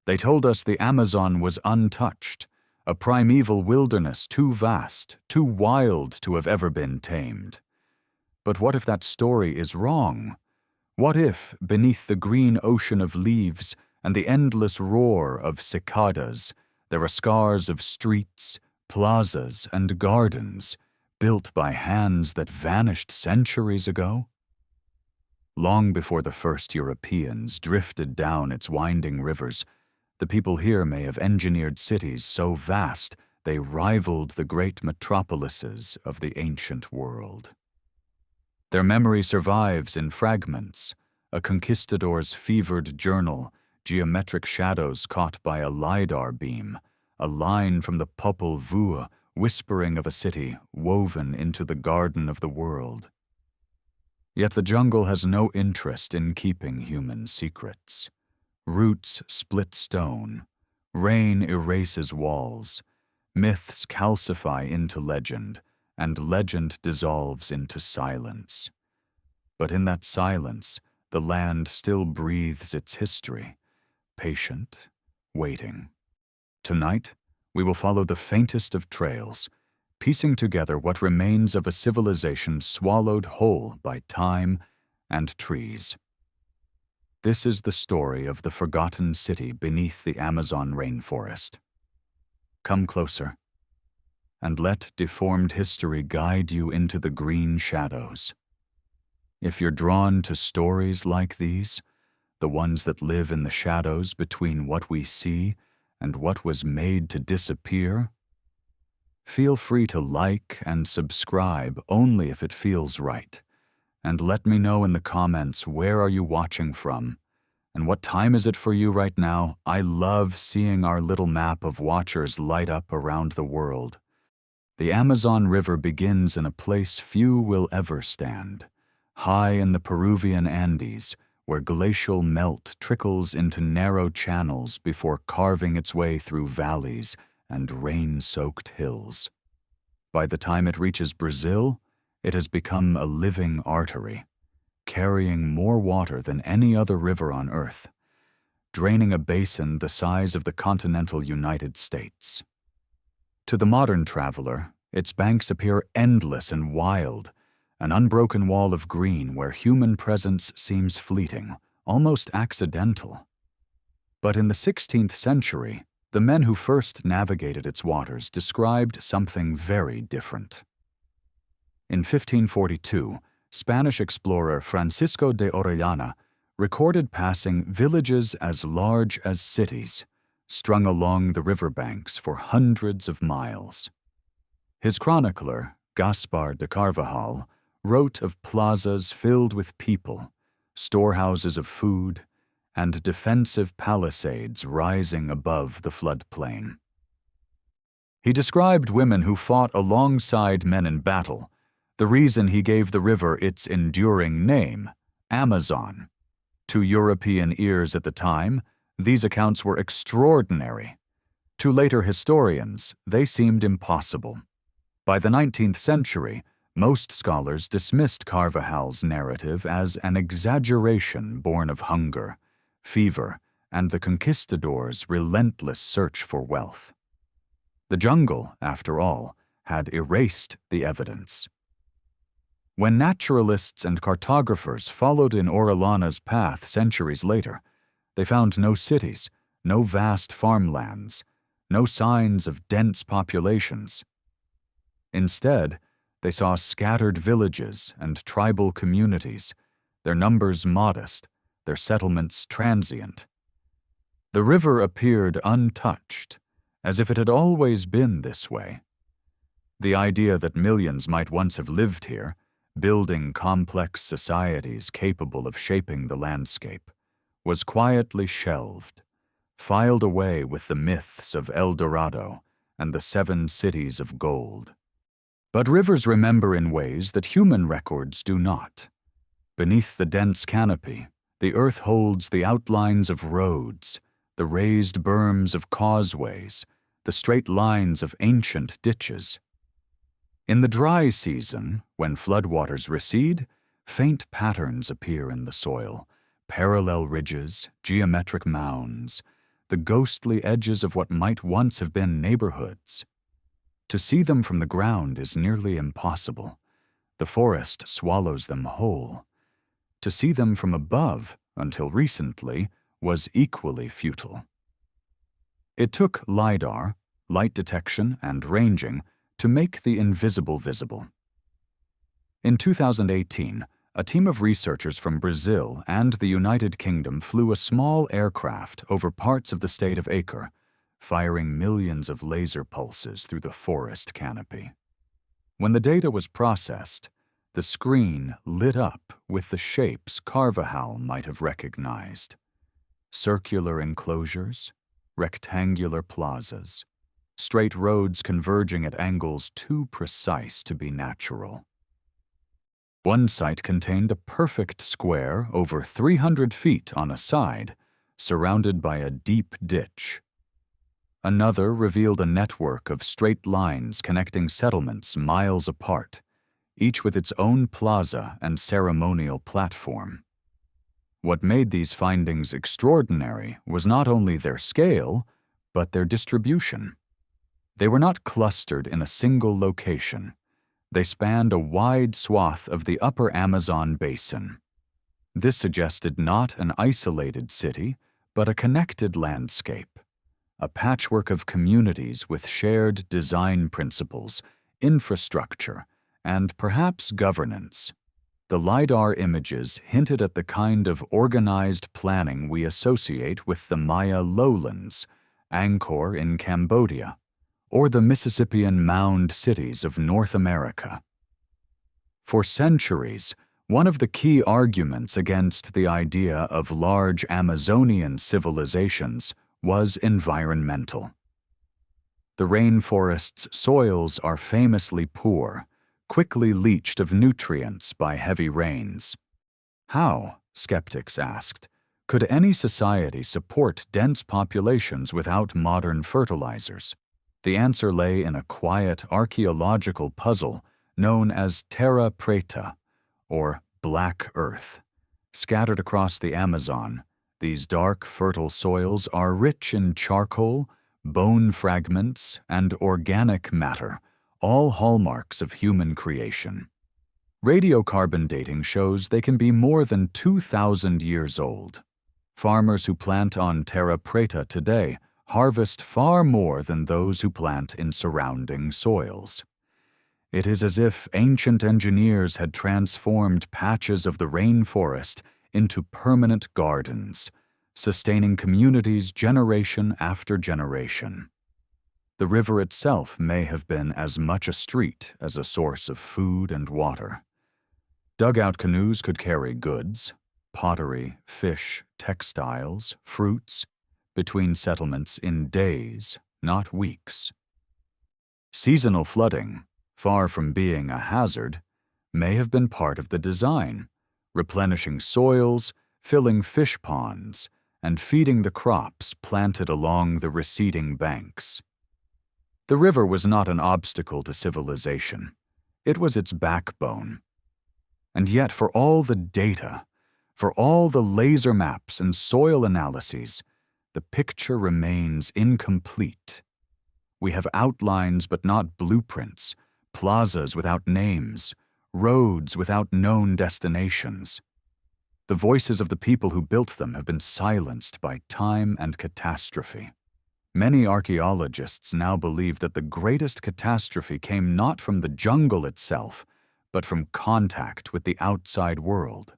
They told us the Amazon was untouched, a primeval wilderness too vast, too wild to have ever been tamed. But what if that story is wrong? What if, beneath the green ocean of leaves and the endless roar of cicadas, there are scars of streets, plazas, and gardens built by hands that vanished centuries ago? Long before the first Europeans drifted down its winding rivers, the people here may have engineered cities so vast they rivaled the great metropolises of the ancient world. Their memory survives in fragments, a conquistador's fevered journal, geometric shadows caught by a lidar beam, a line from the Popol Vuh whispering of a city woven into the garden of the world. Yet the jungle has no interest in keeping human secrets. Roots split stone, rain erases walls, myths calcify into legend, and legend dissolves into silence. But in that silence, the land still breathes its history, patient, waiting. Tonight, we will follow the faintest of trails, piecing together what remains of a civilization swallowed whole by time and trees. This is the story of the forgotten city beneath the Amazon rainforest. Come closer, and let deformed history guide you into the green shadows. If you're drawn to stories like these, the ones that live in the shadows between what we see and what was made to disappear, feel free to like and subscribe only if it feels right. And let me know in the comments, where are you watching from? And what time is it for you right now? I love seeing our little map of watchers light up around the world. The Amazon River begins in a place few will ever stand, high in the Peruvian Andes, where glacial melt trickles into narrow channels before carving its way through valleys and rain-soaked hills. By the time it reaches Brazil, it has become a living artery, carrying more water than any other river on Earth, draining a basin the size of the continental United States. To the modern traveler, its banks appear endless and wild, an unbroken wall of green where human presence seems fleeting, almost accidental. But in the 16th century, the men who first navigated its waters described something very different. In 1542, Spanish explorer Francisco de Orellana recorded passing villages as large as cities, strung along the riverbanks for hundreds of miles. His chronicler, Gaspar de Carvajal, wrote of plazas filled with people, storehouses of food, and defensive palisades rising above the floodplain. He described women who fought alongside men in battle, the reason he gave the river its enduring name, Amazon. To European ears at the time, these accounts were extraordinary. To later historians, they seemed impossible. By the 19th century, most scholars dismissed Carvajal's narrative as an exaggeration born of hunger, fever, and the conquistadors' relentless search for wealth. The jungle, after all, had erased the evidence. When naturalists and cartographers followed in Orellana's path centuries later, they found no cities, no vast farmlands, no signs of dense populations. Instead, they saw scattered villages and tribal communities, their numbers modest, their settlements transient. The river appeared untouched, as if it had always been this way. The idea that millions might once have lived here, building complex societies capable of shaping the landscape, was quietly shelved, filed away with the myths of El Dorado and the 7 cities of gold. But rivers remember in ways that human records do not. Beneath the dense canopy, the earth holds the outlines of roads, the raised berms of causeways, the straight lines of ancient ditches. In the dry season, when floodwaters recede, faint patterns appear in the soil, parallel ridges, geometric mounds, the ghostly edges of what might once have been neighborhoods. To see them from the ground is nearly impossible. The forest swallows them whole. To see them from above, until recently, was equally futile. It took LiDAR, light detection and ranging, to make the invisible visible. In 2018, a team of researchers from Brazil and the United Kingdom flew a small aircraft over parts of the state of Acre, firing millions of laser pulses through the forest canopy. When the data was processed, the screen lit up with the shapes Carvajal might have recognized: circular enclosures, rectangular plazas, straight roads converging at angles too precise to be natural. One site contained a perfect square over 300 feet on a side, surrounded by a deep ditch. Another revealed a network of straight lines connecting settlements miles apart, each with its own plaza and ceremonial platform. What made these findings extraordinary was not only their scale, but their distribution. They were not clustered in a single location. They spanned a wide swath of the upper Amazon basin. This suggested not an isolated city, but a connected landscape, a patchwork of communities with shared design principles, infrastructure, and perhaps governance. The LiDAR images hinted at the kind of organized planning we associate with the Maya lowlands, Angkor in Cambodia, or the Mississippian mound cities of North America. For centuries, one of the key arguments against the idea of large Amazonian civilizations was environmental. The rainforest's soils are famously poor, quickly leached of nutrients by heavy rains. How, skeptics asked, could any society support dense populations without modern fertilizers? The answer lay in a quiet archaeological puzzle known as terra preta, or black earth. Scattered across the Amazon, these dark, fertile soils are rich in charcoal, bone fragments, and organic matter, all hallmarks of human creation. Radiocarbon dating shows they can be more than 2,000 years old. Farmers who plant on terra preta today harvest far more than those who plant in surrounding soils. It is as if ancient engineers had transformed patches of the rainforest into permanent gardens, sustaining communities generation after generation. The river itself may have been as much a street as a source of food and water. Dugout canoes could carry goods, pottery, fish, textiles, fruits, between settlements in days, not weeks. Seasonal flooding, far from being a hazard, may have been part of the design, replenishing soils, filling fish ponds, and feeding the crops planted along the receding banks. The river was not an obstacle to civilization. It was its backbone. And yet, for all the data, for all the laser maps and soil analyses, the picture remains incomplete. We have outlines but not blueprints, plazas without names, roads without known destinations. The voices of the people who built them have been silenced by time and catastrophe. Many archaeologists now believe that the greatest catastrophe came not from the jungle itself, but from contact with the outside world.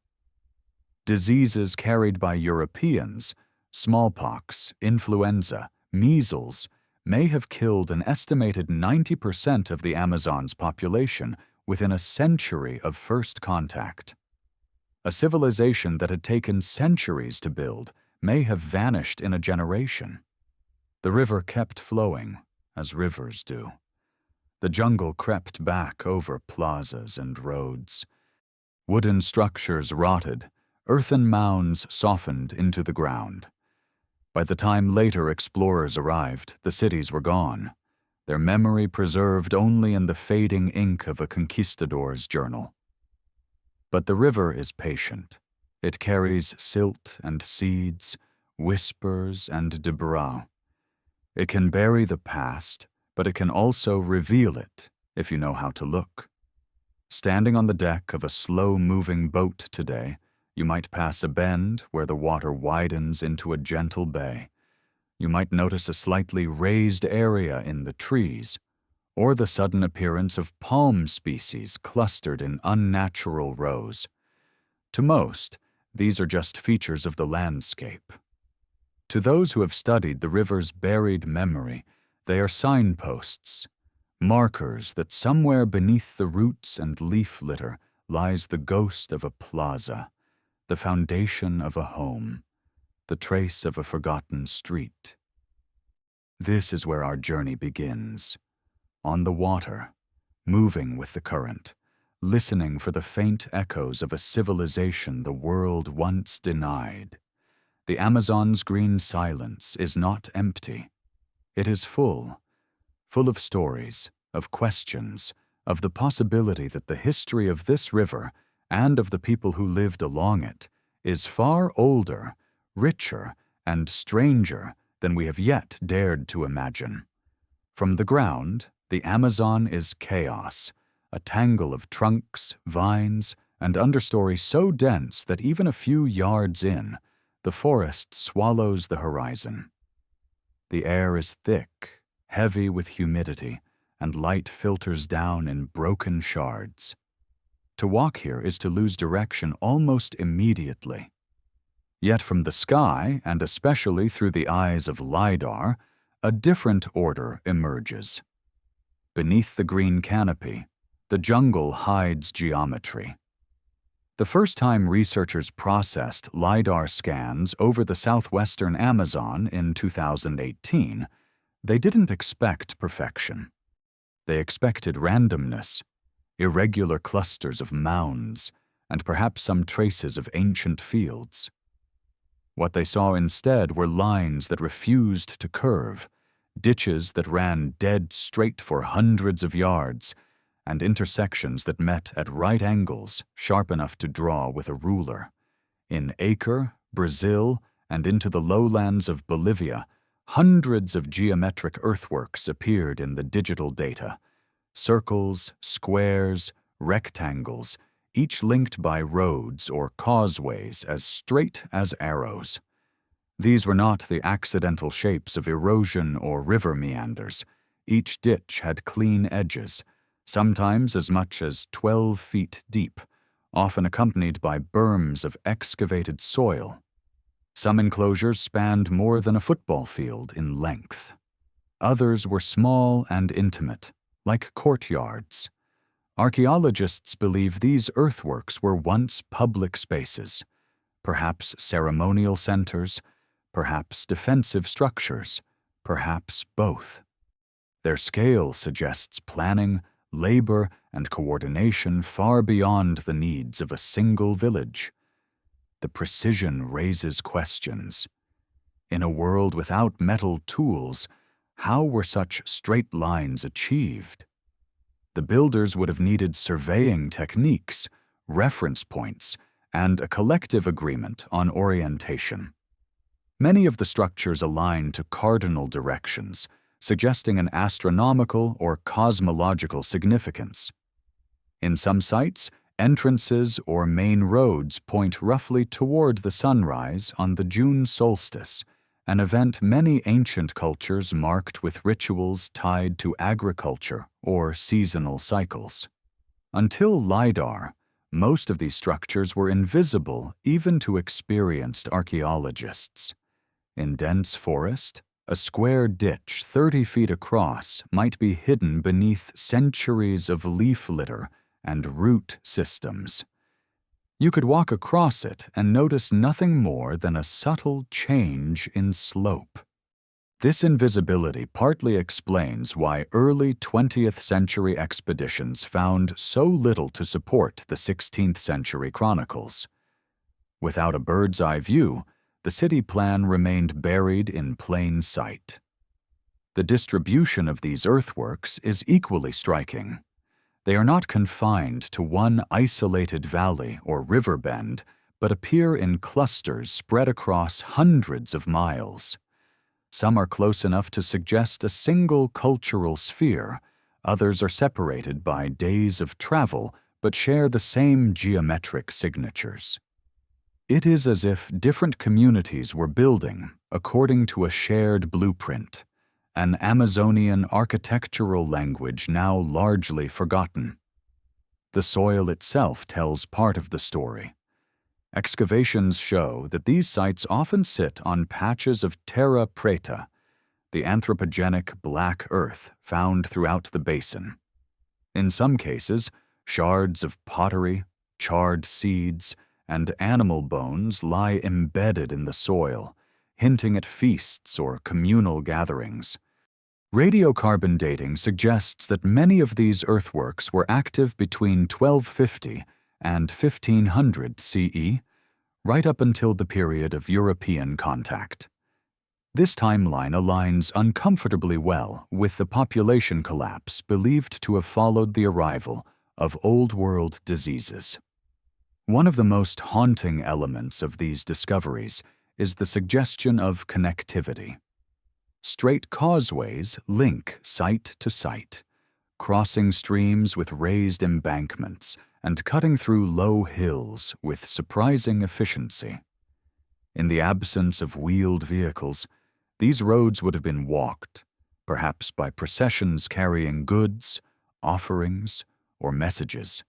Diseases carried by Europeans, smallpox, influenza, measles, may have killed an estimated 90% of the Amazon's population within a century of first contact. A civilization that had taken centuries to build may have vanished in a generation. The river kept flowing, as rivers do. The jungle crept back over plazas and roads. Wooden structures rotted, earthen mounds softened into the ground. By the time later explorers arrived, the cities were gone, their memory preserved only in the fading ink of a conquistador's journal. But the river is patient. It carries silt and seeds, whispers, and debris. It can bury the past, but it can also reveal it if you know how to look. Standing on the deck of a slow-moving boat today, you might pass a bend where the water widens into a gentle bay. You might notice a slightly raised area in the trees, or the sudden appearance of palm species clustered in unnatural rows. To most, these are just features of the landscape. To those who have studied the river's buried memory, they are signposts, markers that somewhere beneath the roots and leaf litter lies the ghost of a plaza, the foundation of a home, the trace of a forgotten street. This is where our journey begins, on the water, moving with the current, listening for the faint echoes of a civilization the world once denied. The Amazon's green silence is not empty. It is full of stories, of questions, of the possibility that the history of this river and of the people who lived along it is far older, richer, and stranger than we have yet dared to imagine. From the ground, the Amazon is chaos, a tangle of trunks, vines, and understory so dense that even a few yards in, the forest swallows the horizon. The air is thick, heavy with humidity, and light filters down in broken shards. To walk here is to lose direction almost immediately. Yet from the sky, and especially through the eyes of LiDAR, a different order emerges. Beneath the green canopy, the jungle hides geometry. The first time researchers processed LiDAR scans over the southwestern Amazon in 2018, they didn't expect perfection. They expected randomness, irregular clusters of mounds, and perhaps some traces of ancient fields. What they saw instead were lines that refused to curve, ditches that ran dead straight for hundreds of yards, and intersections that met at right angles, sharp enough to draw with a ruler. In Acre, Brazil, and into the lowlands of Bolivia, hundreds of geometric earthworks appeared in the digital data. Circles, squares, rectangles, each linked by roads or causeways as straight as arrows. These were not the accidental shapes of erosion or river meanders. Each ditch had clean edges, sometimes as much as 12 feet deep, often accompanied by berms of excavated soil. Some enclosures spanned more than a football field in length. Others were small and intimate, like courtyards. Archaeologists believe these earthworks were once public spaces, perhaps ceremonial centers, perhaps defensive structures, perhaps both. Their scale suggests planning, labor, and coordination far beyond the needs of a single village. The precision raises questions. In a world without metal tools, how were such straight lines achieved? The builders would have needed surveying techniques, reference points, and a collective agreement on orientation. Many of the structures align to cardinal directions, suggesting an astronomical or cosmological significance. In some sites, entrances or main roads point roughly toward the sunrise on the June solstice, an event many ancient cultures marked with rituals tied to agriculture or seasonal cycles. Until LiDAR, most of these structures were invisible even to experienced archaeologists. In dense forest, a square ditch 30 feet across might be hidden beneath centuries of leaf litter and root systems. You could walk across it and notice nothing more than a subtle change in slope. This invisibility partly explains why early 20th century expeditions found so little to support the 16th century chronicles. Without a bird's-eye view, the city plan remained buried in plain sight. The distribution of these earthworks is equally striking. They are not confined to one isolated valley or river bend, but appear in clusters spread across hundreds of miles. Some are close enough to suggest a single cultural sphere. Others are separated by days of travel, but share the same geometric signatures. It is as if different communities were building according to a shared blueprint, an Amazonian architectural language now largely forgotten. The soil itself tells part of the story. Excavations show that these sites often sit on patches of terra preta, the anthropogenic black earth found throughout the basin. In some cases, shards of pottery, charred seeds, and animal bones lie embedded in the soil, hinting at feasts or communal gatherings. Radiocarbon dating suggests that many of these earthworks were active between 1250 and 1500 CE, right up until the period of European contact. This timeline aligns uncomfortably well with the population collapse believed to have followed the arrival of Old World diseases. One of the most haunting elements of these discoveries is the suggestion of connectivity. Straight causeways link site to site, crossing streams with raised embankments and cutting through low hills with surprising efficiency. In the absence of wheeled vehicles, these roads would have been walked, perhaps by processions carrying goods, offerings, or messages.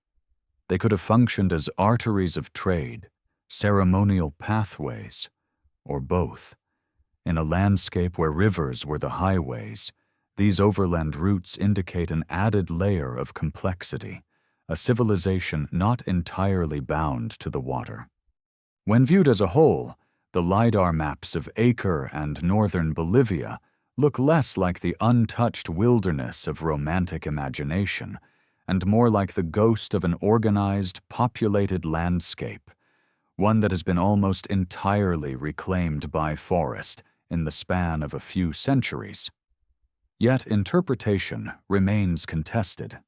They could have functioned as arteries of trade, ceremonial pathways, or both. In a landscape where rivers were the highways, these overland routes indicate an added layer of complexity, a civilization not entirely bound to the water. When viewed as a whole, the LiDAR maps of Acre and northern Bolivia look less like the untouched wilderness of romantic imagination and more like the ghost of an organized, populated landscape, one that has been almost entirely reclaimed by forest in the span of a few centuries. Yet interpretation remains contested.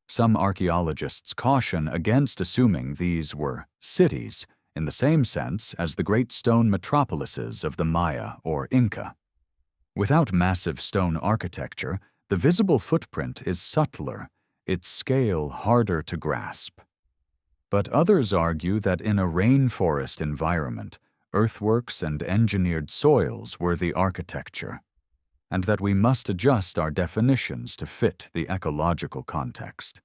Some archaeologists caution against assuming these were cities in the same sense as the great stone metropolises of the Maya or Inca. Without massive stone architecture, the visible footprint is subtler, its scale harder to grasp. But others argue that in a rainforest environment, earthworks and engineered soils were the architecture, and that we must adjust our definitions to fit the ecological context.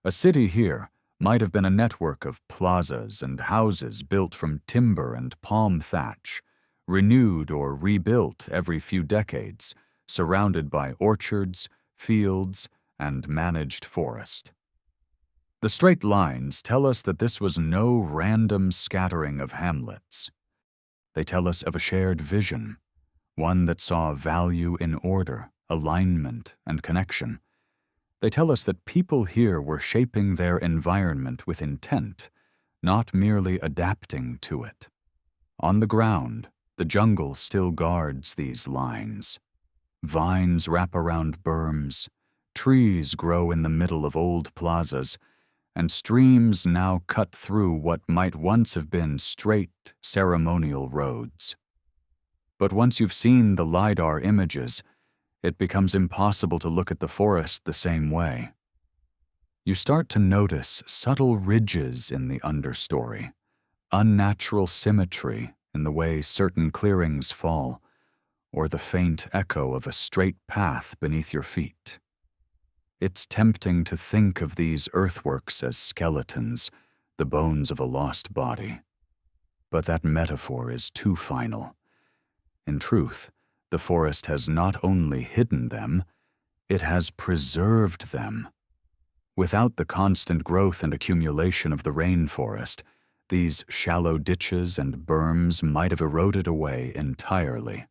A city here might have been a network of plazas and houses built from timber and palm thatch, renewed or rebuilt every few decades, surrounded by orchards, fields, and managed forest. The straight lines tell us that this was no random scattering of hamlets. They tell us of a shared vision, one that saw value in order, alignment, and connection. They tell us that people here were shaping their environment with intent, not merely adapting to it. On the ground, the jungle still guards these lines. Vines wrap around berms, trees grow in the middle of old plazas, and streams now cut through what might once have been straight, ceremonial roads. But once you've seen the LiDAR images, it becomes impossible to look at the forest the same way. You start to notice subtle ridges in the understory, unnatural symmetry in the way certain clearings fall, or the faint echo of a straight path beneath your feet. It's tempting to think of these earthworks as skeletons, the bones of a lost body. But that metaphor is too final. In truth, the forest has not only hidden them, it has preserved them. Without the constant growth and accumulation of the rainforest, these shallow ditches and berms might have eroded away entirely.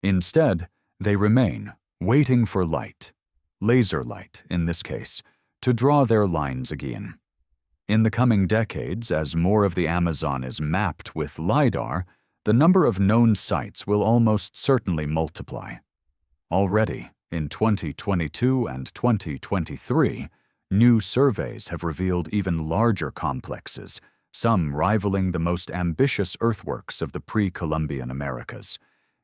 Instead, they remain, waiting for light, laser light in this case, to draw their lines again. In the coming decades, as more of the Amazon is mapped with LiDAR, the number of known sites will almost certainly multiply. Already, in 2022 and 2023, new surveys have revealed even larger complexes, some rivaling the most ambitious earthworks of the pre-Columbian Americas.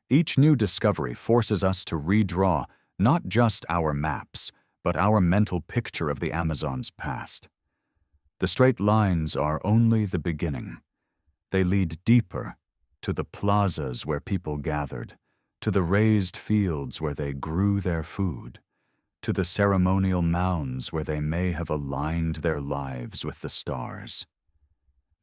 Each new discovery forces us to redraw not just our maps, but our mental picture of the Amazon's past. The straight lines are only the beginning. They lead deeper, to the plazas where people gathered, to the raised fields where they grew their food, to the ceremonial mounds where they may have aligned their lives with the stars.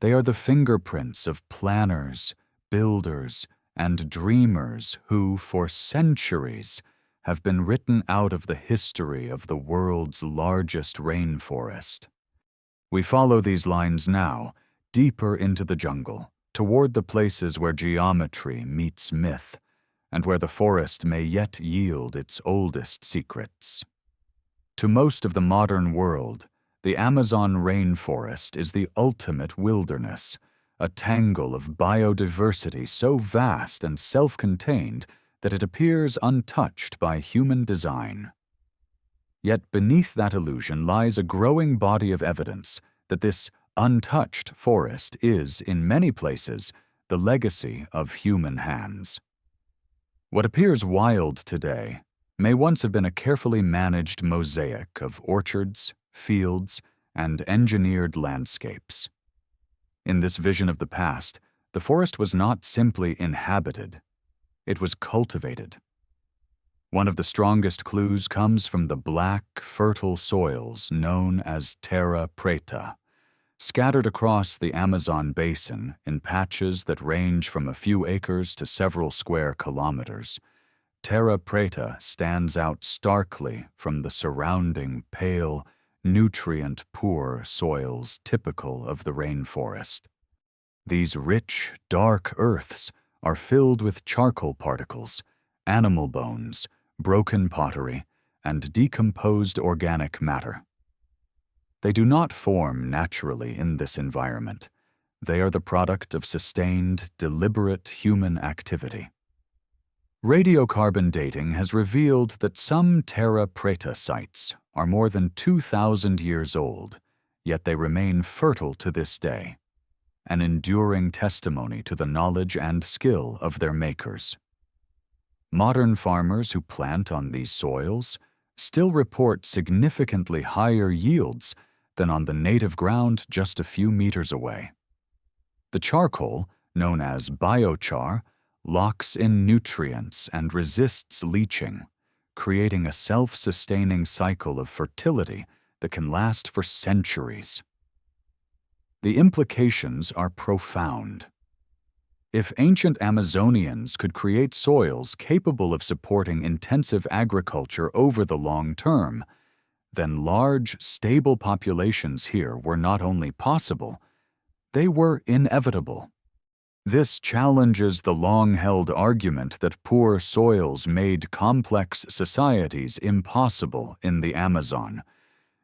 They are the fingerprints of planners, builders, and dreamers who, for centuries, have been written out of the history of the world's largest rainforest. We follow these lines now, deeper into the jungle, toward the places where geometry meets myth, and where the forest may yet yield its oldest secrets. To most of the modern world, the Amazon rainforest is the ultimate wilderness, a tangle of biodiversity so vast and self-contained that it appears untouched by human design. Yet beneath that illusion lies a growing body of evidence that this untouched forest is, in many places, the legacy of human hands. What appears wild today may once have been a carefully managed mosaic of orchards, fields, and engineered landscapes. In this vision of the past, the forest was not simply inhabited, it was cultivated. One of the strongest clues comes from the black, fertile soils known as terra preta, scattered across the Amazon basin in patches that range from a few acres to several square kilometers. Terra preta stands out starkly from the surrounding pale, nutrient-poor soils typical of the rainforest. These rich, dark earths are filled with charcoal particles, animal bones, broken pottery, and decomposed organic matter. They do not form naturally in this environment. They are the product of sustained, deliberate human activity. Radiocarbon dating has revealed that some terra preta sites are more than 2,000 years old, yet they remain fertile to this day, an enduring testimony to the knowledge and skill of their makers. Modern farmers who plant on these soils still report significantly higher yields than on the native ground just a few meters away. The charcoal, known as biochar, locks in nutrients and resists leaching, creating a self-sustaining cycle of fertility that can last for centuries. The implications are profound. If ancient Amazonians could create soils capable of supporting intensive agriculture over the long term, then large, stable populations here were not only possible, they were inevitable. This challenges the long-held argument that poor soils made complex societies impossible in the Amazon.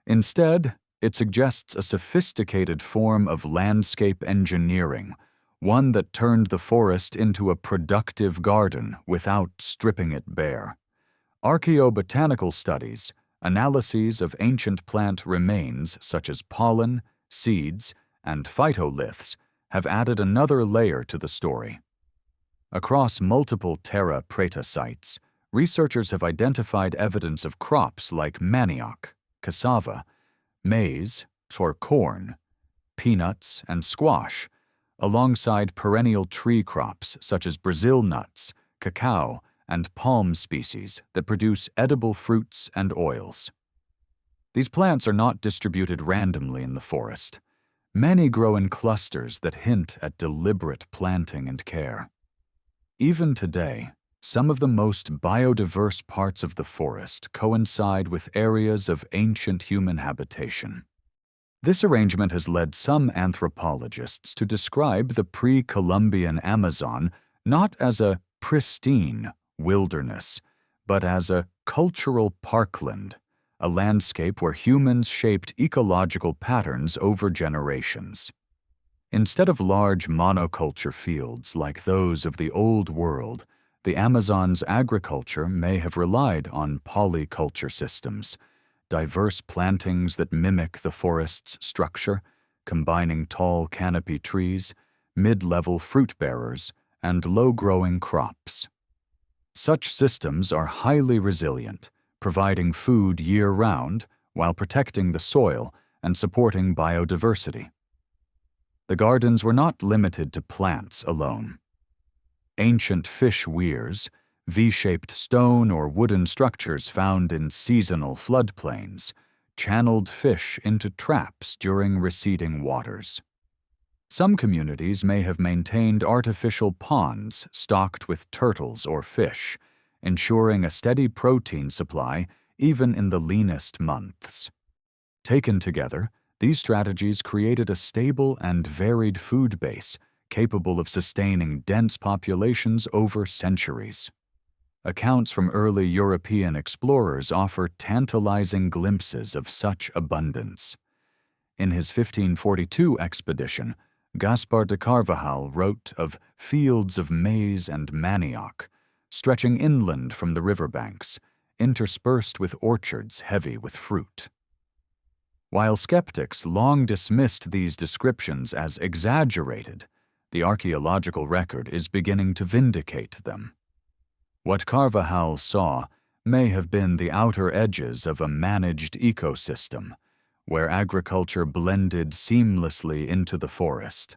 Instead, it suggests a sophisticated form of landscape engineering, one that turned the forest into a productive garden without stripping it bare. Archaeobotanical studies, analyses of ancient plant remains such as pollen, seeds, and phytoliths have added another layer to the story. Across multiple terra preta sites, researchers have identified evidence of crops like manioc, cassava, maize or corn, peanuts, and squash, alongside perennial tree crops such as Brazil nuts, cacao, and palm species that produce edible fruits and oils. These plants are not distributed randomly in the forest. Many grow in clusters that hint at deliberate planting and care. Even today, some of the most biodiverse parts of the forest coincide with areas of ancient human habitation. This arrangement has led some anthropologists to describe the pre-Columbian Amazon not as a pristine wilderness, but as a cultural parkland, a landscape where humans shaped ecological patterns over generations. Instead of large monoculture fields like those of the Old World, the Amazon's agriculture may have relied on polyculture systems, diverse plantings that mimic the forest's structure, combining tall canopy trees, mid-level fruit bearers, and low-growing crops. Such systems are highly resilient, providing food year-round while protecting the soil and supporting biodiversity. The gardens were not limited to plants alone. Ancient fish weirs, V-shaped stone or wooden structures found in seasonal floodplains, channeled fish into traps during receding waters. Some communities may have maintained artificial ponds stocked with turtles or fish, ensuring a steady protein supply even in the leanest months. Taken together, these strategies created a stable and varied food base capable of sustaining dense populations over centuries. Accounts from early European explorers offer tantalizing glimpses of such abundance. In his 1542 expedition, Gaspar de Carvajal wrote of fields of maize and manioc, stretching inland from the riverbanks, interspersed with orchards heavy with fruit. While skeptics long dismissed these descriptions as exaggerated, the archaeological record is beginning to vindicate them. What Carvajal saw may have been the outer edges of a managed ecosystem, where agriculture blended seamlessly into the forest.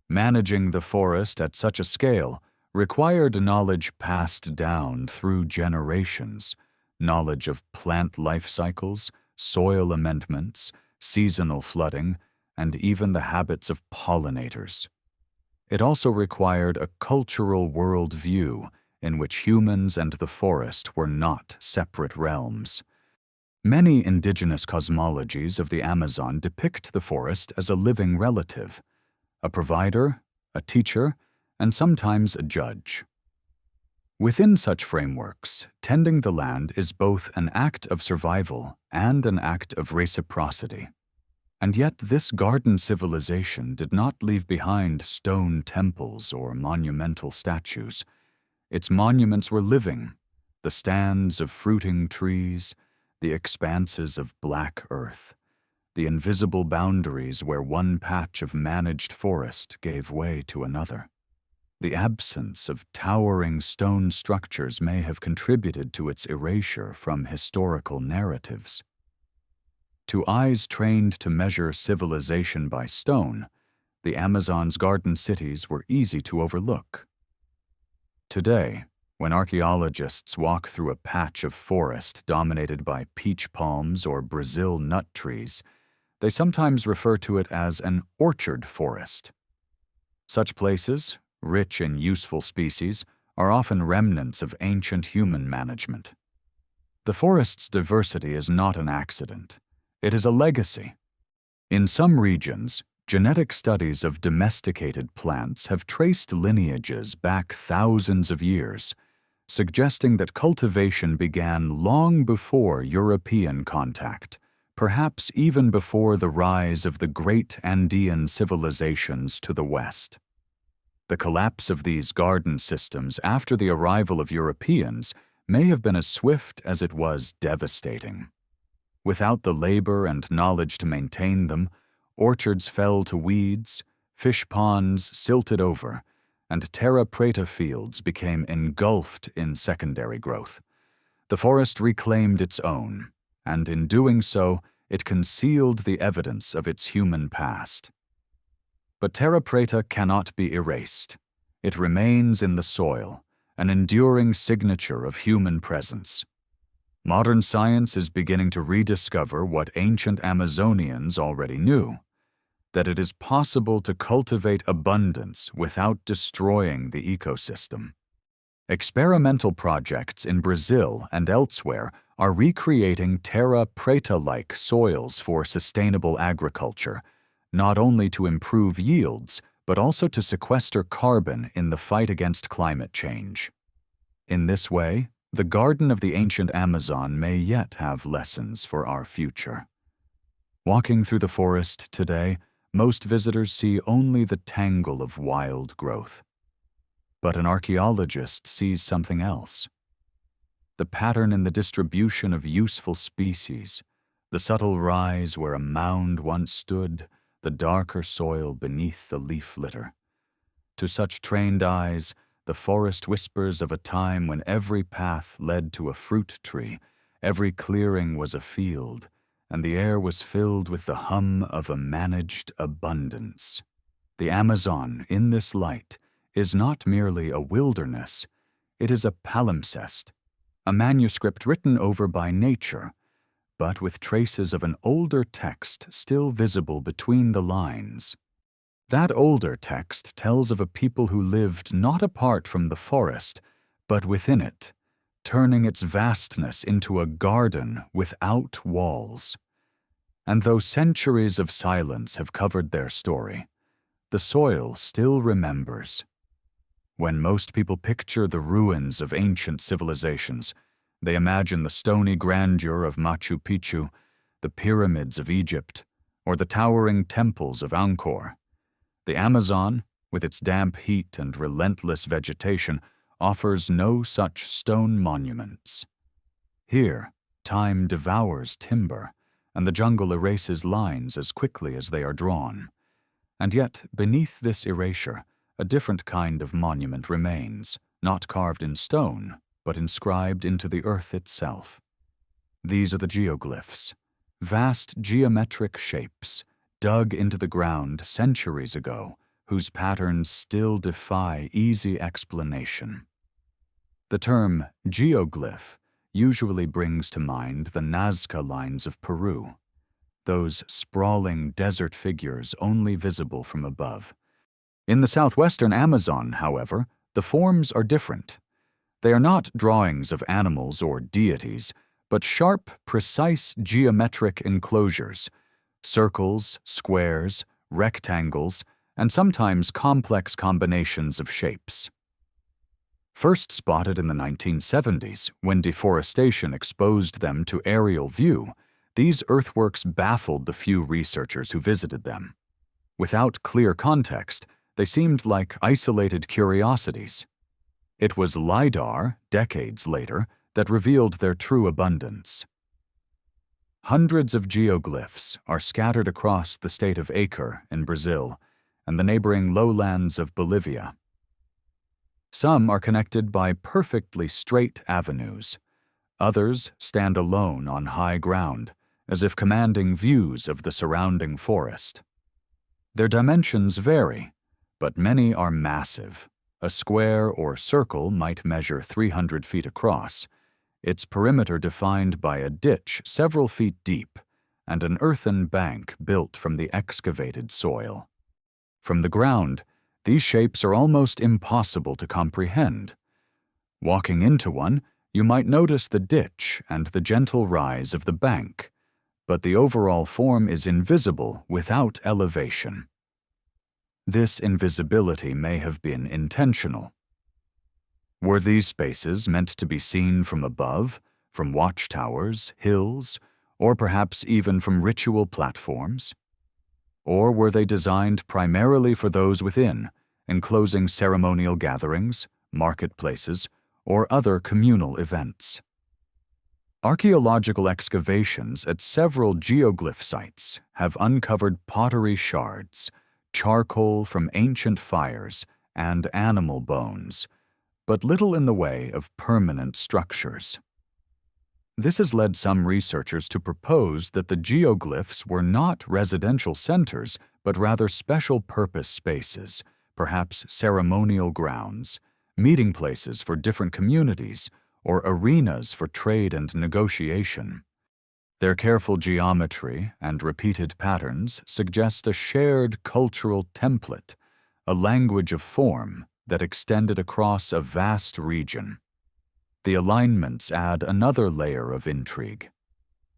Managing the forest at such a scale required knowledge passed down through generations, knowledge of plant life cycles, soil amendments, seasonal flooding, and even the habits of pollinators. It also required a cultural worldview in which humans and the forest were not separate realms. Many indigenous cosmologies of the Amazon depict the forest as a living relative, a provider, a teacher, and sometimes a judge. Within such frameworks, tending the land is both an act of survival and an act of reciprocity. And yet this garden civilization did not leave behind stone temples or monumental statues. Its monuments were living, the stands of fruiting trees, the expanses of black earth, the invisible boundaries where one patch of managed forest gave way to another. The absence of towering stone structures may have contributed to its erasure from historical narratives. To eyes trained to measure civilization by stone, the Amazon's garden cities were easy to overlook. Today, when archaeologists walk through a patch of forest dominated by peach palms or Brazil nut trees, they sometimes refer to it as an orchard forest. Such places, rich in useful species, are often remnants of ancient human management. The forest's diversity is not an accident. It is a legacy. In some regions, genetic studies of domesticated plants have traced lineages back thousands of years, suggesting that cultivation began long before European contact, perhaps even before the rise of the great Andean civilizations to the west. The collapse of these garden systems after the arrival of Europeans may have been as swift as it was devastating. Without the labor and knowledge to maintain them, orchards fell to weeds, fish ponds silted over, and terra preta fields became engulfed in secondary growth. The forest reclaimed its own, and in doing so, it concealed the evidence of its human past. But terra preta cannot be erased. It remains in the soil, an enduring signature of human presence. Modern science is beginning to rediscover what ancient Amazonians already knew, that it is possible to cultivate abundance without destroying the ecosystem. Experimental projects in Brazil and elsewhere are recreating terra preta-like soils for sustainable agriculture, not only to improve yields, but also to sequester carbon in the fight against climate change. In this way, the garden of the ancient Amazon may yet have lessons for our future. Walking through the forest today, most visitors see only the tangle of wild growth. But an archaeologist sees something else. The pattern in the distribution of useful species, the subtle rise where a mound once stood, the darker soil beneath the leaf litter. To such trained eyes, the forest whispers of a time when every path led to a fruit tree, every clearing was a field, and the air was filled with the hum of a managed abundance. The Amazon, in this light, is not merely a wilderness, it is a palimpsest, a manuscript written over by nature, but with traces of an older text still visible between the lines. That older text tells of a people who lived not apart from the forest, but within it, turning its vastness into a garden without walls. And though centuries of silence have covered their story, the soil still remembers. When most people picture the ruins of ancient civilizations, they imagine the stony grandeur of Machu Picchu, the pyramids of Egypt, or the towering temples of Angkor. The Amazon, with its damp heat and relentless vegetation, offers no such stone monuments. Here, time devours timber, and the jungle erases lines as quickly as they are drawn. And yet, beneath this erasure, a different kind of monument remains, not carved in stone, but inscribed into the earth itself. These are the geoglyphs, vast geometric shapes, dug into the ground centuries ago, whose patterns still defy easy explanation. The term geoglyph usually brings to mind the Nazca lines of Peru, those sprawling desert figures only visible from above. In the southwestern Amazon, however, the forms are different. They are not drawings of animals or deities, but sharp, precise geometric enclosures, circles, squares, rectangles, and sometimes complex combinations of shapes. First spotted in the 1970s, when deforestation exposed them to aerial view, these earthworks baffled the few researchers who visited them. Without clear context, they seemed like isolated curiosities. It was LiDAR, decades later, that revealed their true abundance. Hundreds of geoglyphs are scattered across the state of Acre in Brazil and the neighboring lowlands of Bolivia. Some are connected by perfectly straight avenues. Others stand alone on high ground, as if commanding views of the surrounding forest. Their dimensions vary, but many are massive. A square or circle might measure 300 feet across, its perimeter defined by a ditch several feet deep and an earthen bank built from the excavated soil. From the ground, these shapes are almost impossible to comprehend. Walking into one, you might notice the ditch and the gentle rise of the bank, but the overall form is invisible without elevation. This invisibility may have been intentional. Were these spaces meant to be seen from above, from watchtowers, hills, or perhaps even from ritual platforms? Or were they designed primarily for those within, enclosing ceremonial gatherings, marketplaces, or other communal events? Archaeological excavations at several geoglyph sites have uncovered pottery shards, charcoal from ancient fires, and animal bones, but little in the way of permanent structures. This has led some researchers to propose that the geoglyphs were not residential centers, but rather special-purpose spaces, perhaps ceremonial grounds, meeting places for different communities, or arenas for trade and negotiation. Their careful geometry and repeated patterns suggest a shared cultural template, a language of form that extended across a vast region. The alignments add another layer of intrigue.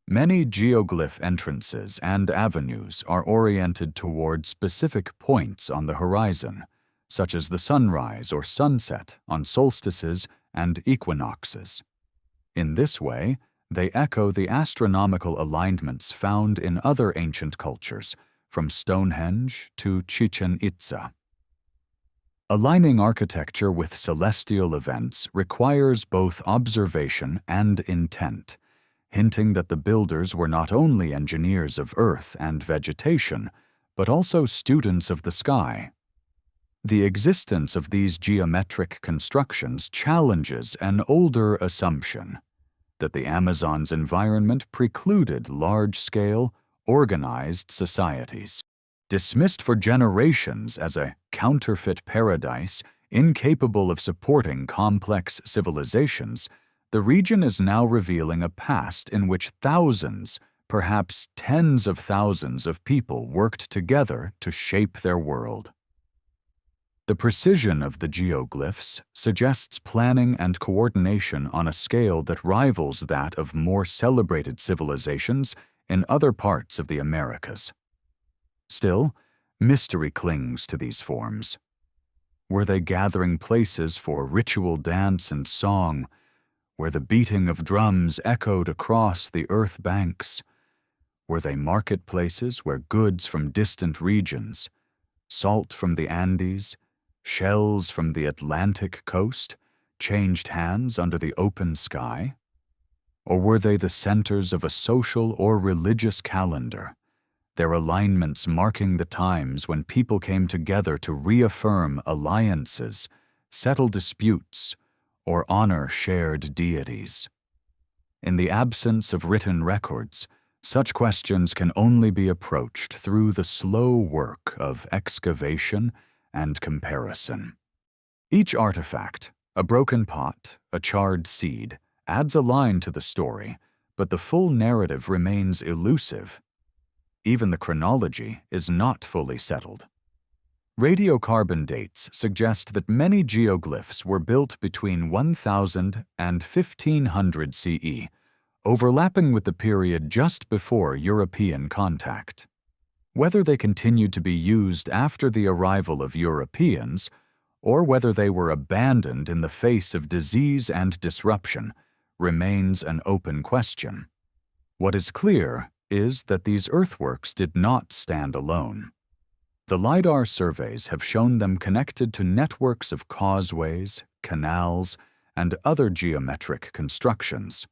Many geoglyph entrances and avenues are oriented toward specific points on the horizon, such as the sunrise or sunset on solstices and equinoxes. In this way, they echo the astronomical alignments found in other ancient cultures, from Stonehenge to Chichen Itza. Aligning architecture with celestial events requires both observation and intent, hinting that the builders were not only engineers of earth and vegetation, but also students of the sky. The existence of these geometric constructions challenges an older assumption that the Amazon's environment precluded large-scale, organized societies. Dismissed for generations as a counterfeit paradise incapable of supporting complex civilizations, the region is now revealing a past in which thousands, perhaps tens of thousands of people worked together to shape their world. The precision of the geoglyphs suggests planning and coordination on a scale that rivals that of more celebrated civilizations in other parts of the Americas. Still, mystery clings to these forms. Were they gathering places for ritual dance and song, where the beating of drums echoed across the earth banks? Were they marketplaces where goods from distant regions, salt from the Andes, shells from the Atlantic coast, changed hands under the open sky? Or were they the centers of a social or religious calendar, their alignments marking the times when people came together to reaffirm alliances, settle disputes, or honor shared deities? In the absence of written records, such questions can only be approached through the slow work of excavation and comparison. Each artifact, a broken pot, a charred seed, adds a line to the story, but the full narrative remains elusive. Even the chronology is not fully settled. Radiocarbon dates suggest that many geoglyphs were built between 1000 and 1500 CE, overlapping with the period just before European contact. Whether they continued to be used after the arrival of Europeans, or whether they were abandoned in the face of disease and disruption, remains an open question. What is clear is that these earthworks did not stand alone. The LiDAR surveys have shown them connected to networks of causeways, canals, and other geometric constructions.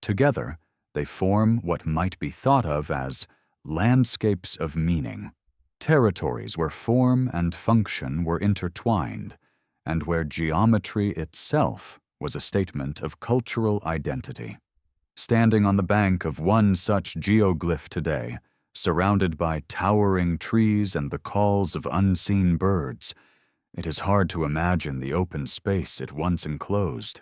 Together, they form what might be thought of as landscapes of meaning, territories where form and function were intertwined, and where geometry itself was a statement of cultural identity. Standing on the bank of one such geoglyph today, surrounded by towering trees and the calls of unseen birds, it is hard to imagine the open space it once enclosed.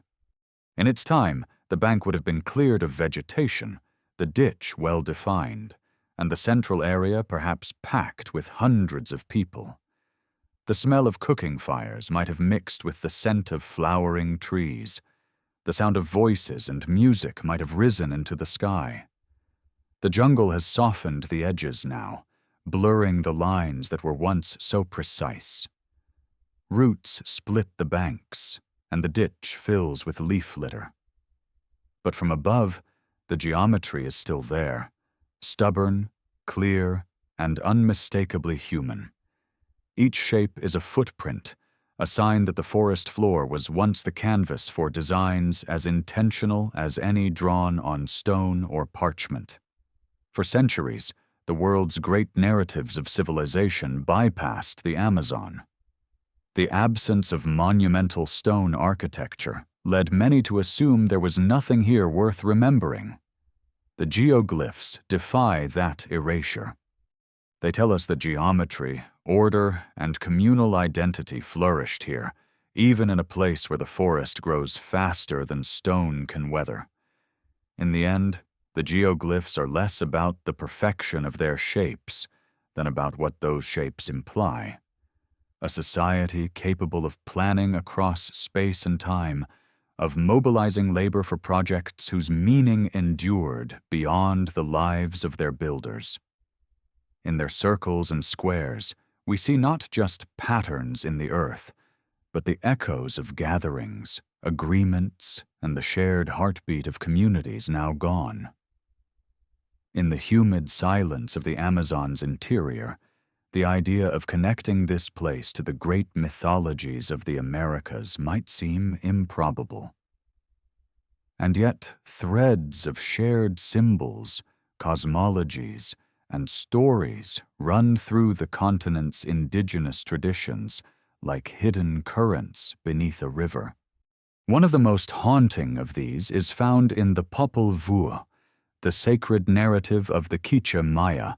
In its time, the bank would have been cleared of vegetation, the ditch well defined, and the central area perhaps packed with hundreds of people. The smell of cooking fires might have mixed with the scent of flowering trees. The sound of voices and music might have risen into the sky. The jungle has softened the edges now, blurring the lines that were once so precise. Roots split the banks, and the ditch fills with leaf litter. But from above, the geometry is still there, stubborn, clear, and unmistakably human. Each shape is a footprint, a sign that the forest floor was once the canvas for designs as intentional as any drawn on stone or parchment. For centuries, the world's great narratives of civilization bypassed the Amazon. The absence of monumental stone architecture led many to assume there was nothing here worth remembering. The geoglyphs defy that erasure. They tell us that geometry, order, and communal identity flourished here, even in a place where the forest grows faster than stone can weather. In the end, the geoglyphs are less about the perfection of their shapes than about what those shapes imply. A society capable of planning across space and time, of mobilizing labor for projects whose meaning endured beyond the lives of their builders. In their circles and squares, we see not just patterns in the earth, but the echoes of gatherings, agreements, and the shared heartbeat of communities now gone. In the humid silence of the Amazon's interior, the idea of connecting this place to the great mythologies of the Americas might seem improbable. And yet, threads of shared symbols, cosmologies, and stories run through the continent's indigenous traditions like hidden currents beneath a river. One of the most haunting of these is found in the Popol Vuh, the sacred narrative of the Quiché Maya,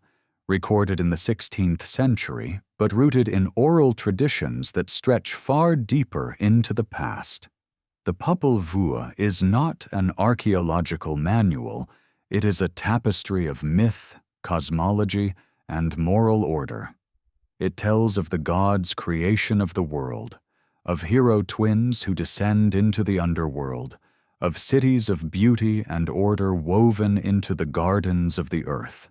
recorded in the 16th century but rooted in oral traditions that stretch far deeper into the past. The Popol Vuh is not an archaeological manual, it is a tapestry of myth, cosmology, and moral order. It tells of the gods' creation of the world, of hero twins who descend into the underworld, of cities of beauty and order woven into the gardens of the earth.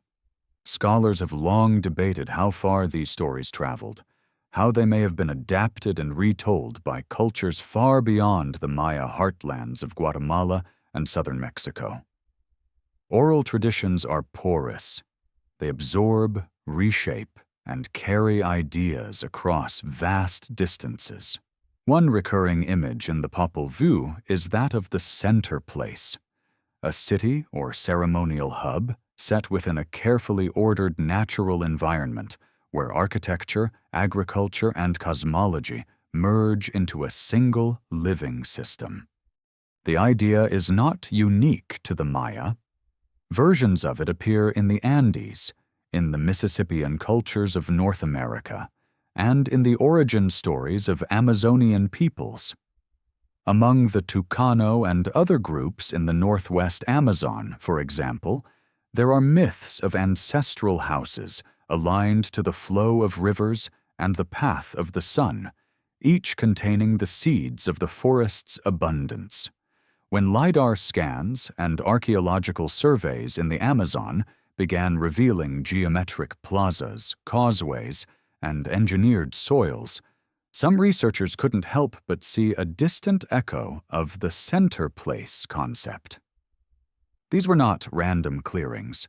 Scholars have long debated how far these stories traveled, how they may have been adapted and retold by cultures far beyond the Maya heartlands of Guatemala and southern Mexico. Oral traditions are porous. They absorb, reshape, and carry ideas across vast distances. One recurring image in the Popol Vuh is that of the center place, a city or ceremonial hub set within a carefully ordered natural environment where architecture, agriculture, and cosmology merge into a single living system. The idea is not unique to the Maya. Versions of it appear in the Andes, in the Mississippian cultures of North America, and in the origin stories of Amazonian peoples. Among the Tucano and other groups in the northwest Amazon, for example, there are myths of ancestral houses aligned to the flow of rivers and the path of the sun, each containing the seeds of the forest's abundance. When LiDAR scans and archaeological surveys in the Amazon began revealing geometric plazas, causeways, and engineered soils, some researchers couldn't help but see a distant echo of the center place concept. These were not random clearings.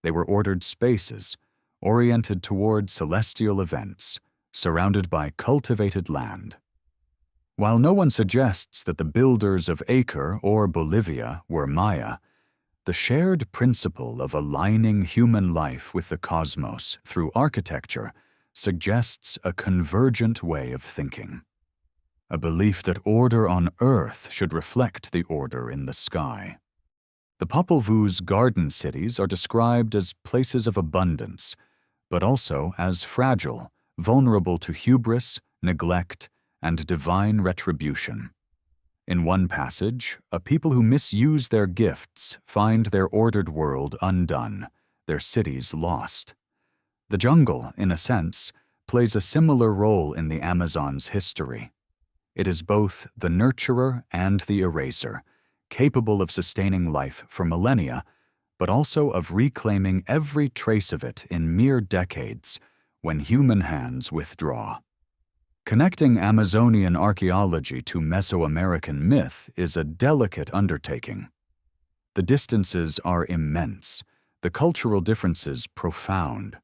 They were ordered spaces, oriented toward celestial events, surrounded by cultivated land. While no one suggests that the builders of Acre or Bolivia were Maya, the shared principle of aligning human life with the cosmos through architecture suggests a convergent way of thinking, a belief that order on Earth should reflect the order in the sky. The Popol Vuh's garden cities are described as places of abundance, but also as fragile, vulnerable to hubris, neglect, and divine retribution. In one passage, a people who misuse their gifts find their ordered world undone, their cities lost. The jungle, in a sense, plays a similar role in the Amazon's history. It is both the nurturer and the eraser, capable of sustaining life for millennia, but also of reclaiming every trace of it in mere decades when human hands withdraw. Connecting Amazonian archaeology to Mesoamerican myth is a delicate undertaking. The distances are immense, the cultural differences profound.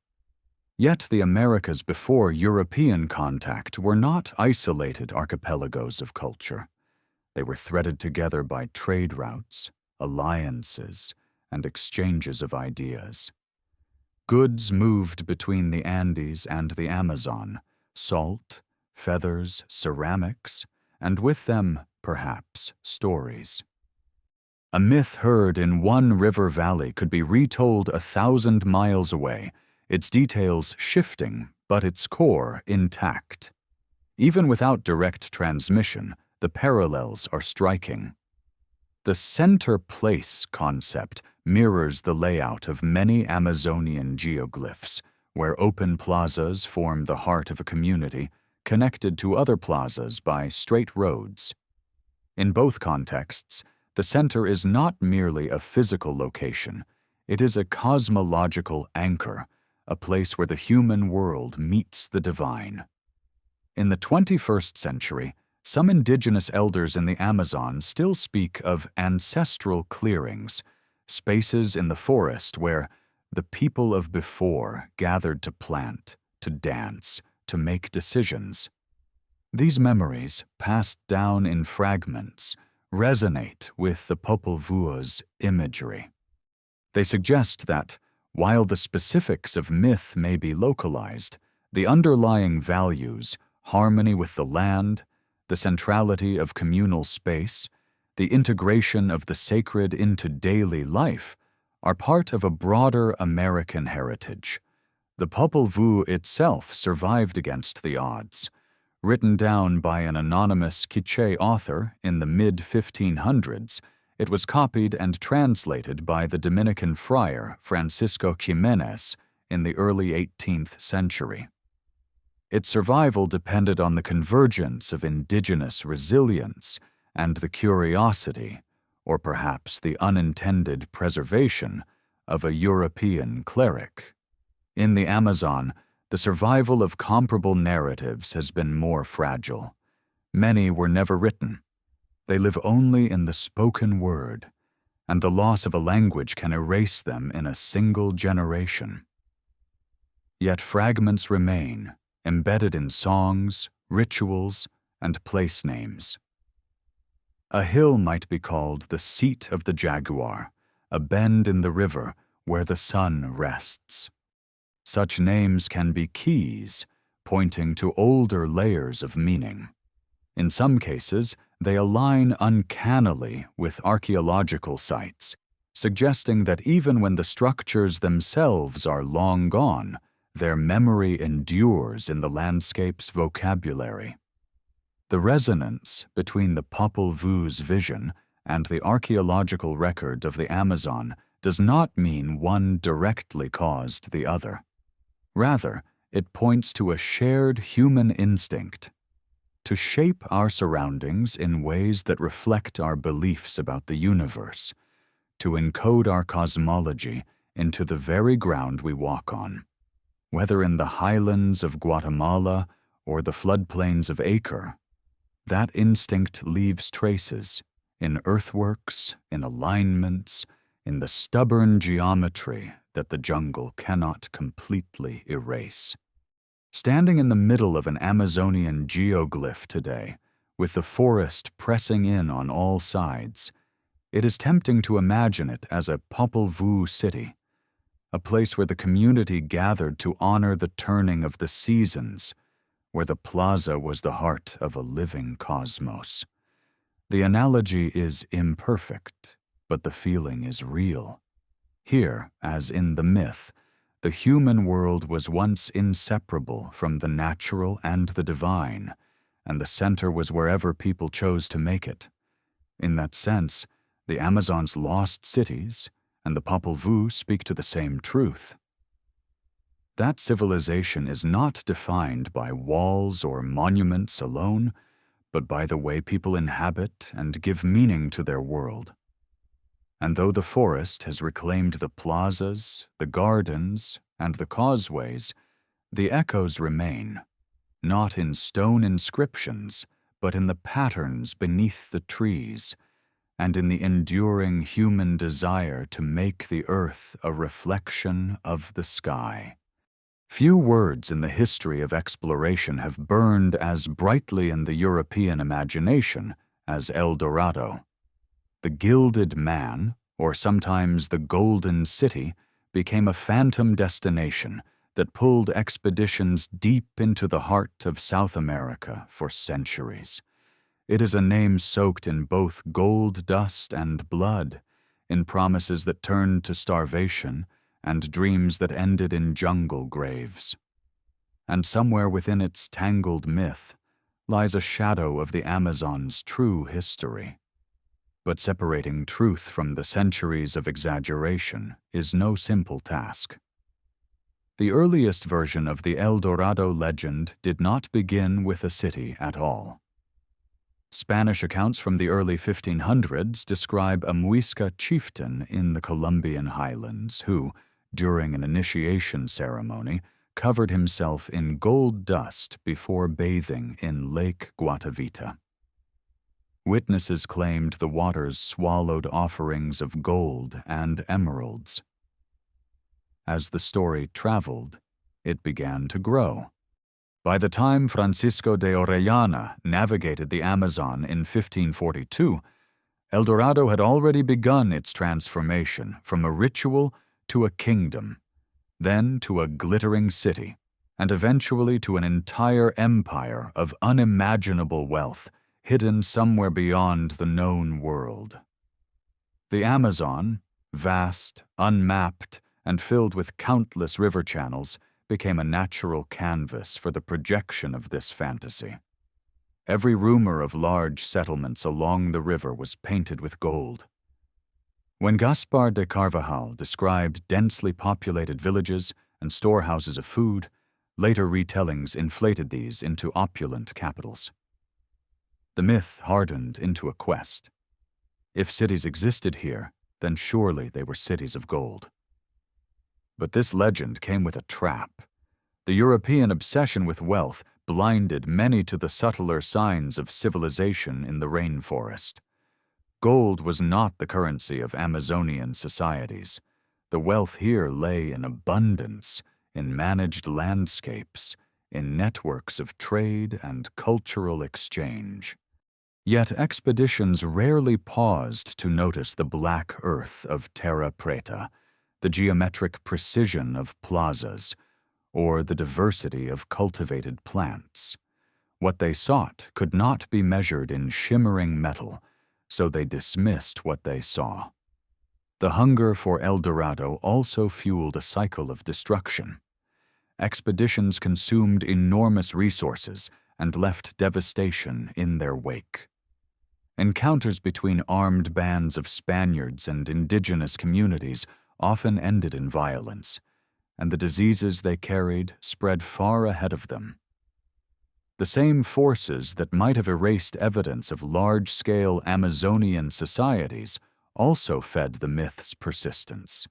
Yet the Americas before European contact were not isolated archipelagos of culture. They were threaded together by trade routes, alliances, and exchanges of ideas. Goods moved between the Andes and the Amazon, salt, feathers, ceramics, and with them, perhaps, stories. A myth heard in one river valley could be retold 1,000 miles away, its details shifting, but its core intact. Even without direct transmission, the parallels are striking. The center place concept mirrors the layout of many Amazonian geoglyphs, where open plazas form the heart of a community, connected to other plazas by straight roads. In both contexts, the center is not merely a physical location, it is a cosmological anchor, a place where the human world meets the divine. In the 21st century, some indigenous elders in the Amazon still speak of ancestral clearings, spaces in the forest where the people of before gathered to plant, to dance, to make decisions. These memories, passed down in fragments, resonate with the Popol Vuh's imagery. They suggest that, While the specifics of myth may be localized, the underlying values, harmony with the land, the centrality of communal space, the integration of the sacred into daily life, are part of a broader American heritage. The Popol Vuh itself survived against the odds. Written down by an anonymous Quiché author in the mid-1500s, it was copied and translated by the Dominican friar Francisco Jiménez in the early 18th century. Its survival depended on the convergence of indigenous resilience and the curiosity, or perhaps the unintended preservation, of a European cleric. In the Amazon, the survival of comparable narratives has been more fragile. Many were never written. They live only in the spoken word, and the loss of a language can erase them in a single generation. Yet fragments remain, embedded in songs, rituals, and place names. A hill might be called the seat of the jaguar, a bend in the river where the sun rests. Such names can be keys, pointing to older layers of meaning. In some cases, they align uncannily with archaeological sites, suggesting that even when the structures themselves are long gone, their memory endures in the landscape's vocabulary. The resonance between the Popol Vuh's vision and the archaeological record of the Amazon does not mean one directly caused the other. Rather, it points to a shared human instinct to shape our surroundings in ways that reflect our beliefs about the universe, to encode our cosmology into the very ground we walk on. Whether in the highlands of Guatemala or the floodplains of Acre, that instinct leaves traces in earthworks, in alignments, in the stubborn geometry that the jungle cannot completely erase. Standing in the middle of an Amazonian geoglyph today, with the forest pressing in on all sides, it is tempting to imagine it as a Popol Vuh city, a place where the community gathered to honor the turning of the seasons, where the plaza was the heart of a living cosmos. The analogy is imperfect, but the feeling is real. Here, as in the myth, the human world was once inseparable from the natural and the divine, and the center was wherever people chose to make it. In that sense, the Amazon's lost cities and the Popol Vuh speak to the same truth. That civilization is not defined by walls or monuments alone, but by the way people inhabit and give meaning to their world. And though the forest has reclaimed the plazas, the gardens, and the causeways, the echoes remain, not in stone inscriptions, but in the patterns beneath the trees, and in the enduring human desire to make the earth a reflection of the sky. Few words in the history of exploration have burned as brightly in the European imagination as El Dorado. The Gilded Man, or sometimes the Golden City, became a phantom destination that pulled expeditions deep into the heart of South America for centuries. It is a name soaked in both gold dust and blood, in promises that turned to starvation and dreams that ended in jungle graves. And somewhere within its tangled myth lies a shadow of the Amazon's true history. But separating truth from the centuries of exaggeration is no simple task. The earliest version of the El Dorado legend did not begin with a city at all. Spanish accounts from the early 1500s describe a Muisca chieftain in the Colombian highlands who, during an initiation ceremony, covered himself in gold dust before bathing in Lake Guatavita. Witnesses claimed the waters swallowed offerings of gold and emeralds. As the story traveled, it began to grow. By the time Francisco de Orellana navigated the Amazon in 1542, El Dorado had already begun its transformation from a ritual to a kingdom, then to a glittering city, and eventually to an entire empire of unimaginable wealth hidden somewhere beyond the known world. The Amazon, vast, unmapped, and filled with countless river channels, became a natural canvas for the projection of this fantasy. Every rumor of large settlements along the river was painted with gold. When Gaspar de Carvajal described densely populated villages and storehouses of food, later retellings inflated these into opulent capitals. The myth hardened into a quest. If cities existed here, then surely they were cities of gold. But this legend came with a trap. The European obsession with wealth blinded many to the subtler signs of civilization in the rainforest. Gold was not the currency of Amazonian societies. The wealth here lay in abundance, in managed landscapes, in networks of trade and cultural exchange. Yet expeditions rarely paused to notice the black earth of terra preta, the geometric precision of plazas, or the diversity of cultivated plants. What they sought could not be measured in shimmering metal, so they dismissed what they saw. The hunger for El Dorado also fueled a cycle of destruction. Expeditions consumed enormous resources and left devastation in their wake. Encounters between armed bands of Spaniards and indigenous communities often ended in violence, and the diseases they carried spread far ahead of them. The same forces that might have erased evidence of large-scale Amazonian societies also fed the myth's persistence.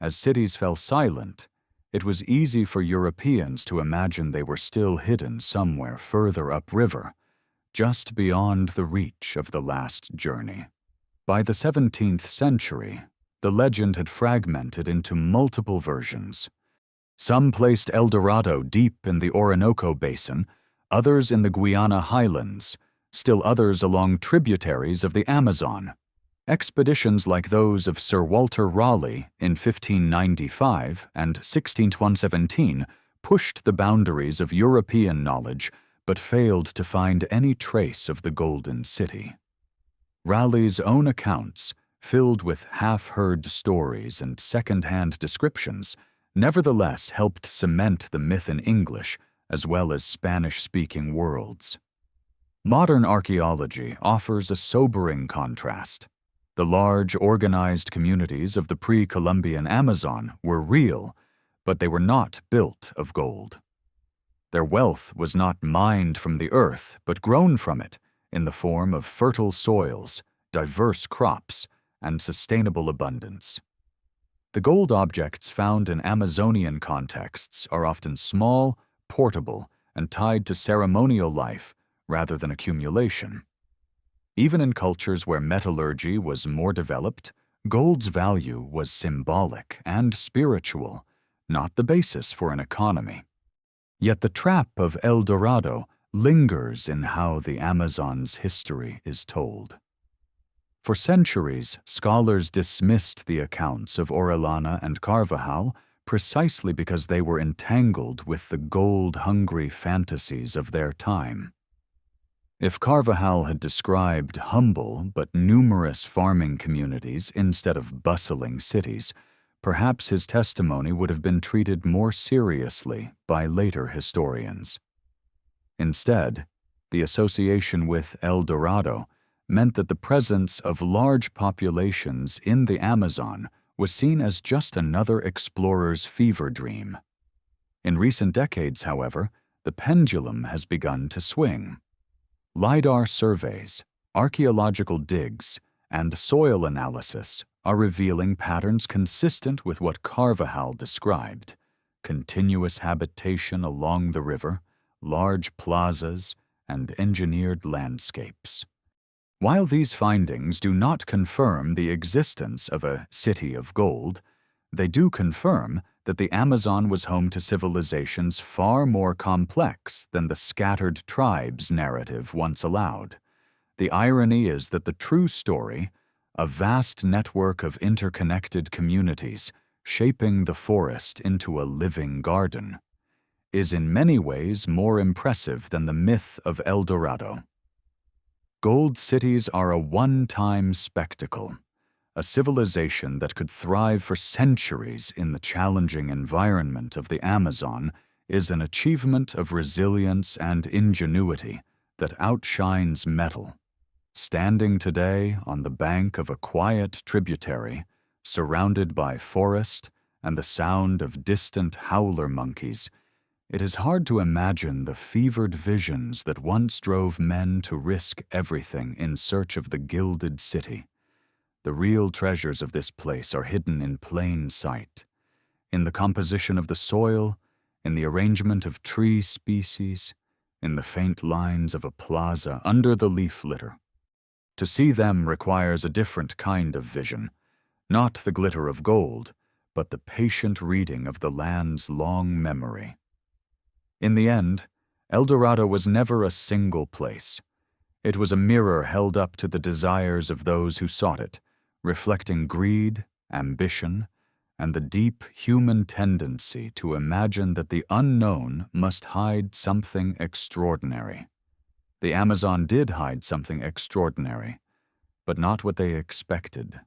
As cities fell silent, it was easy for Europeans to imagine they were still hidden somewhere further upriver, just beyond the reach of the last journey. By the 17th century, the legend had fragmented into multiple versions. Some placed El Dorado deep in the Orinoco Basin, others in the Guiana highlands, still others along tributaries of the Amazon. Expeditions like those of Sir Walter Raleigh in 1595 and 1617 pushed the boundaries of European knowledge but failed to find any trace of the Golden City. Raleigh's own accounts, filled with half-heard stories and second-hand descriptions, nevertheless helped cement the myth in English as well as Spanish-speaking worlds. Modern archaeology offers a sobering contrast. The large, organized communities of the pre-Columbian Amazon were real, but they were not built of gold. Their wealth was not mined from the earth, but grown from it in the form of fertile soils, diverse crops, and sustainable abundance. The gold objects found in Amazonian contexts are often small, portable, and tied to ceremonial life rather than accumulation. Even in cultures where metallurgy was more developed, gold's value was symbolic and spiritual, not the basis for an economy. Yet the trap of El Dorado lingers in how the Amazon's history is told. For centuries, scholars dismissed the accounts of Orellana and Carvajal precisely because they were entangled with the gold-hungry fantasies of their time. If Carvajal had described humble but numerous farming communities instead of bustling cities, perhaps his testimony would have been treated more seriously by later historians. Instead, the association with El Dorado meant that the presence of large populations in the Amazon was seen as just another explorer's fever dream. In recent decades, however, the pendulum has begun to swing. LiDAR surveys, archaeological digs, and soil analysis are revealing patterns consistent with what Carvajal described: continuous habitation along the river, large plazas, and engineered landscapes. While these findings do not confirm the existence of a city of gold, they do confirm that the Amazon was home to civilizations far more complex than the scattered tribes narrative once allowed. The irony is that the true story, a vast network of interconnected communities shaping the forest into a living garden, is in many ways more impressive than the myth of El Dorado. Gold cities are a one-time spectacle, a civilization that could thrive for centuries in the challenging environment of the Amazon is an achievement of resilience and ingenuity that outshines metal. Standing today on the bank of a quiet tributary, surrounded by forest and the sound of distant howler monkeys, it is hard to imagine the fevered visions that once drove men to risk everything in search of the gilded city. The real treasures of this place are hidden in plain sight, in the composition of the soil, in the arrangement of tree species, in the faint lines of a plaza under the leaf litter. To see them requires a different kind of vision, not the glitter of gold, but the patient reading of the land's long memory. In the end, El Dorado was never a single place. It was a mirror held up to the desires of those who sought it, reflecting greed, ambition, and the deep human tendency to imagine that the unknown must hide something extraordinary. The Amazon did hide something extraordinary, but not what they expected.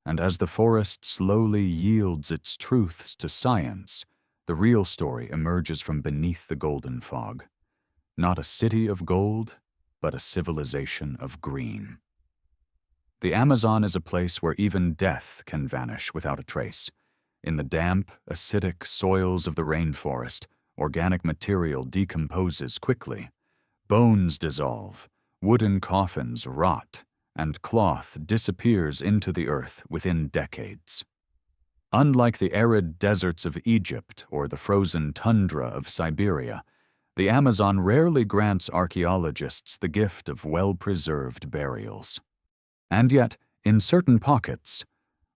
And as the forest slowly yields its truths to science, the real story emerges from beneath the golden fog. Not a city of gold, but a civilization of green. The Amazon is a place where even death can vanish without a trace. In the damp, acidic soils of the rainforest, organic material decomposes quickly. Bones dissolve, wooden coffins rot, and cloth disappears into the earth within decades. Unlike the arid deserts of Egypt or the frozen tundra of Siberia, the Amazon rarely grants archaeologists the gift of well-preserved burials. And yet, in certain pockets,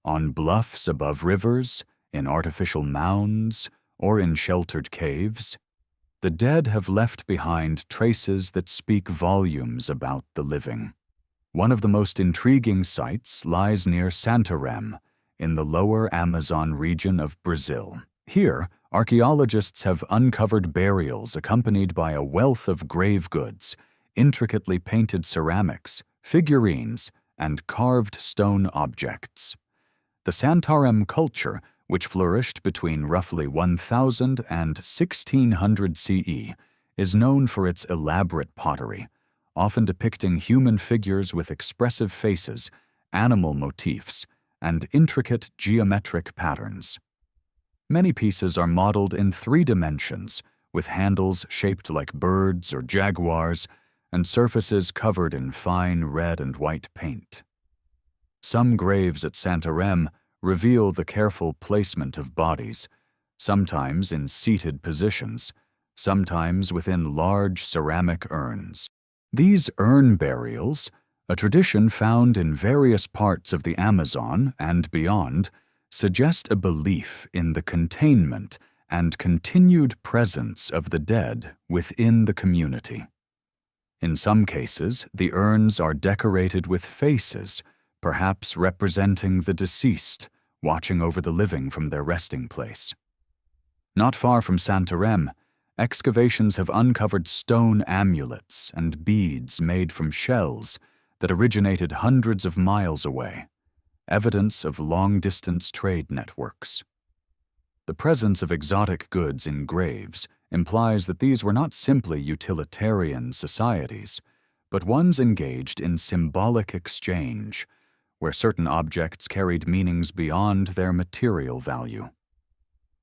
on bluffs above rivers, in artificial mounds, or in sheltered caves, the dead have left behind traces that speak volumes about the living. One of the most intriguing sites lies near Santarém, in the lower Amazon region of Brazil. Here, archaeologists have uncovered burials accompanied by a wealth of grave goods, intricately painted ceramics, figurines, and carved stone objects. The Santarém culture, which flourished between roughly 1000 and 1600 CE, is known for its elaborate pottery, often depicting human figures with expressive faces, animal motifs, and intricate geometric patterns. Many pieces are modeled in 3 dimensions, with handles shaped like birds or jaguars, and surfaces covered in fine red and white paint. Some graves at Santarém reveal the careful placement of bodies, sometimes in seated positions, sometimes within large ceramic urns. These urn burials, a tradition found in various parts of the Amazon and beyond, suggest a belief in the containment and continued presence of the dead within the community. In some cases, the urns are decorated with faces, perhaps representing the deceased, watching over the living from their resting place. Not far from Santarém, excavations have uncovered stone amulets and beads made from shells that originated hundreds of miles away, evidence of long-distance trade networks. The presence of exotic goods in graves implies that these were not simply utilitarian societies, but ones engaged in symbolic exchange, where certain objects carried meanings beyond their material value.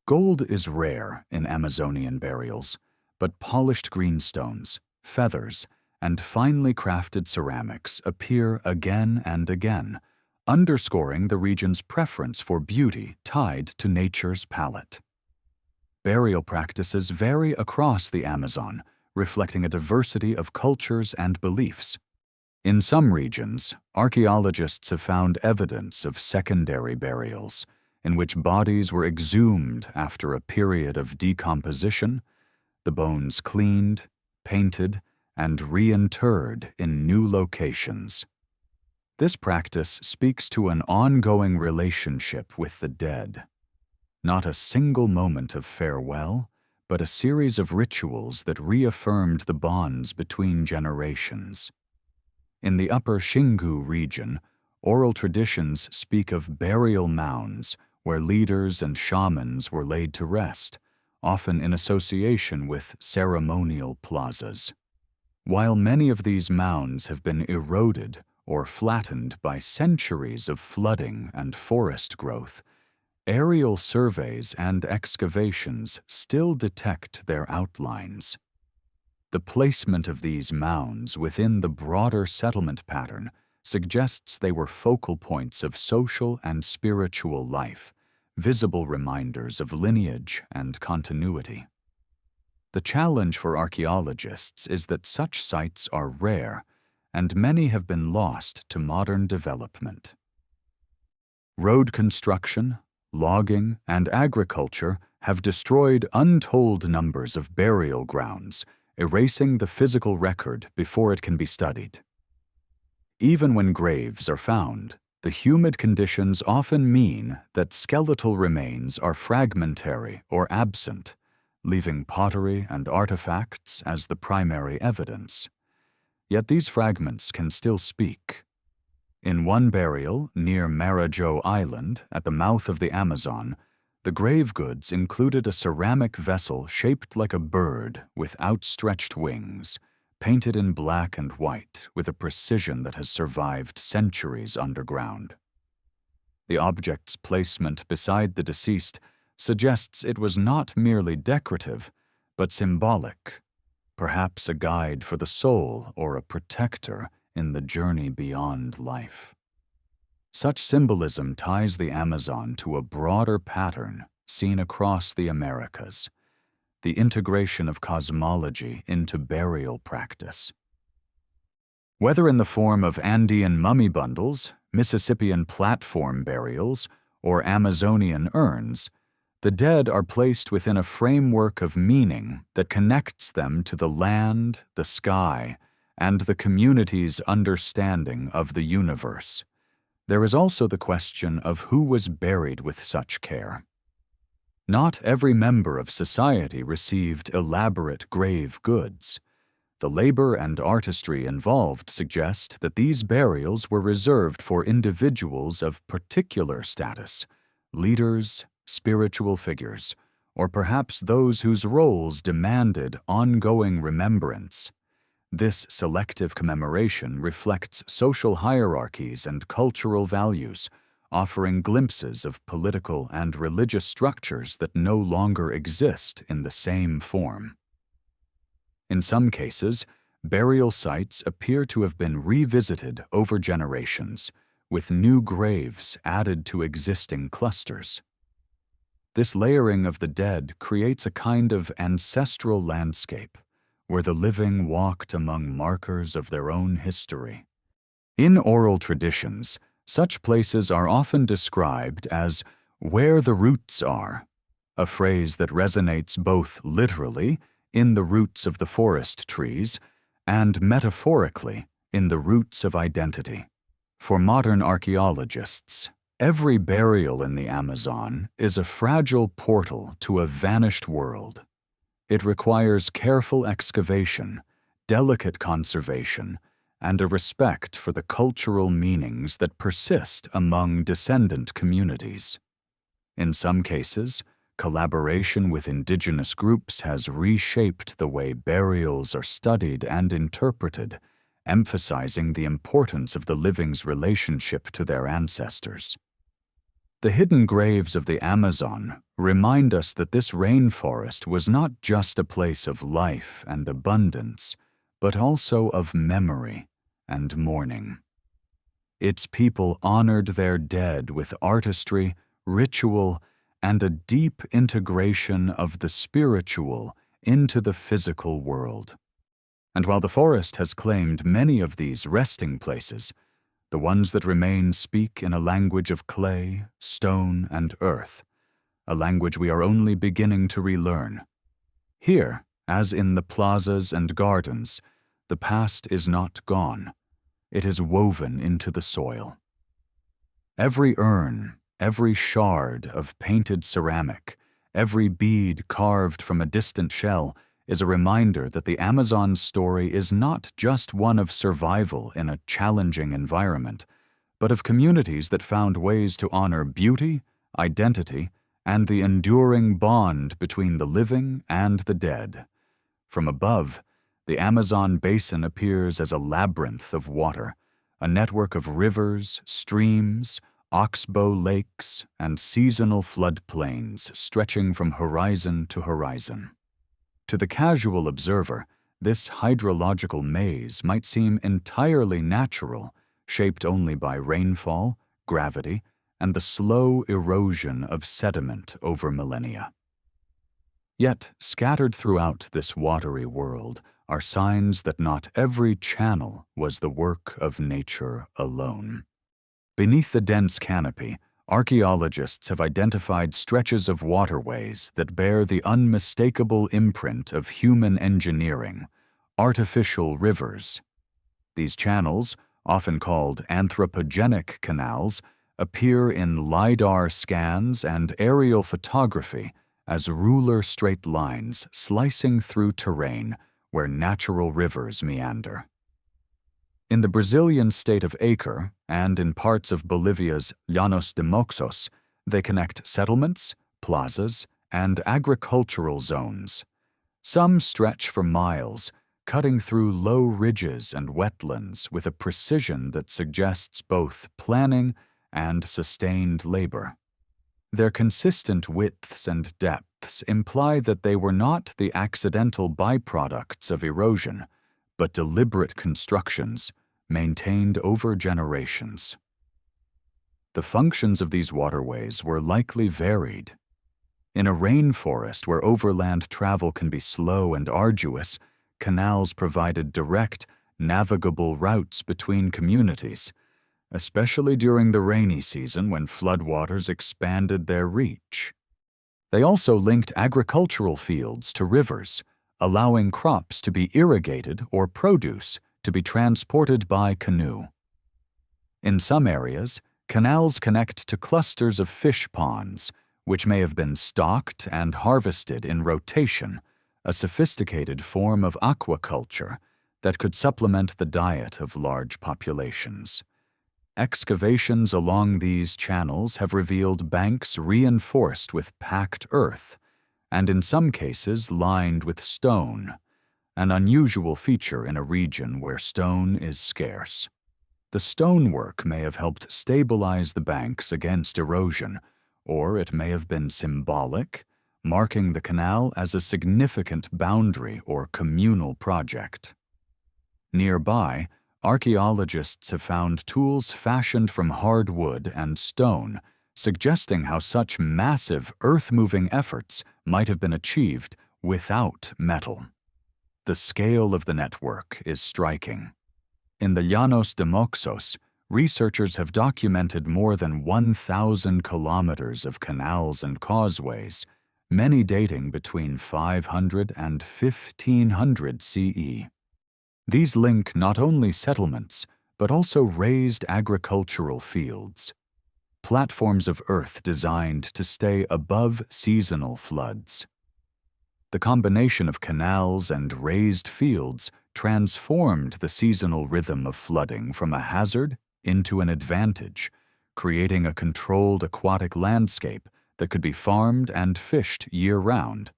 Gold is rare in Amazonian burials, but polished greenstones, feathers, and finely crafted ceramics appear again and again, underscoring the region's preference for beauty tied to nature's palette. Burial practices vary across the Amazon, reflecting a diversity of cultures and beliefs. In some regions, archaeologists have found evidence of secondary burials, in which bodies were exhumed after a period of decomposition, the bones cleaned, painted, and reinterred in new locations. This practice speaks to an ongoing relationship with the dead. Not a single moment of farewell, but a series of rituals that reaffirmed the bonds between generations. In the upper Xingu region, oral traditions speak of burial mounds where leaders and shamans were laid to rest, often in association with ceremonial plazas. While many of these mounds have been eroded or flattened by centuries of flooding and forest growth, aerial surveys and excavations still detect their outlines. The placement of these mounds within the broader settlement pattern suggests they were focal points of social and spiritual life, visible reminders of lineage and continuity. The challenge for archaeologists is that such sites are rare, and many have been lost to modern development. Road construction, logging, and agriculture have destroyed untold numbers of burial grounds, erasing the physical record before it can be studied. Even when graves are found, the humid conditions often mean that skeletal remains are fragmentary or absent, leaving pottery and artifacts as the primary evidence. Yet these fragments can still speak. In one burial near Marajo Island at the mouth of the Amazon, the grave goods included a ceramic vessel shaped like a bird with outstretched wings, painted in black and white with a precision that has survived centuries underground. The object's placement beside the deceased suggests it was not merely decorative, but symbolic, perhaps a guide for the soul or a protector in the journey beyond life. Such symbolism ties the Amazon to a broader pattern seen across the Americas, the integration of cosmology into burial practice. Whether in the form of Andean mummy bundles, Mississippian platform burials, or Amazonian urns, the dead are placed within a framework of meaning that connects them to the land, the sky, and the community's understanding of the universe. There is also the question of who was buried with such care. Not every member of society received elaborate grave goods. The labor and artistry involved suggest that these burials were reserved for individuals of particular status, leaders, spiritual figures, or perhaps those whose roles demanded ongoing remembrance. This selective commemoration reflects social hierarchies and cultural values, offering glimpses of political and religious structures that no longer exist in the same form. In some cases, burial sites appear to have been revisited over generations, with new graves added to existing clusters. This layering of the dead creates a kind of ancestral landscape, where the living walked among markers of their own history. In oral traditions, such places are often described as where the roots are, a phrase that resonates both literally, in the roots of the forest trees, and metaphorically, in the roots of identity. For modern archaeologists, every burial in the Amazon is a fragile portal to a vanished world. It requires careful excavation, delicate conservation, and a respect for the cultural meanings that persist among descendant communities. In some cases, collaboration with indigenous groups has reshaped the way burials are studied and interpreted, emphasizing the importance of the living's relationship to their ancestors. The hidden graves of the Amazon remind us that this rainforest was not just a place of life and abundance, but also of memory and mourning. Its people honored their dead with artistry, ritual, and a deep integration of the spiritual into the physical world. And while the forest has claimed many of these resting places, the ones that remain speak in a language of clay, stone, and earth, a language we are only beginning to relearn. Here, as in the plazas and gardens, the past is not gone. it is woven into the soil. Every urn, every shard of painted ceramic, every bead carved from a distant shell is a reminder that the Amazon's story is not just one of survival in a challenging environment, but of communities that found ways to honor beauty, identity, and the enduring bond between the living and the dead. From above, the Amazon basin appears as a labyrinth of water, a network of rivers, streams, oxbow lakes, and seasonal floodplains stretching from horizon to horizon. To the casual observer, this hydrological maze might seem entirely natural, shaped only by rainfall, gravity, and the slow erosion of sediment over millennia. Yet, scattered throughout this watery world are signs that not every channel was the work of nature alone. Beneath the dense canopy, archaeologists have identified stretches of waterways that bear the unmistakable imprint of human engineering, artificial rivers. These channels, often called anthropogenic canals, appear in LiDAR scans and aerial photography as ruler straight lines slicing through terrain where natural rivers meander. In the Brazilian state of Acre and in parts of Bolivia's Llanos de Moxos, they connect settlements, plazas, and agricultural zones. Some stretch for miles, cutting through low ridges and wetlands with a precision that suggests both planning and sustained labor. Their consistent widths and depths imply that they were not the accidental byproducts of erosion, but deliberate constructions maintained over generations. The functions of these waterways were likely varied. In a rainforest where overland travel can be slow and arduous, canals provided direct, navigable routes between communities, especially during the rainy season when floodwaters expanded their reach. They also linked agricultural fields to rivers, allowing crops to be irrigated or produce to be transported by canoe. In some areas, canals connect to clusters of fish ponds, which may have been stocked and harvested in rotation, a sophisticated form of aquaculture that could supplement the diet of large populations. Excavations along these channels have revealed banks reinforced with packed earth, and in some cases lined with stone, an unusual feature in a region where stone is scarce. The stonework may have helped stabilize the banks against erosion, or it may have been symbolic, marking the canal as a significant boundary or communal project. Nearby, archaeologists have found tools fashioned from hardwood and stone, suggesting how such massive earth-moving efforts might have been achieved without metal. The scale of the network is striking. In the Llanos de Moxos, researchers have documented more than 1,000 kilometers of canals and causeways, many dating between 500 and 1500 CE. These link not only settlements, but also raised agricultural fields, platforms of earth designed to stay above seasonal floods. The combination of canals and raised fields transformed the seasonal rhythm of flooding from a hazard into an advantage, creating a controlled aquatic landscape that could be farmed and fished year-round.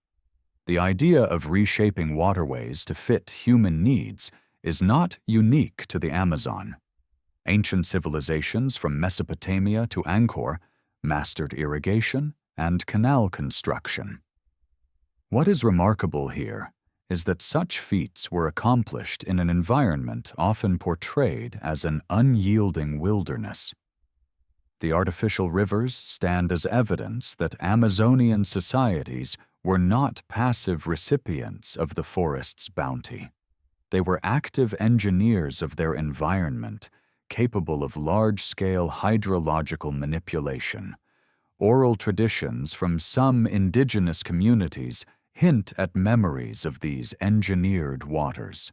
The idea of reshaping waterways to fit human needs is not unique to the Amazon. Ancient civilizations from Mesopotamia to Angkor mastered irrigation and canal construction. What is remarkable here is that such feats were accomplished in an environment often portrayed as an unyielding wilderness. The artificial rivers stand as evidence that Amazonian societies were not passive recipients of the forest's bounty. They were active engineers of their environment, capable of large-scale hydrological manipulation. Oral traditions from some indigenous communities hint at memories of these engineered waters.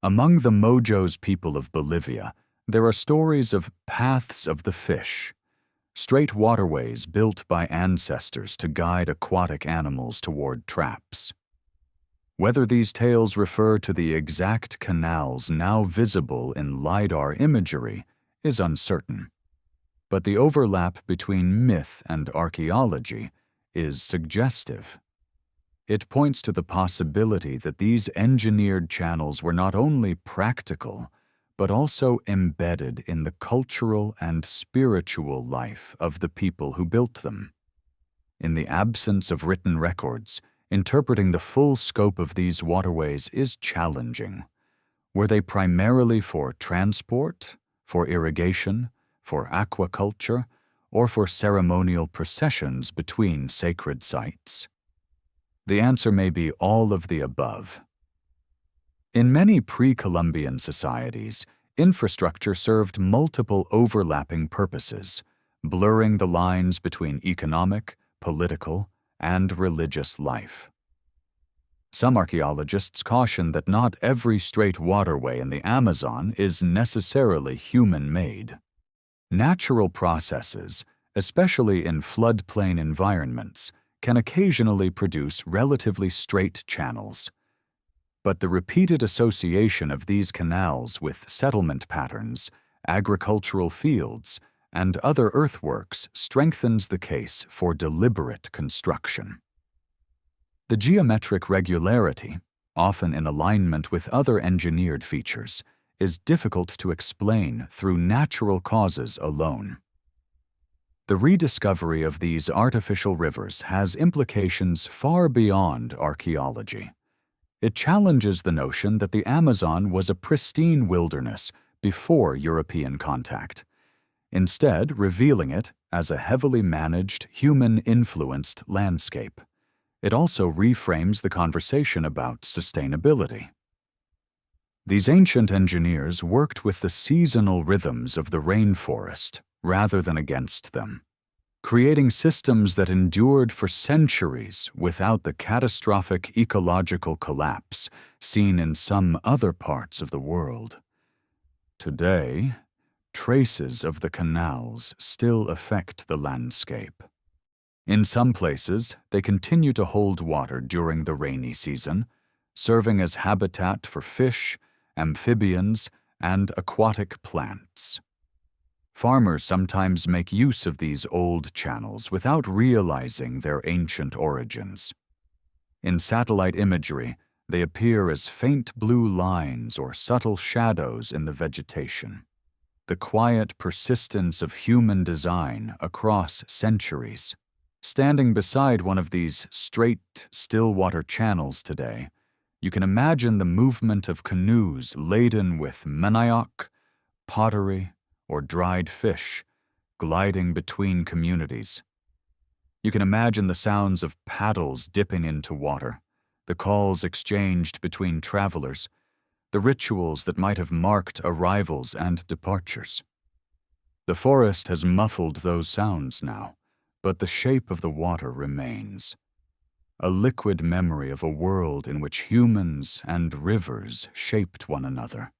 Among the Mojos people of Bolivia, there are stories of paths of the fish, straight waterways built by ancestors to guide aquatic animals toward traps. Whether these tales refer to the exact canals now visible in LiDAR imagery is uncertain, but the overlap between myth and archaeology is suggestive. It points to the possibility that these engineered channels were not only practical, but also embedded in the cultural and spiritual life of the people who built them. In the absence of written records, interpreting the full scope of these waterways is challenging. Were they primarily for transport, for irrigation, for aquaculture, or for ceremonial processions between sacred sites? The answer may be all of the above. In many pre-Columbian societies, infrastructure served multiple overlapping purposes, blurring the lines between economic, political, and religious life. Some archaeologists caution that not every straight waterway in the Amazon is necessarily human-made. Natural processes, especially in floodplain environments, can occasionally produce relatively straight channels. But the repeated association of these canals with settlement patterns, agricultural fields, and other earthworks strengthens the case for deliberate construction. The geometric regularity, often in alignment with other engineered features, is difficult to explain through natural causes alone. The rediscovery of these artificial rivers has implications far beyond archaeology. It challenges the notion that the Amazon was a pristine wilderness before European contact, instead revealing it as a heavily managed, human-influenced landscape. It also reframes the conversation about sustainability. These ancient engineers worked with the seasonal rhythms of the rainforest rather than against them, creating systems that endured for centuries without the catastrophic ecological collapse seen in some other parts of the world. Today, traces of the canals still affect the landscape. In some places, they continue to hold water during the rainy season, serving as habitat for fish, amphibians, and aquatic plants. Farmers sometimes make use of these old channels without realizing their ancient origins. In satellite imagery, they appear as faint blue lines or subtle shadows in the vegetation. The quiet persistence of human design across centuries. Standing beside one of these straight, still-water channels today, you can imagine the movement of canoes laden with manioc, pottery, or dried fish, gliding between communities. You can imagine the sounds of paddles dipping into water, the calls exchanged between travelers, the rituals that might have marked arrivals and departures. The forest has muffled those sounds now, but the shape of the water remains. A liquid memory of a world in which humans and rivers shaped one another.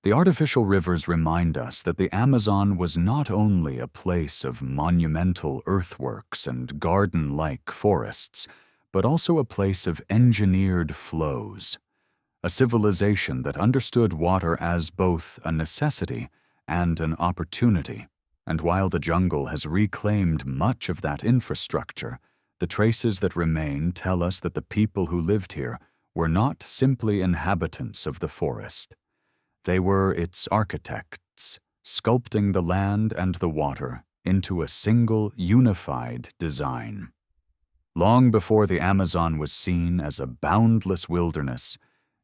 The artificial rivers remind us that the Amazon was not only a place of monumental earthworks and garden-like forests, but also a place of engineered flows, a civilization that understood water as both a necessity and an opportunity. And while the jungle has reclaimed much of that infrastructure, the traces that remain tell us that the people who lived here were not simply inhabitants of the forest. They were its architects, sculpting the land and the water into a single, unified design. Long before the Amazon was seen as a boundless wilderness,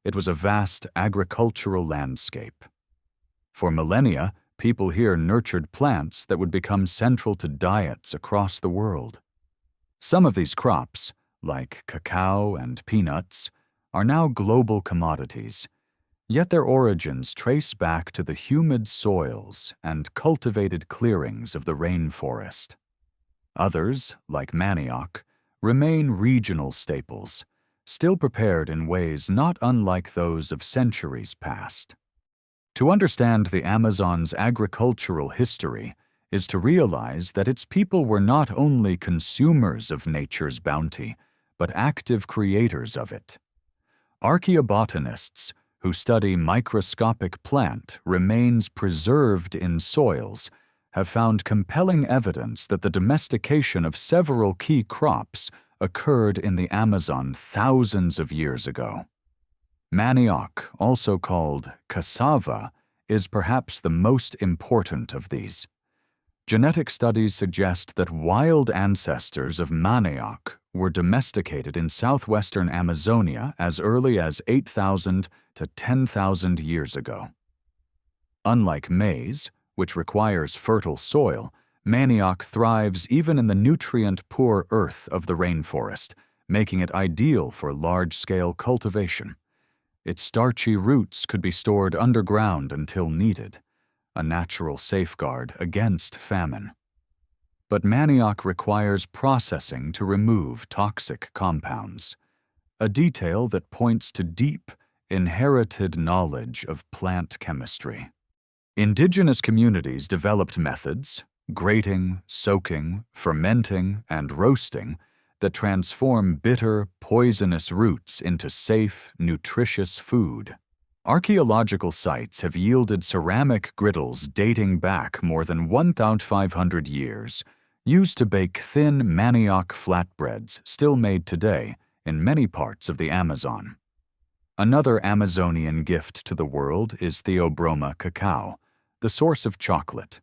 it was a vast agricultural landscape. For millennia, people here nurtured plants that would become central to diets across the world. Some of these crops, like cacao and peanuts, are now global commodities, yet their origins trace back to the humid soils and cultivated clearings of the rainforest. Others, like manioc, remain regional staples, still prepared in ways not unlike those of centuries past. To understand the Amazon's agricultural history is to realize that its people were not only consumers of nature's bounty, but active creators of it. Archaeobotanists who study microscopic plant remains preserved in soils have found compelling evidence that the domestication of several key crops occurred in the Amazon thousands of years ago. Manioc, also called cassava, is perhaps the most important of these. Genetic studies suggest that wild ancestors of manioc were domesticated in southwestern Amazonia as early as 8,000 to 10,000 years ago. Unlike maize, which requires fertile soil, manioc thrives even in the nutrient-poor earth of the rainforest, making it ideal for large-scale cultivation. Its starchy roots could be stored underground until needed, a natural safeguard against famine. But manioc requires processing to remove toxic compounds, a detail that points to deep, inherited knowledge of plant chemistry. Indigenous communities developed methods, grating, soaking, fermenting, and roasting, that transform bitter, poisonous roots into safe, nutritious food. Archaeological sites have yielded ceramic griddles dating back more than 1,500 years, used to bake thin manioc flatbreads still made today in many parts of the Amazon. Another Amazonian gift to the world is Theobroma cacao, the source of chocolate.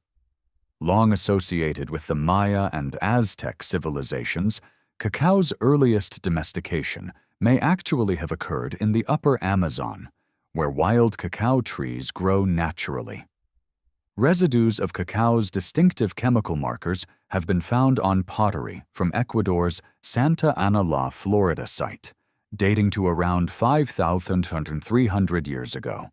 Long associated with the Maya and Aztec civilizations, cacao's earliest domestication may actually have occurred in the upper Amazon, where wild cacao trees grow naturally. Residues of cacao's distinctive chemical markers have been found on pottery from Ecuador's Santa Ana La Florida site, dating to around 5,300 years ago.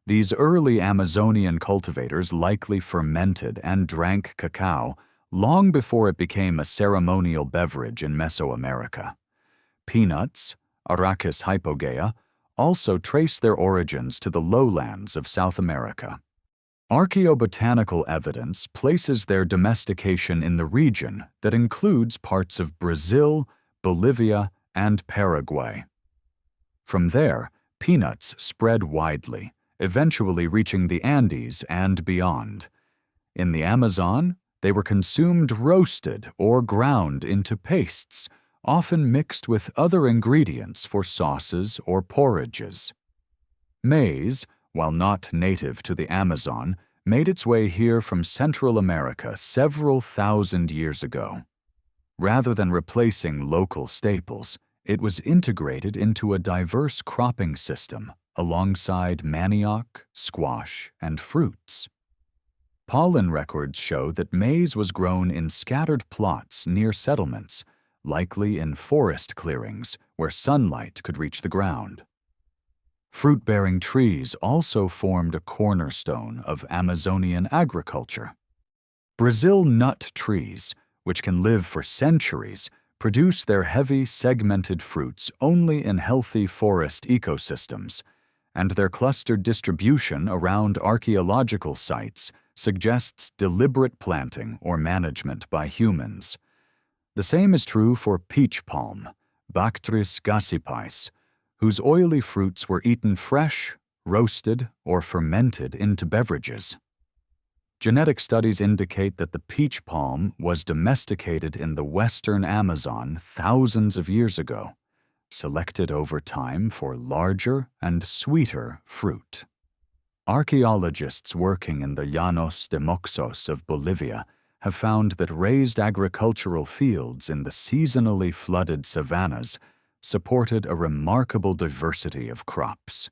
These early Amazonian cultivators likely fermented and drank cacao long before it became a ceremonial beverage in Mesoamerica. Peanuts, Arachis hypogea, also trace their origins to the lowlands of South America. Archaeobotanical evidence places their domestication in the region that includes parts of Brazil, Bolivia, and Paraguay. From there, peanuts spread widely, eventually reaching the Andes and beyond. In the Amazon, they were consumed roasted or ground into pastes, often mixed with other ingredients for sauces or porridges. Maize, while not native to the Amazon, made its way here from Central America several thousand years ago. Rather than replacing local staples, it was integrated into a diverse cropping system alongside manioc, squash, and fruits. Pollen records show that maize was grown in scattered plots near settlements, likely in forest clearings where sunlight could reach the ground. Fruit-bearing trees also formed a cornerstone of Amazonian agriculture. Brazil nut trees, which can live for centuries, produce their heavy, segmented fruits only in healthy forest ecosystems, and their clustered distribution around archaeological sites suggests deliberate planting or management by humans. The same is true for peach palm, Bactris gassipais, whose oily fruits were eaten fresh, roasted, or fermented into beverages. Genetic studies indicate that the peach palm was domesticated in the western Amazon thousands of years ago, selected over time for larger and sweeter fruit. Archaeologists working in the Llanos de Moxos of Bolivia have found that raised agricultural fields in the seasonally flooded savannas supported a remarkable diversity of crops.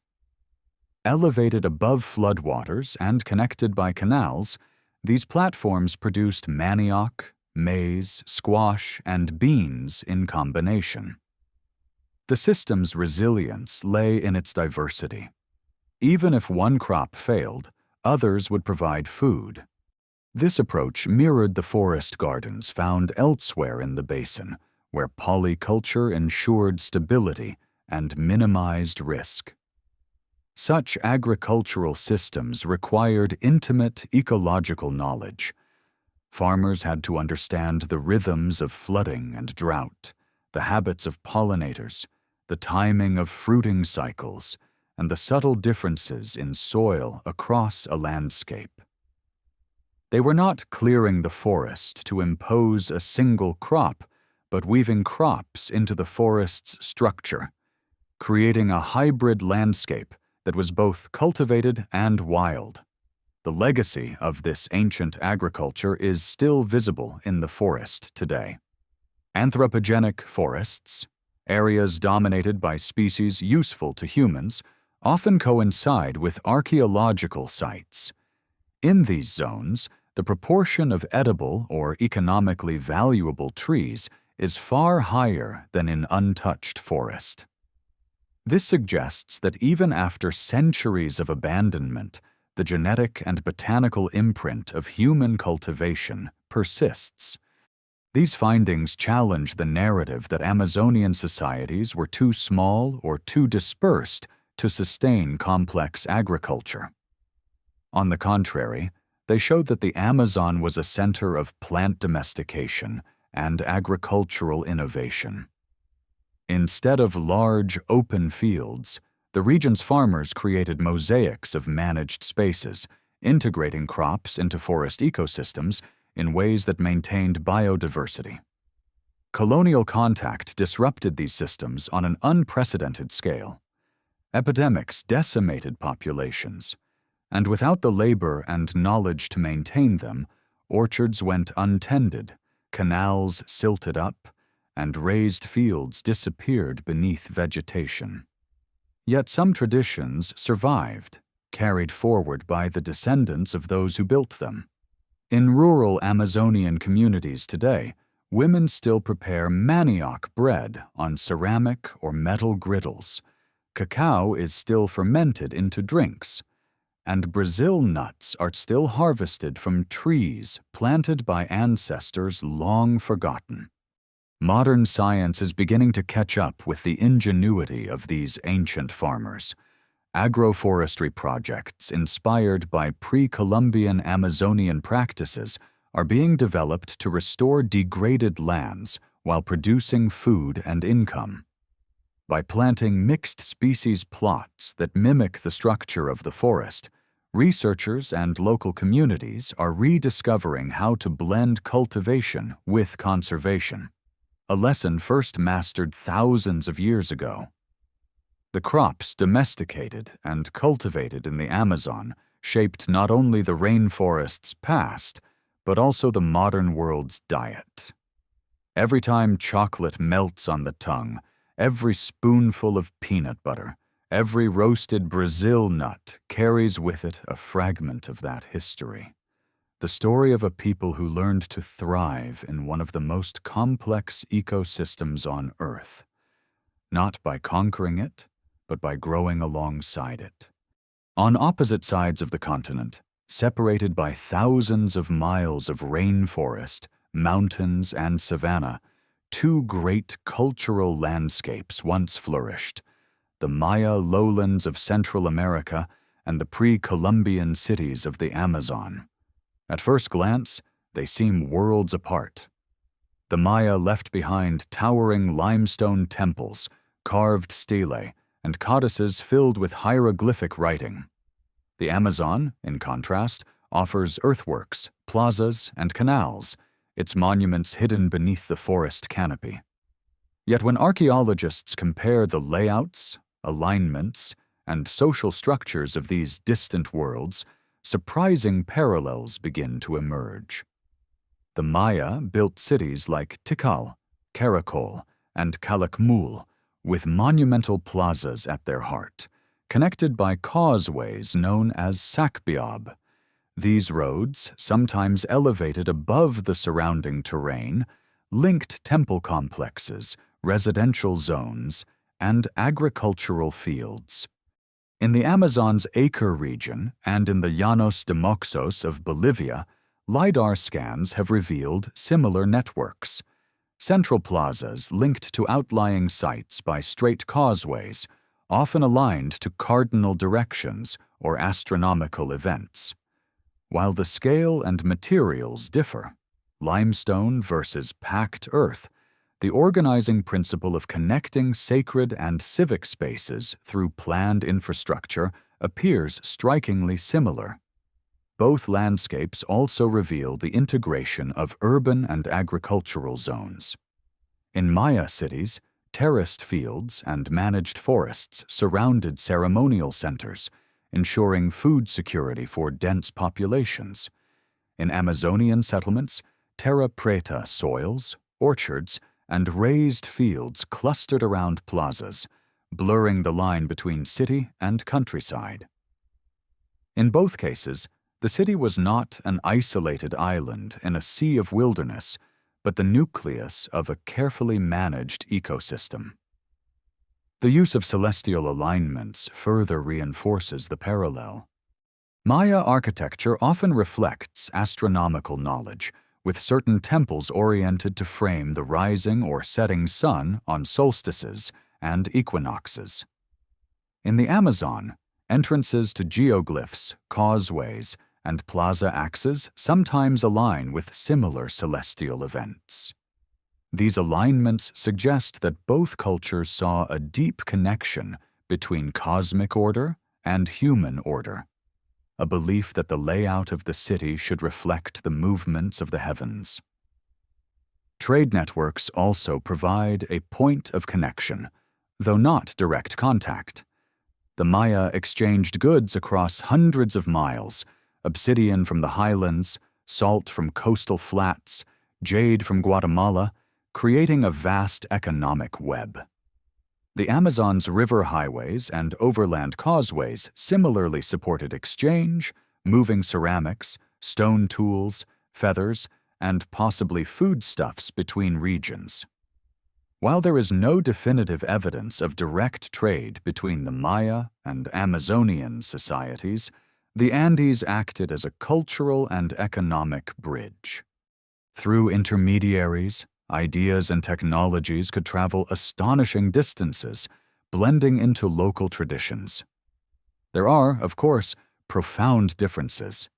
Elevated above floodwaters and connected by canals, these platforms produced manioc, maize, squash, and beans in combination. The system's resilience lay in its diversity. Even if one crop failed, others would provide food. This approach mirrored the forest gardens found elsewhere in the basin, where polyculture ensured stability and minimized risk. Such agricultural systems required intimate ecological knowledge. Farmers had to understand the rhythms of flooding and drought, the habits of pollinators, the timing of fruiting cycles, and the subtle differences in soil across a landscape. They were not clearing the forest to impose a single crop, but weaving crops into the forest's structure, creating a hybrid landscape that was both cultivated and wild. The legacy of this ancient agriculture is still visible in the forest today. Anthropogenic forests, areas dominated by species useful to humans, often coincide with archaeological sites. In these zones, the proportion of edible or economically valuable trees is far higher than in untouched forest. This suggests that even after centuries of abandonment, the genetic and botanical imprint of human cultivation persists. These findings challenge the narrative that Amazonian societies were too small or too dispersed to sustain complex agriculture. On the contrary, they showed that the Amazon was a center of plant domestication and agricultural innovation. Instead of large, open fields, the region's farmers created mosaics of managed spaces, integrating crops into forest ecosystems in ways that maintained biodiversity. Colonial contact disrupted these systems on an unprecedented scale. Epidemics decimated populations, and without the labor and knowledge to maintain them, orchards went untended, canals silted up, and raised fields disappeared beneath vegetation. Yet some traditions survived, carried forward by the descendants of those who built them. In rural Amazonian communities today, women still prepare manioc bread on ceramic or metal griddles. Cacao is still fermented into drinks, and Brazil nuts are still harvested from trees planted by ancestors long forgotten. Modern science is beginning to catch up with the ingenuity of these ancient farmers. Agroforestry projects inspired by pre-Columbian Amazonian practices are being developed to restore degraded lands while producing food and income. By planting mixed-species plots that mimic the structure of the forest, researchers and local communities are rediscovering how to blend cultivation with conservation, a lesson first mastered thousands of years ago. The crops domesticated and cultivated in the Amazon shaped not only the rainforest's past, but also the modern world's diet. Every time chocolate melts on the tongue, every spoonful of peanut butter, every roasted Brazil nut carries with it a fragment of that history. The story of a people who learned to thrive in one of the most complex ecosystems on Earth, not by conquering it, but by growing alongside it. On opposite sides of the continent, separated by thousands of miles of rainforest, mountains, and savanna, two great cultural landscapes once flourished: the Maya lowlands of Central America and the pre-Columbian cities of the Amazon. At first glance, they seem worlds apart. The Maya left behind towering limestone temples, carved stelae, and codices filled with hieroglyphic writing. The Amazon, in contrast, offers earthworks, plazas, and canals, its monuments hidden beneath the forest canopy. Yet when archaeologists compare the layouts, alignments, and social structures of these distant worlds, surprising parallels begin to emerge. The Maya built cities like Tikal, Caracol, and Calakmul, with monumental plazas at their heart, connected by causeways known as sakbiob. These roads, sometimes elevated above the surrounding terrain, linked temple complexes, residential zones, and agricultural fields. In the Amazon's Acre region and in the Llanos de Moxos of Bolivia, LiDAR scans have revealed similar networks. Central plazas linked to outlying sites by straight causeways, often aligned to cardinal directions or astronomical events. While the scale and materials differ, limestone versus packed earth, the organizing principle of connecting sacred and civic spaces through planned infrastructure appears strikingly similar. Both landscapes also reveal the integration of urban and agricultural zones. In Maya cities, terraced fields and managed forests surrounded ceremonial centers, ensuring food security for dense populations. In Amazonian settlements, terra preta soils, orchards, and raised fields clustered around plazas, blurring the line between city and countryside. In both cases, the city was not an isolated island in a sea of wilderness, but the nucleus of a carefully managed ecosystem. The use of celestial alignments further reinforces the parallel. Maya architecture often reflects astronomical knowledge, with certain temples oriented to frame the rising or setting sun on solstices and equinoxes. In the Amazon, entrances to geoglyphs, causeways, and plaza axes sometimes align with similar celestial events. These alignments suggest that both cultures saw a deep connection between cosmic order and human order, a belief that the layout of the city should reflect the movements of the heavens. Trade networks also provide a point of connection, though not direct contact. The Maya exchanged goods across hundreds of miles, obsidian from the highlands, salt from coastal flats, jade from Guatemala, creating a vast economic web. The Amazon's river highways and overland causeways similarly supported exchange, moving ceramics, stone tools, feathers, and possibly foodstuffs between regions. While there is no definitive evidence of direct trade between the Maya and Amazonian societies, the Andes acted as a cultural and economic bridge. Through intermediaries, ideas and technologies could travel astonishing distances, blending into local traditions. There are, of course, profound differences.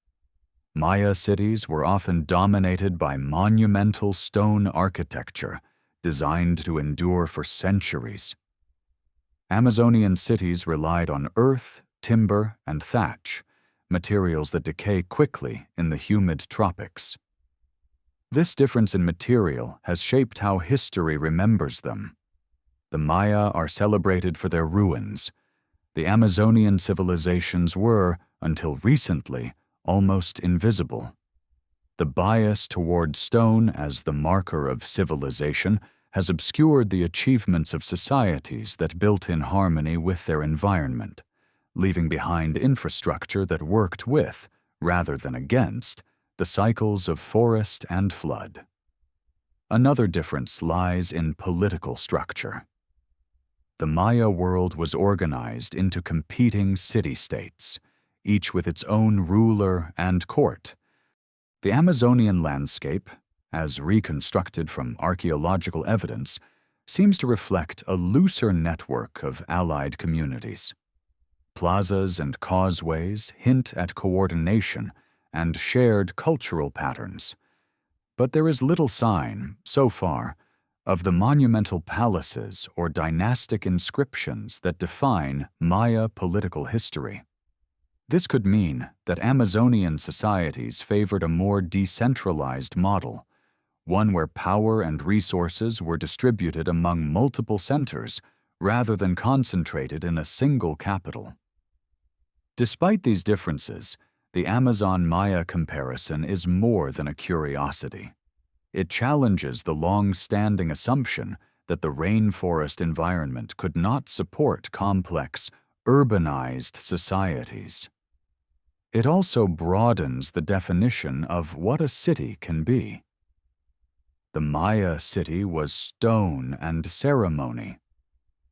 Maya cities were often dominated by monumental stone architecture, designed to endure for centuries. Amazonian cities relied on earth, timber, and thatch, materials that decay quickly in the humid tropics. This difference in material has shaped how history remembers them. The Maya are celebrated for their ruins. The Amazonian civilizations were, until recently, almost invisible. The bias toward stone as the marker of civilization has obscured the achievements of societies that built in harmony with their environment, leaving behind infrastructure that worked with, rather than against, the cycles of forest and flood. Another difference lies in political structure. The Maya world was organized into competing city-states, each with its own ruler and court. The Amazonian landscape, as reconstructed from archaeological evidence, seems to reflect a looser network of allied communities. Plazas and causeways hint at coordination and shared cultural patterns. But there is little sign, so far, of the monumental palaces or dynastic inscriptions that define Maya political history. This could mean that Amazonian societies favored a more decentralized model, one where power and resources were distributed among multiple centers rather than concentrated in a single capital. Despite these differences, the Amazon-Maya comparison is more than a curiosity. It challenges the long-standing assumption that the rainforest environment could not support complex, urbanized societies. It also broadens the definition of what a city can be. The Maya city was stone and ceremony.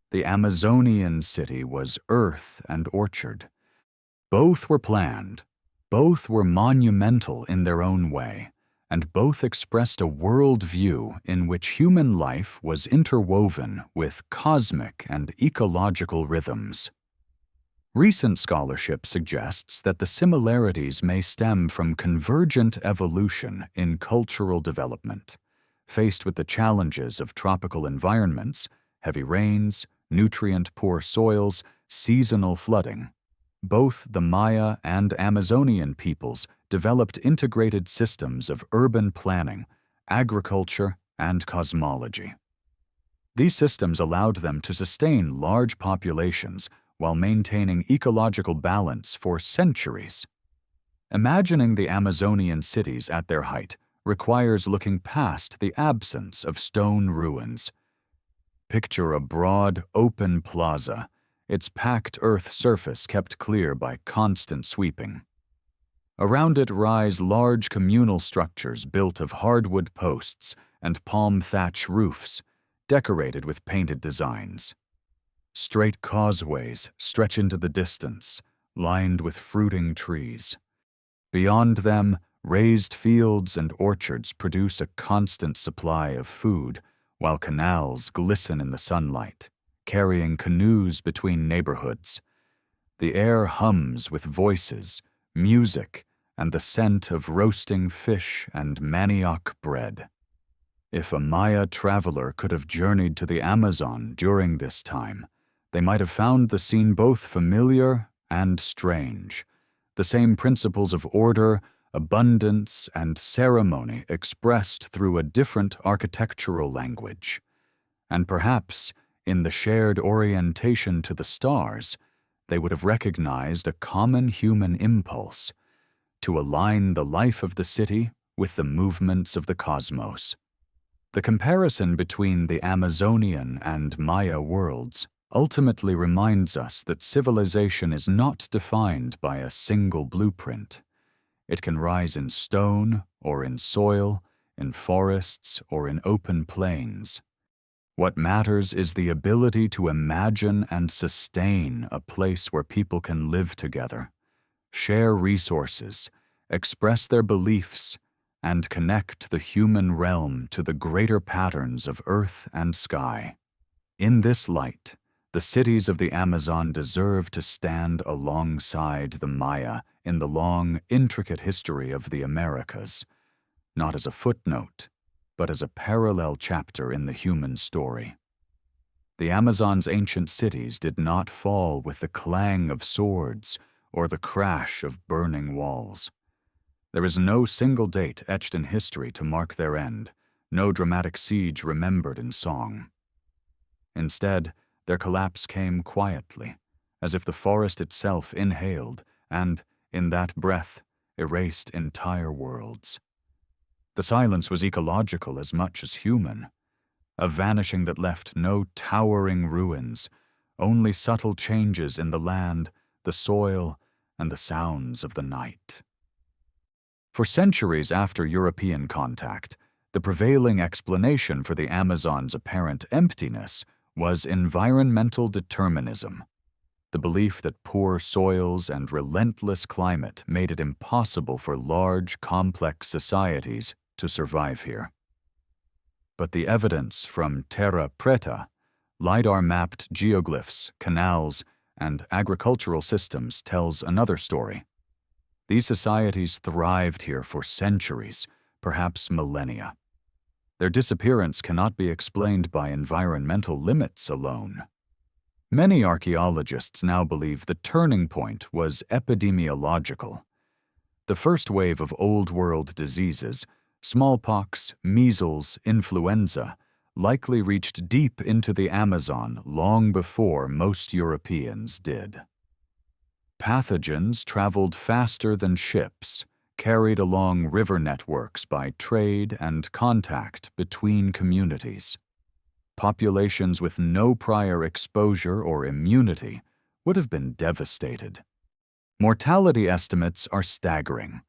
The Amazonian city was earth and orchard. Both were planned, both were monumental in their own way, and both expressed a worldview in which human life was interwoven with cosmic and ecological rhythms. Recent scholarship suggests that the similarities may stem from convergent evolution in cultural development. Faced with the challenges of tropical environments, heavy rains, nutrient-poor soils, seasonal flooding, both the Maya and Amazonian peoples developed integrated systems of urban planning, agriculture, and cosmology. These systems allowed them to sustain large populations while maintaining ecological balance for centuries. Imagining the Amazonian cities at their height requires looking past the absence of stone ruins. Picture a broad, open plaza, its packed earth surface kept clear by constant sweeping. Around it rise large communal structures built of hardwood posts and palm thatch roofs, decorated with painted designs. Straight causeways stretch into the distance, lined with fruiting trees. Beyond them, raised fields and orchards produce a constant supply of food, while canals glisten in the sunlight, carrying canoes between neighborhoods. The air hums with voices, music, and the scent of roasting fish and manioc bread. If a Maya traveler could have journeyed to the Amazon during this time, they might have found the scene both familiar and strange, the same principles of order, abundance, and ceremony expressed through a different architectural language. And perhaps, in the shared orientation to the stars, they would have recognized a common human impulse to align the life of the city with the movements of the cosmos. The comparison between the Amazonian and Maya worlds ultimately reminds us that civilization is not defined by a single blueprint. It can rise in stone or in soil, in forests or in open plains. What matters is the ability to imagine and sustain a place where people can live together, share resources, express their beliefs, and connect the human realm to the greater patterns of earth and sky. In this light, the cities of the Amazon deserve to stand alongside the Maya in the long, intricate history of the Americas, not as a footnote, but as a parallel chapter in the human story. The Amazon's ancient cities did not fall with the clang of swords or the crash of burning walls. There is no single date etched in history to mark their end, no dramatic siege remembered in song. Instead, their collapse came quietly, as if the forest itself inhaled and, in that breath, erased entire worlds. The silence was ecological as much as human, a vanishing that left no towering ruins, only subtle changes in the land, the soil, and the sounds of the night. For centuries after European contact, the prevailing explanation for the Amazon's apparent emptiness was environmental determinism, the belief that poor soils and relentless climate made it impossible for large, complex societies to survive here. But the evidence from terra preta, LiDAR-mapped geoglyphs, canals, and agricultural systems tells another story. These societies thrived here for centuries, perhaps millennia. Their disappearance cannot be explained by environmental limits alone. Many archaeologists now believe the turning point was epidemiological. The first wave of Old World diseases, smallpox, measles, influenza, likely reached deep into the Amazon long before most Europeans did. Pathogens traveled faster than ships, carried along river networks by trade and contact between communities. Populations with no prior exposure or immunity would have been devastated. Mortality estimates are staggering.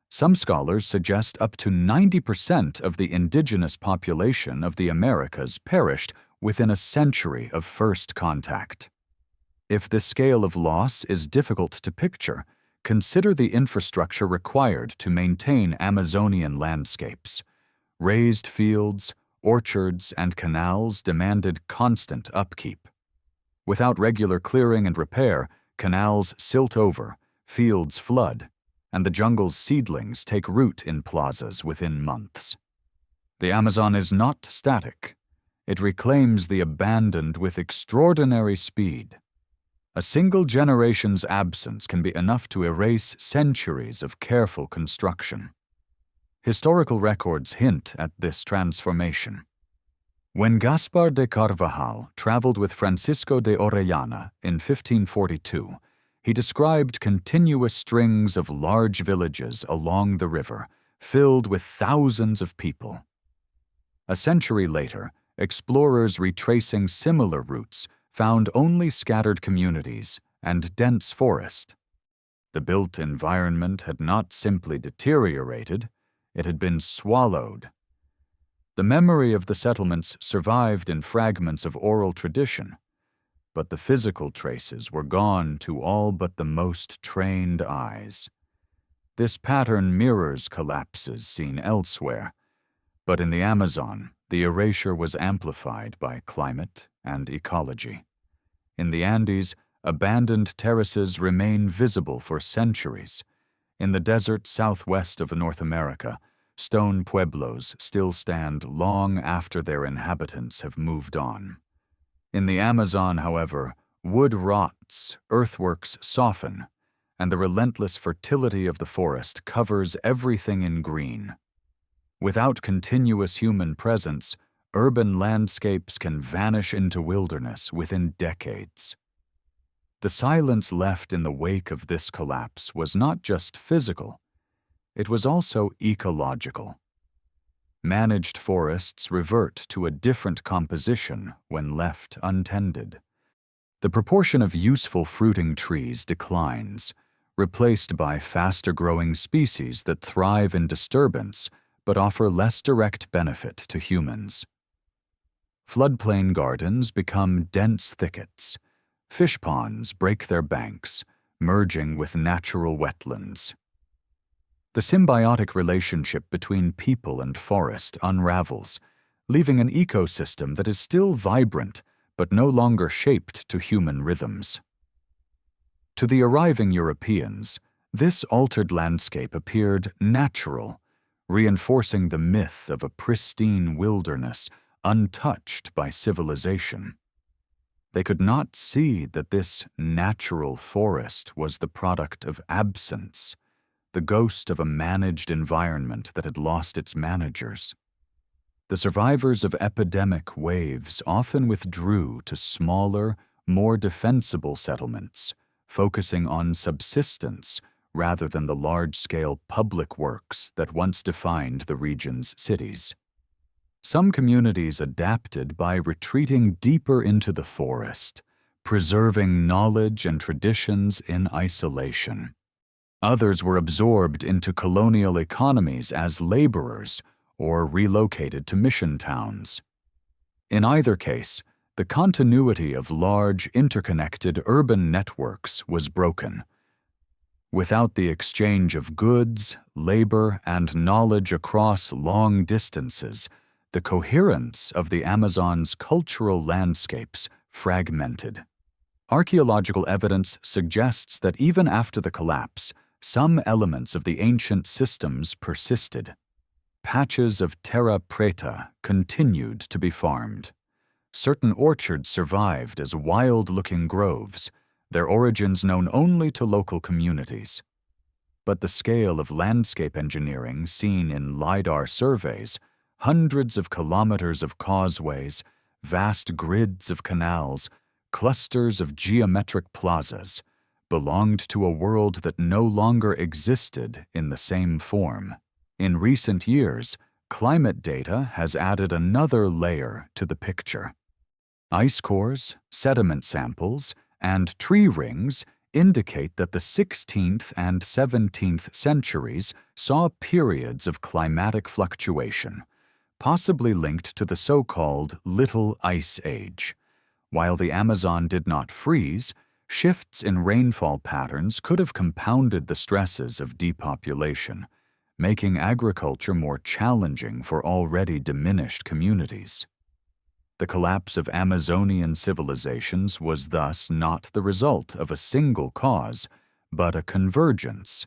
Some scholars suggest up to 90% of the indigenous population of the Americas perished within a century of first contact. If this scale of loss is difficult to picture, consider the infrastructure required to maintain Amazonian landscapes. Raised fields, orchards, and canals demanded constant upkeep. Without regular clearing and repair, canals silt over, fields flood, and the jungle's seedlings take root in plazas within months. The Amazon is not static. It reclaims the abandoned with extraordinary speed. A single generation's absence can be enough to erase centuries of careful construction. Historical records hint at this transformation. When Gaspar de Carvajal traveled with Francisco de Orellana in 1542, he described continuous strings of large villages along the river, filled with thousands of people. A century later, explorers retracing similar routes found only scattered communities and dense forest. The built environment had not simply deteriorated, it had been swallowed. The memory of the settlements survived in fragments of oral tradition, but the physical traces were gone to all but the most trained eyes. This pattern mirrors collapses seen elsewhere, but in the Amazon, the erasure was amplified by climate and ecology. In the Andes, abandoned terraces remain visible for centuries. In the desert southwest of North America, stone pueblos still stand long after their inhabitants have moved on. In the Amazon, however, wood rots, earthworks soften, and the relentless fertility of the forest covers everything in green. Without continuous human presence, urban landscapes can vanish into wilderness within decades. The silence left in the wake of this collapse was not just physical, it was also ecological. Managed forests revert to a different composition when left untended. The proportion of useful fruiting trees declines, replaced by faster-growing species that thrive in disturbance but offer less direct benefit to humans. Floodplain gardens become dense thickets. Fish ponds break their banks, merging with natural wetlands. The symbiotic relationship between people and forest unravels, leaving an ecosystem that is still vibrant but no longer shaped to human rhythms. To the arriving Europeans, this altered landscape appeared natural, reinforcing the myth of a pristine wilderness untouched by civilization. They could not see that this natural forest was the product of absence, the ghost of a managed environment that had lost its managers. The survivors of epidemic waves often withdrew to smaller, more defensible settlements, focusing on subsistence rather than the large-scale public works that once defined the region's cities. Some communities adapted by retreating deeper into the forest, preserving knowledge and traditions in isolation. Others were absorbed into colonial economies as laborers or relocated to mission towns. In either case, the continuity of large, interconnected urban networks was broken. Without the exchange of goods, labor, and knowledge across long distances, the coherence of the Amazon's cultural landscapes fragmented. Archaeological evidence suggests that even after the collapse, some elements of the ancient systems persisted. Patches of terra preta continued to be farmed. Certain orchards survived as wild-looking groves, their origins known only to local communities. But the scale of landscape engineering seen in LiDAR surveys, hundreds of kilometers of causeways, vast grids of canals, clusters of geometric plazas, belonged to a world that no longer existed in the same form. In recent years, climate data has added another layer to the picture. Ice cores, sediment samples, and tree rings indicate that the 16th and 17th centuries saw periods of climatic fluctuation, possibly linked to the so-called Little Ice Age. While the Amazon did not freeze, shifts in rainfall patterns could have compounded the stresses of depopulation, making agriculture more challenging for already diminished communities. The collapse of Amazonian civilizations was thus not the result of a single cause, but a convergence.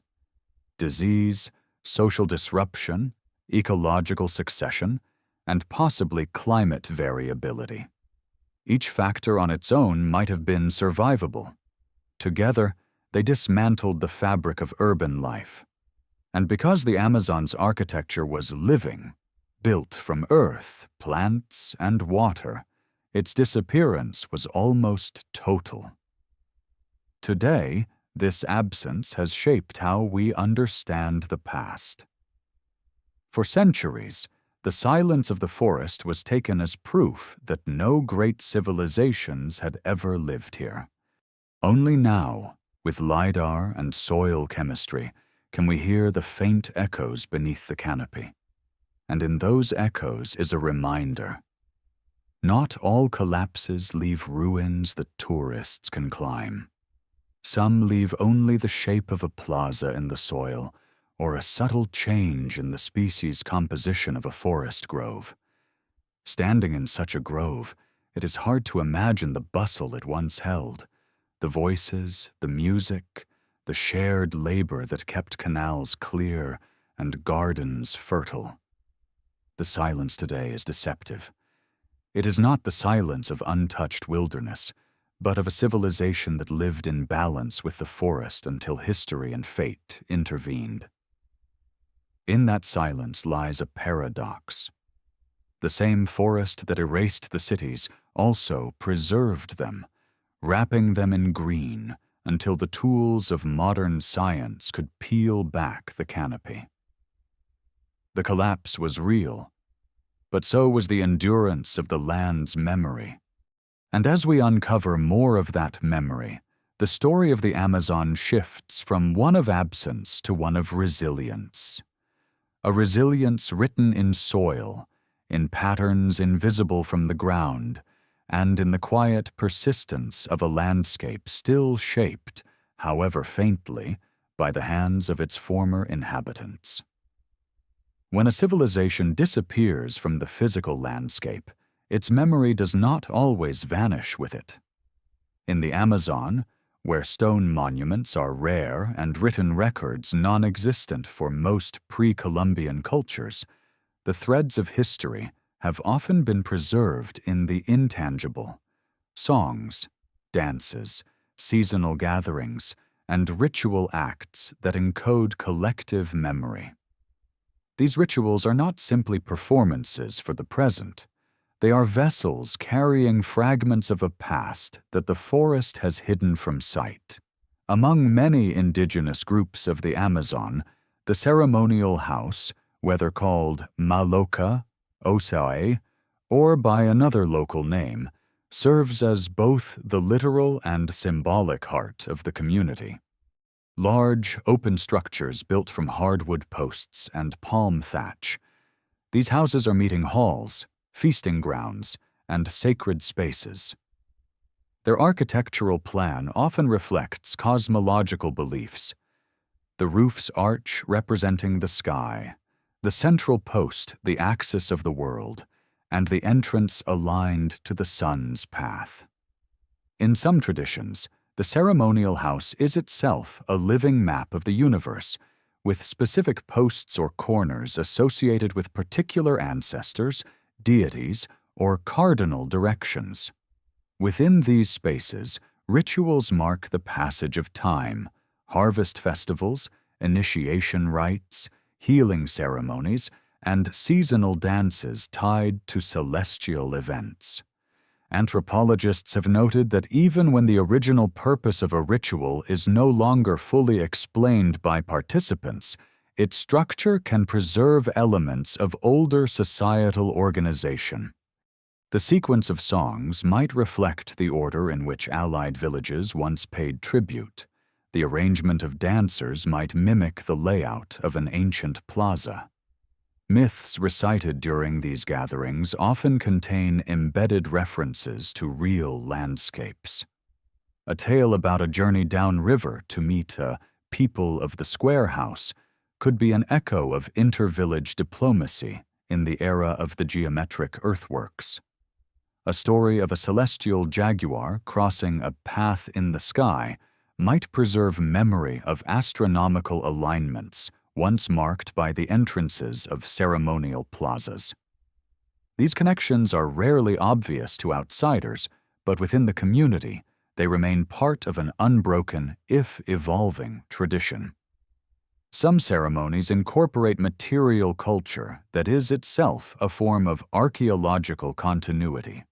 Disease, social disruption, ecological succession, and possibly climate variability. Each factor on its own might have been survivable. Together, they dismantled the fabric of urban life. And because the Amazon's architecture was living, built from earth, plants, and water, its disappearance was almost total. Today, this absence has shaped how we understand the past. For centuries, the silence of the forest was taken as proof that no great civilizations had ever lived here. Only now, with LiDAR and soil chemistry, can we hear the faint echoes beneath the canopy. And in those echoes is a reminder. Not all collapses leave ruins that tourists can climb. Some leave only the shape of a plaza in the soil, or a subtle change in the species composition of a forest grove. Standing in such a grove, it is hard to imagine the bustle it once held, the voices, the music, the shared labor that kept canals clear and gardens fertile. The silence today is deceptive. It is not the silence of untouched wilderness, but of a civilization that lived in balance with the forest until history and fate intervened. In that silence lies a paradox. The same forest that erased the cities also preserved them, wrapping them in green until the tools of modern science could peel back the canopy. The collapse was real, but so was the endurance of the land's memory. And as we uncover more of that memory, the story of the Amazon shifts from one of absence to one of resilience. A resilience written in soil, in patterns invisible from the ground, and in the quiet persistence of a landscape still shaped, however faintly, by the hands of its former inhabitants. When a civilization disappears from the physical landscape, its memory does not always vanish with it. In the Amazon, where stone monuments are rare and written records non-existent for most pre-Columbian cultures, the threads of history have often been preserved in the intangible: songs, dances, seasonal gatherings, and ritual acts that encode collective memory. These rituals are not simply performances for the present. They are vessels carrying fragments of a past that the forest has hidden from sight. Among many indigenous groups of the Amazon, the ceremonial house, whether called Maloka, Osae, or by another local name, serves as both the literal and symbolic heart of the community. Large, open structures built from hardwood posts and palm thatch. These houses are meeting halls, feasting grounds, and sacred spaces. Their architectural plan often reflects cosmological beliefs. The roof's arch representing the sky, the central post the axis of the world, and the entrance aligned to the sun's path. In some traditions, the ceremonial house is itself a living map of the universe, with specific posts or corners associated with particular ancestors, deities, or cardinal directions. Within these spaces, rituals mark the passage of time: harvest festivals, initiation rites, healing ceremonies, and seasonal dances tied to celestial events. Anthropologists have noted that even when the original purpose of a ritual is no longer fully explained by participants, its structure can preserve elements of older societal organization. The sequence of songs might reflect the order in which allied villages once paid tribute. The arrangement of dancers might mimic the layout of an ancient plaza. Myths recited during these gatherings often contain embedded references to real landscapes. A tale about a journey downriver to meet a people of the square house could be an echo of inter-village diplomacy in the era of the geometric earthworks. A story of a celestial jaguar crossing a path in the sky might preserve memory of astronomical alignments once marked by the entrances of ceremonial plazas. These connections are rarely obvious to outsiders, but within the community, they remain part of an unbroken, if evolving, tradition. Some ceremonies incorporate material culture that is itself a form of archaeological continuity.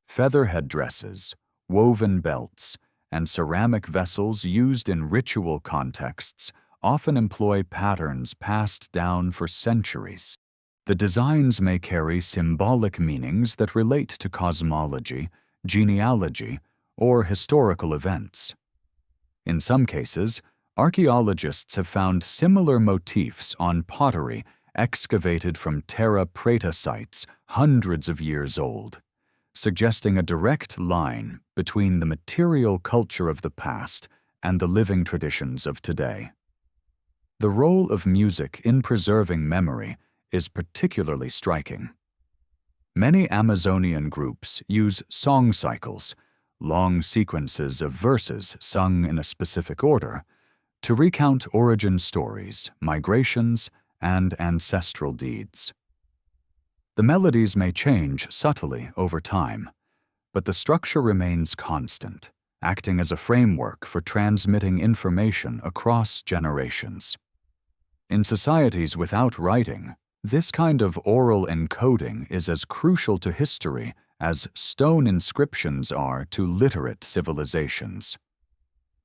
Feather headdresses, woven belts, and ceramic vessels used in ritual contexts often employ patterns passed down for centuries. The designs may carry symbolic meanings that relate to cosmology, genealogy, or historical events. In some cases, archaeologists have found similar motifs on pottery excavated from terra preta sites hundreds of years old, suggesting a direct line between the material culture of the past and the living traditions of today. The role of music in preserving memory is particularly striking. Many Amazonian groups use song cycles, long sequences of verses sung in a specific order, to recount origin stories, migrations, and ancestral deeds. The melodies may change subtly over time, but the structure remains constant, acting as a framework for transmitting information across generations. In societies without writing, this kind of oral encoding is as crucial to history as stone inscriptions are to literate civilizations.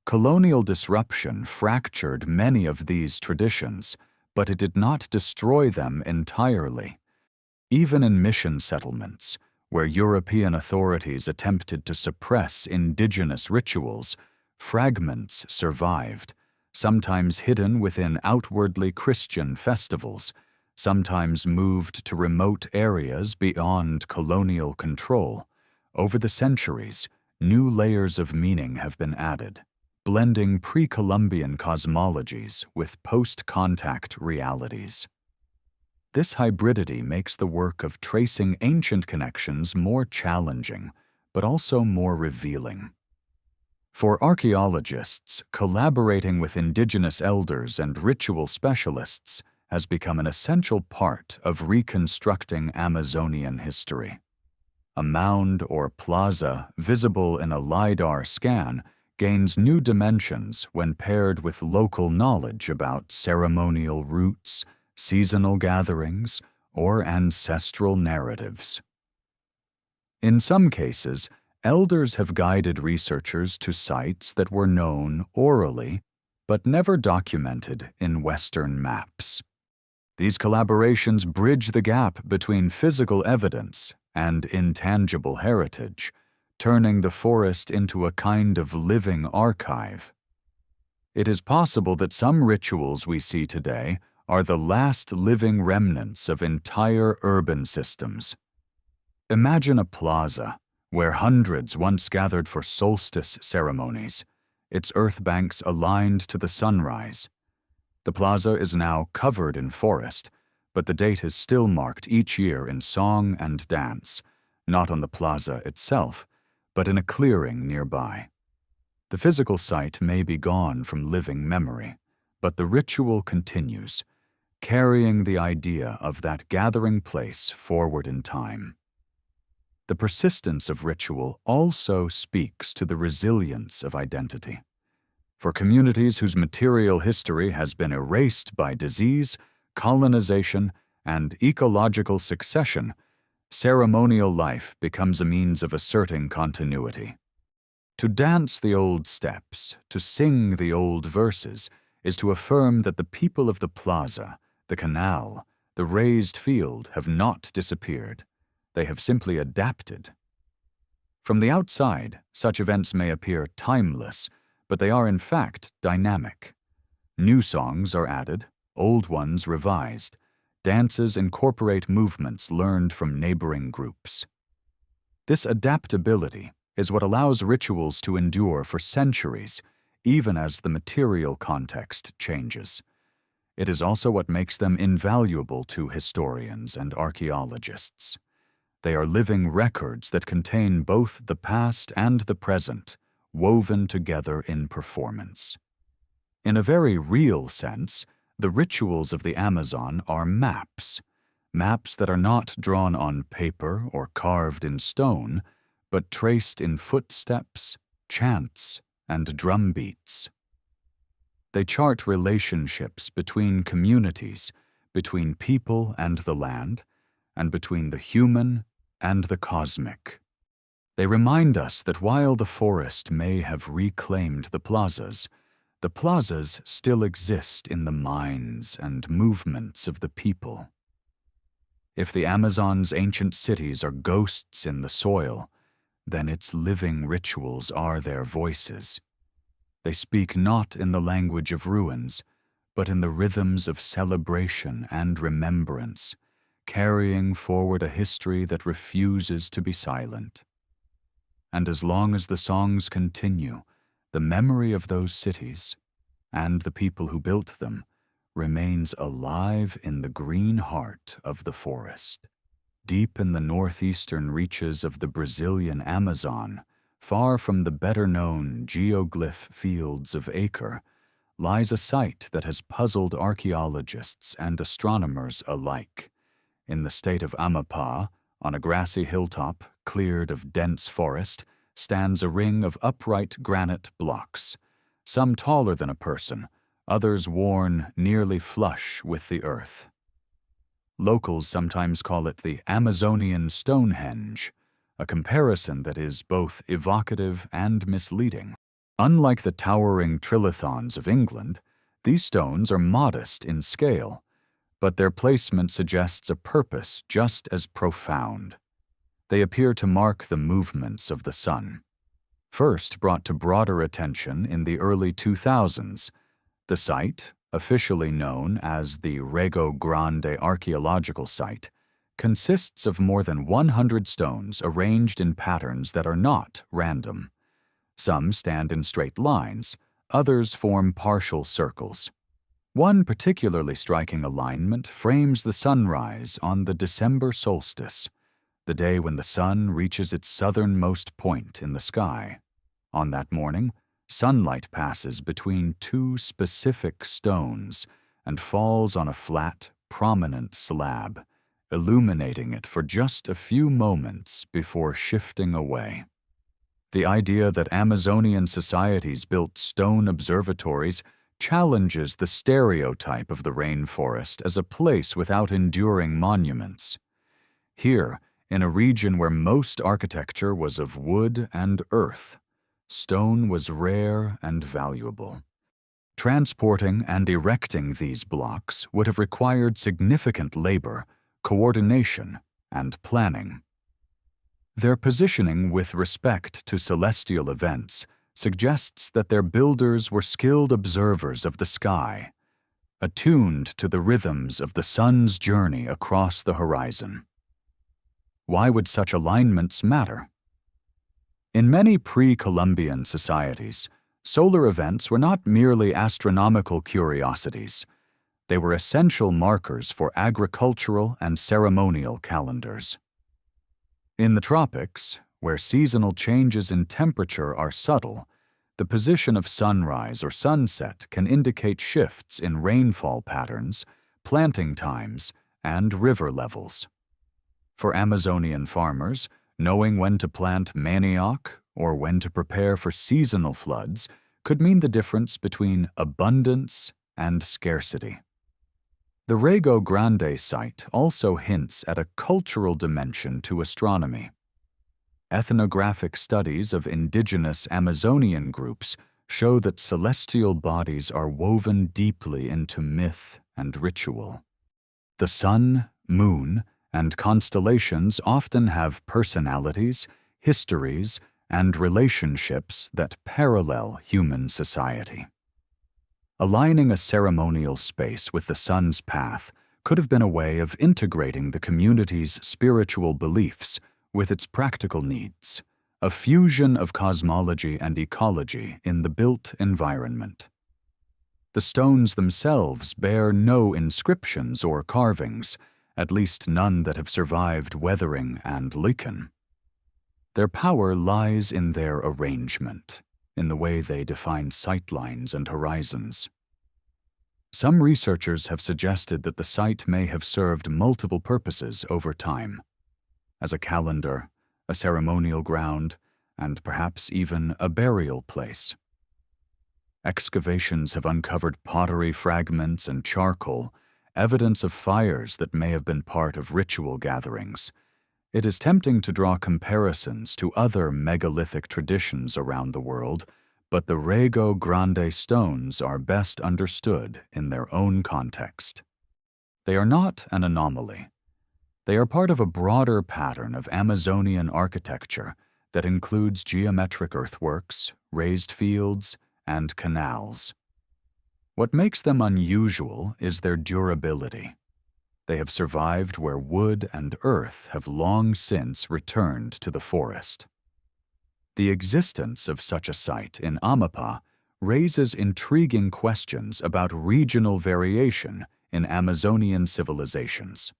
Colonial disruption fractured many of these traditions, but it did not destroy them entirely. Even in mission settlements, where European authorities attempted to suppress indigenous rituals, fragments survived, sometimes hidden within outwardly Christian festivals, sometimes moved to remote areas beyond colonial control. Over the centuries, new layers of meaning have been added, blending pre-Columbian cosmologies with post-contact realities. This hybridity makes the work of tracing ancient connections more challenging, but also more revealing. For archaeologists, collaborating with indigenous elders and ritual specialists has become an essential part of reconstructing Amazonian history. A mound or plaza visible in a LiDAR scan gains new dimensions when paired with local knowledge about ceremonial roots, seasonal gatherings, or ancestral narratives. In some cases, elders have guided researchers to sites that were known orally but never documented in Western maps. These collaborations bridge the gap between physical evidence and intangible heritage, turning the forest into a kind of living archive. It is possible that some rituals we see today are the last living remnants of entire urban systems. Imagine a plaza where hundreds once gathered for solstice ceremonies, its earth banks aligned to the sunrise. The plaza is now covered in forest, but the date is still marked each year in song and dance, not on the plaza itself, but in a clearing nearby. The physical site may be gone from living memory, but the ritual continues, carrying the idea of that gathering place forward in time. The persistence of ritual also speaks to the resilience of identity. For communities whose material history has been erased by disease, colonization, and ecological succession, ceremonial life becomes a means of asserting continuity. To dance the old steps, to sing the old verses, is to affirm that the people of the plaza, the canal, the raised field have not disappeared. They have simply adapted. From the outside, such events may appear timeless, but they are in fact dynamic. New songs are added, old ones revised. Dances incorporate movements learned from neighboring groups. This adaptability is what allows rituals to endure for centuries, even as the material context changes. It is also what makes them invaluable to historians and archaeologists. They are living records that contain both the past and the present, woven together in performance. In a very real sense, the rituals of the Amazon are maps that are not drawn on paper or carved in stone, but traced in footsteps, chants, and drumbeats. They chart relationships between communities, between people and the land, and between the human and the cosmic. They remind us that while the forest may have reclaimed the plazas still exist in the minds and movements of the people. If the Amazon's ancient cities are ghosts in the soil, then its living rituals are their voices. They speak not in the language of ruins, but in the rhythms of celebration and remembrance, carrying forward a history that refuses to be silent. And as long as the songs continue, the memory of those cities, and the people who built them, remains alive in the green heart of the forest. Deep in the northeastern reaches of the Brazilian Amazon, far from the better-known geoglyph fields of Acre, lies a site that has puzzled archaeologists and astronomers alike. In the state of Amapá, on a grassy hilltop cleared of dense forest, stands a ring of upright granite blocks, some taller than a person, others worn nearly flush with the earth. Locals sometimes call it the Amazonian Stonehenge, a comparison that is both evocative and misleading. Unlike the towering trilithons of England, these stones are modest in scale, but their placement suggests a purpose just as profound. They appear to mark the movements of the sun. First brought to broader attention in the early 2000s, the site, officially known as the Rego Grande Archaeological Site, consists of more than 100 stones arranged in patterns that are not random. Some stand in straight lines, others form partial circles. One particularly striking alignment frames the sunrise on the December solstice, the day when the sun reaches its southernmost point in the sky. On that morning, sunlight passes between two specific stones and falls on a flat, prominent slab, illuminating it for just a few moments before shifting away. The idea that Amazonian societies built stone observatories challenges the stereotype of the rainforest as a place without enduring monuments. Here, in a region where most architecture was of wood and earth, stone was rare and valuable. Transporting and erecting these blocks would have required significant labor, coordination, and planning. Their positioning with respect to celestial events suggests that their builders were skilled observers of the sky, attuned to the rhythms of the sun's journey across the horizon. Why would such alignments matter? In many pre-Columbian societies, solar events were not merely astronomical curiosities. They were essential markers for agricultural and ceremonial calendars. In the tropics, where seasonal changes in temperature are subtle, the position of sunrise or sunset can indicate shifts in rainfall patterns, planting times, and river levels. For Amazonian farmers, knowing when to plant manioc or when to prepare for seasonal floods could mean the difference between abundance and scarcity. The Rego Grande site also hints at a cultural dimension to astronomy. Ethnographic studies of indigenous Amazonian groups show that celestial bodies are woven deeply into myth and ritual. The sun, moon, and constellations often have personalities, histories, and relationships that parallel human society. Aligning a ceremonial space with the sun's path could have been a way of integrating the community's spiritual beliefs with its practical needs, a fusion of cosmology and ecology in the built environment. The stones themselves bear no inscriptions or carvings, at least none that have survived weathering and lichen. Their power lies in their arrangement, in the way they define sightlines and horizons. Some researchers have suggested that the site may have served multiple purposes over time, as a calendar, a ceremonial ground, and perhaps even a burial place. Excavations have uncovered pottery fragments and charcoal, evidence of fires that may have been part of ritual gatherings. It is tempting to draw comparisons to other megalithic traditions around the world, but the Rego Grande stones are best understood in their own context. They are not an anomaly. They are part of a broader pattern of Amazonian architecture that includes geometric earthworks, raised fields, and canals. What makes them unusual is their durability. They have survived where wood and earth have long since returned to the forest. The existence of such a site in Amapá raises intriguing questions about regional variation in Amazonian civilizations.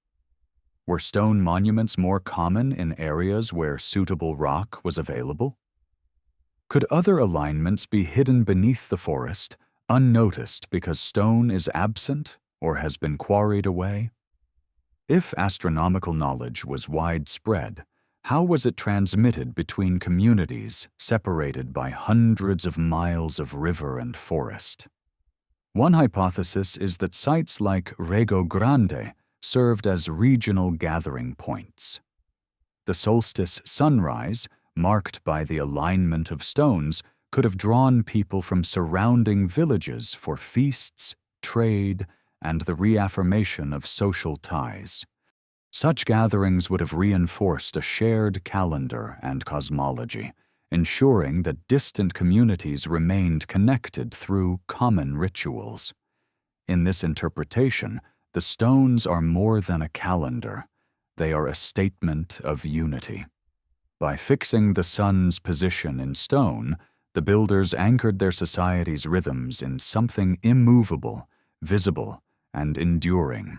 Were stone monuments more common in areas where suitable rock was available? Could other alignments be hidden beneath the forest, unnoticed because stone is absent or has been quarried away? If astronomical knowledge was widespread, how was it transmitted between communities separated by hundreds of miles of river and forest? One hypothesis is that sites like Rego Grande served as regional gathering points. The solstice sunrise, marked by the alignment of stones, could have drawn people from surrounding villages for feasts, trade, and the reaffirmation of social ties. Such gatherings would have reinforced a shared calendar and cosmology, ensuring that distant communities remained connected through common rituals. In this interpretation, the stones are more than a calendar. They are a statement of unity. By fixing the sun's position in stone, the builders anchored their society's rhythms in something immovable, visible, and enduring.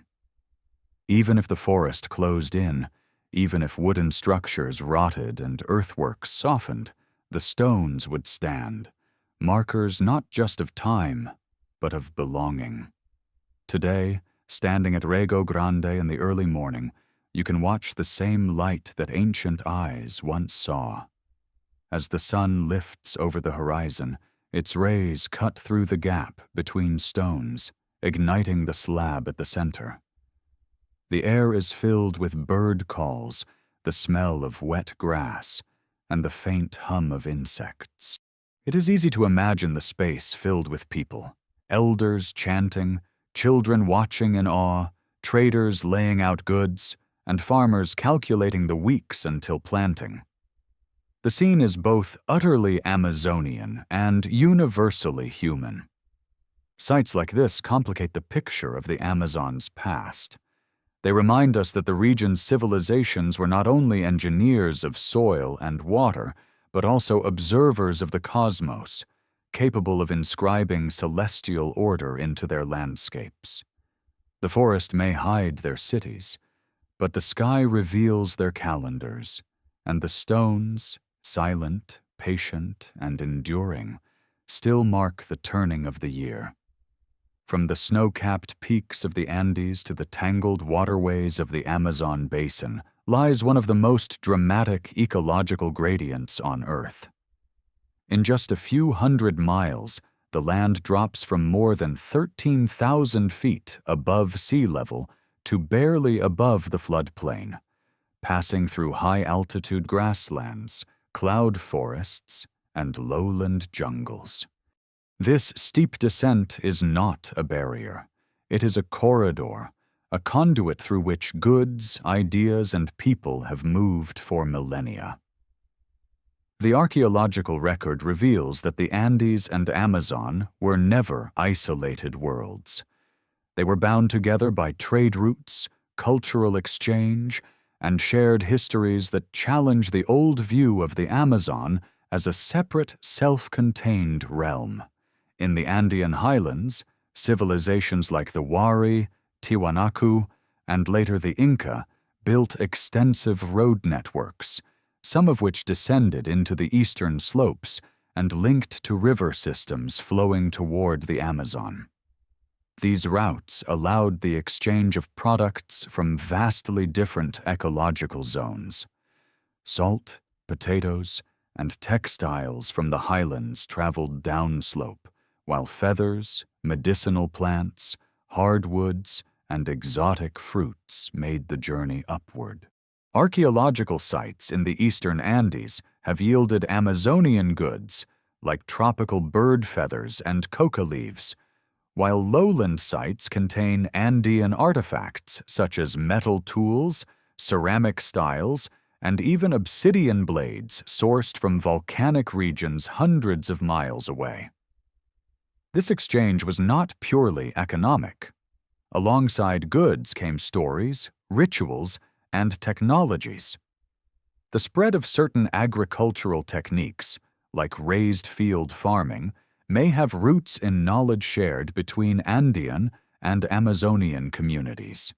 Even if the forest closed in, even if wooden structures rotted and earthworks softened, the stones would stand, markers not just of time, but of belonging. Today, standing at Rego Grande in the early morning, you can watch the same light that ancient eyes once saw. As the sun lifts over the horizon, its rays cut through the gap between stones, igniting the slab at the center. The air is filled with bird calls, the smell of wet grass, and the faint hum of insects. It is easy to imagine the space filled with people, elders chanting, children watching in awe, traders laying out goods, and farmers calculating the weeks until planting. The scene is both utterly Amazonian and universally human. Sites like this complicate the picture of the Amazon's past. They remind us that the region's civilizations were not only engineers of soil and water, but also observers of the cosmos, capable of inscribing celestial order into their landscapes. The forest may hide their cities, but the sky reveals their calendars, and the stones, silent, patient, and enduring, still mark the turning of the year. From the snow-capped peaks of the Andes to the tangled waterways of the Amazon basin lies one of the most dramatic ecological gradients on Earth. In just a few hundred miles, the land drops from more than 13,000 feet above sea level to barely above the floodplain, passing through high-altitude grasslands, cloud forests, and lowland jungles. This steep descent is not a barrier. It is a corridor, a conduit through which goods, ideas, and people have moved for millennia. The archaeological record reveals that the Andes and Amazon were never isolated worlds. They were bound together by trade routes, cultural exchange, and shared histories that challenge the old view of the Amazon as a separate, self-contained realm. In the Andean highlands, civilizations like the Wari, Tiwanaku, and later the Inca built extensive road networks, some of which descended into the eastern slopes and linked to river systems flowing toward the Amazon. These routes allowed the exchange of products from vastly different ecological zones. Salt, potatoes, and textiles from the highlands traveled downslope, while feathers, medicinal plants, hardwoods, and exotic fruits made the journey upward. Archaeological sites in the eastern Andes have yielded Amazonian goods like tropical bird feathers and coca leaves, while lowland sites contain Andean artifacts such as metal tools, ceramic styles, and even obsidian blades sourced from volcanic regions hundreds of miles away. This exchange was not purely economic. Alongside goods came stories, rituals, and technologies. The spread of certain agricultural techniques, like raised field farming, may have roots in knowledge shared between Andean and Amazonian communities.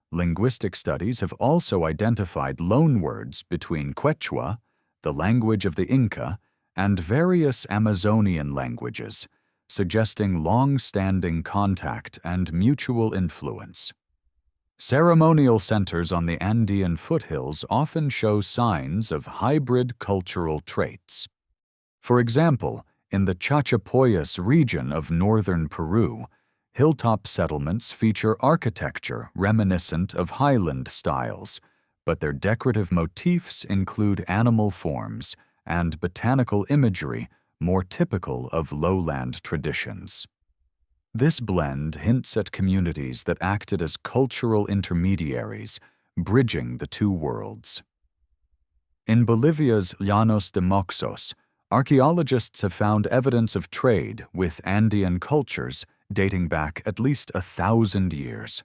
Linguistic studies have also identified loanwords between Quechua, the language of the Inca, and various Amazonian languages, suggesting long-standing contact and mutual influence. Ceremonial centers on the Andean foothills often show signs of hybrid cultural traits. For example, in the Chachapoyas region of northern Peru, hilltop settlements feature architecture reminiscent of highland styles, but their decorative motifs include animal forms and botanical imagery more typical of lowland traditions. This blend hints at communities that acted as cultural intermediaries, bridging the two worlds. In Bolivia's Llanos de Moxos, archaeologists have found evidence of trade with Andean cultures dating back at least 1,000 years.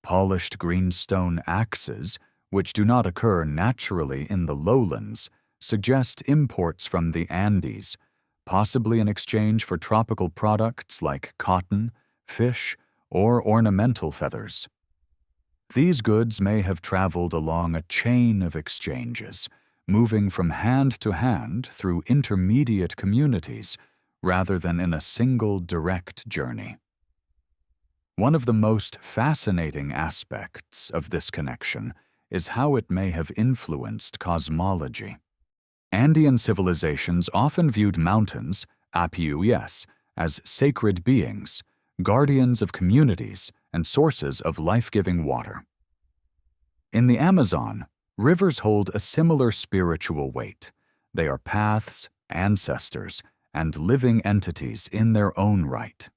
Polished greenstone axes, which do not occur naturally in the lowlands, suggest imports from the Andes, possibly in exchange for tropical products like cotton, fish, or ornamental feathers. These goods may have traveled along a chain of exchanges, moving from hand to hand through intermediate communities rather than in a single direct journey. One of the most fascinating aspects of this connection is how it may have influenced cosmology. Andean civilizations often viewed mountains, apiyuyes, as sacred beings, guardians of communities, and sources of life-giving water. In the Amazon, rivers hold a similar spiritual weight. They are paths, ancestors, and living entities in their own right.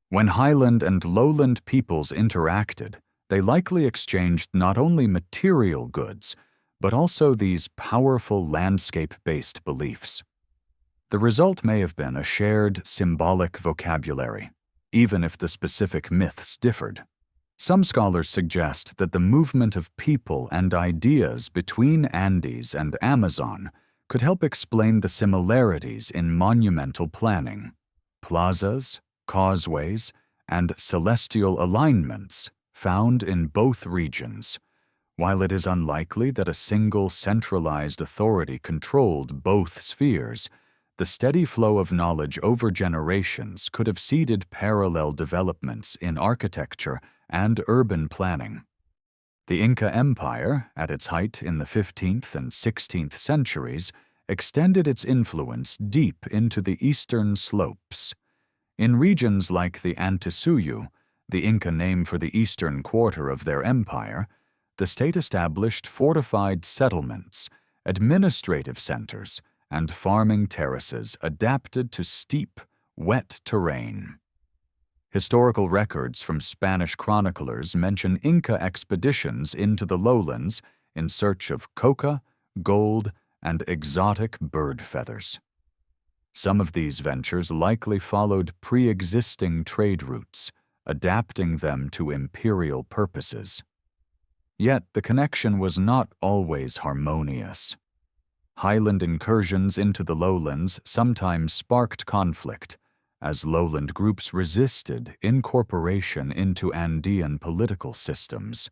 When highland and lowland peoples interacted, they likely exchanged not only material goods, but also these powerful landscape-based beliefs. The result may have been a shared symbolic vocabulary, even if the specific myths differed. Some scholars suggest that the movement of people and ideas between Andes and Amazon could help explain the similarities in monumental planning. Plazas, causeways, and celestial alignments found in both regions. While it is unlikely that a single centralized authority controlled both spheres, the steady flow of knowledge over generations could have seeded parallel developments in architecture and urban planning. The Inca Empire, at its height in the 15th and 16th centuries, extended its influence deep into the eastern slopes. In regions like the Antisuyu, the Inca name for the eastern quarter of their empire, the state established fortified settlements, administrative centers, and farming terraces adapted to steep, wet terrain. Historical records from Spanish chroniclers mention Inca expeditions into the lowlands in search of coca, gold, and exotic bird feathers. Some of these ventures likely followed pre-existing trade routes, adapting them to imperial purposes. Yet the connection was not always harmonious. Highland incursions into the lowlands sometimes sparked conflict, as lowland groups resisted incorporation into Andean political systems.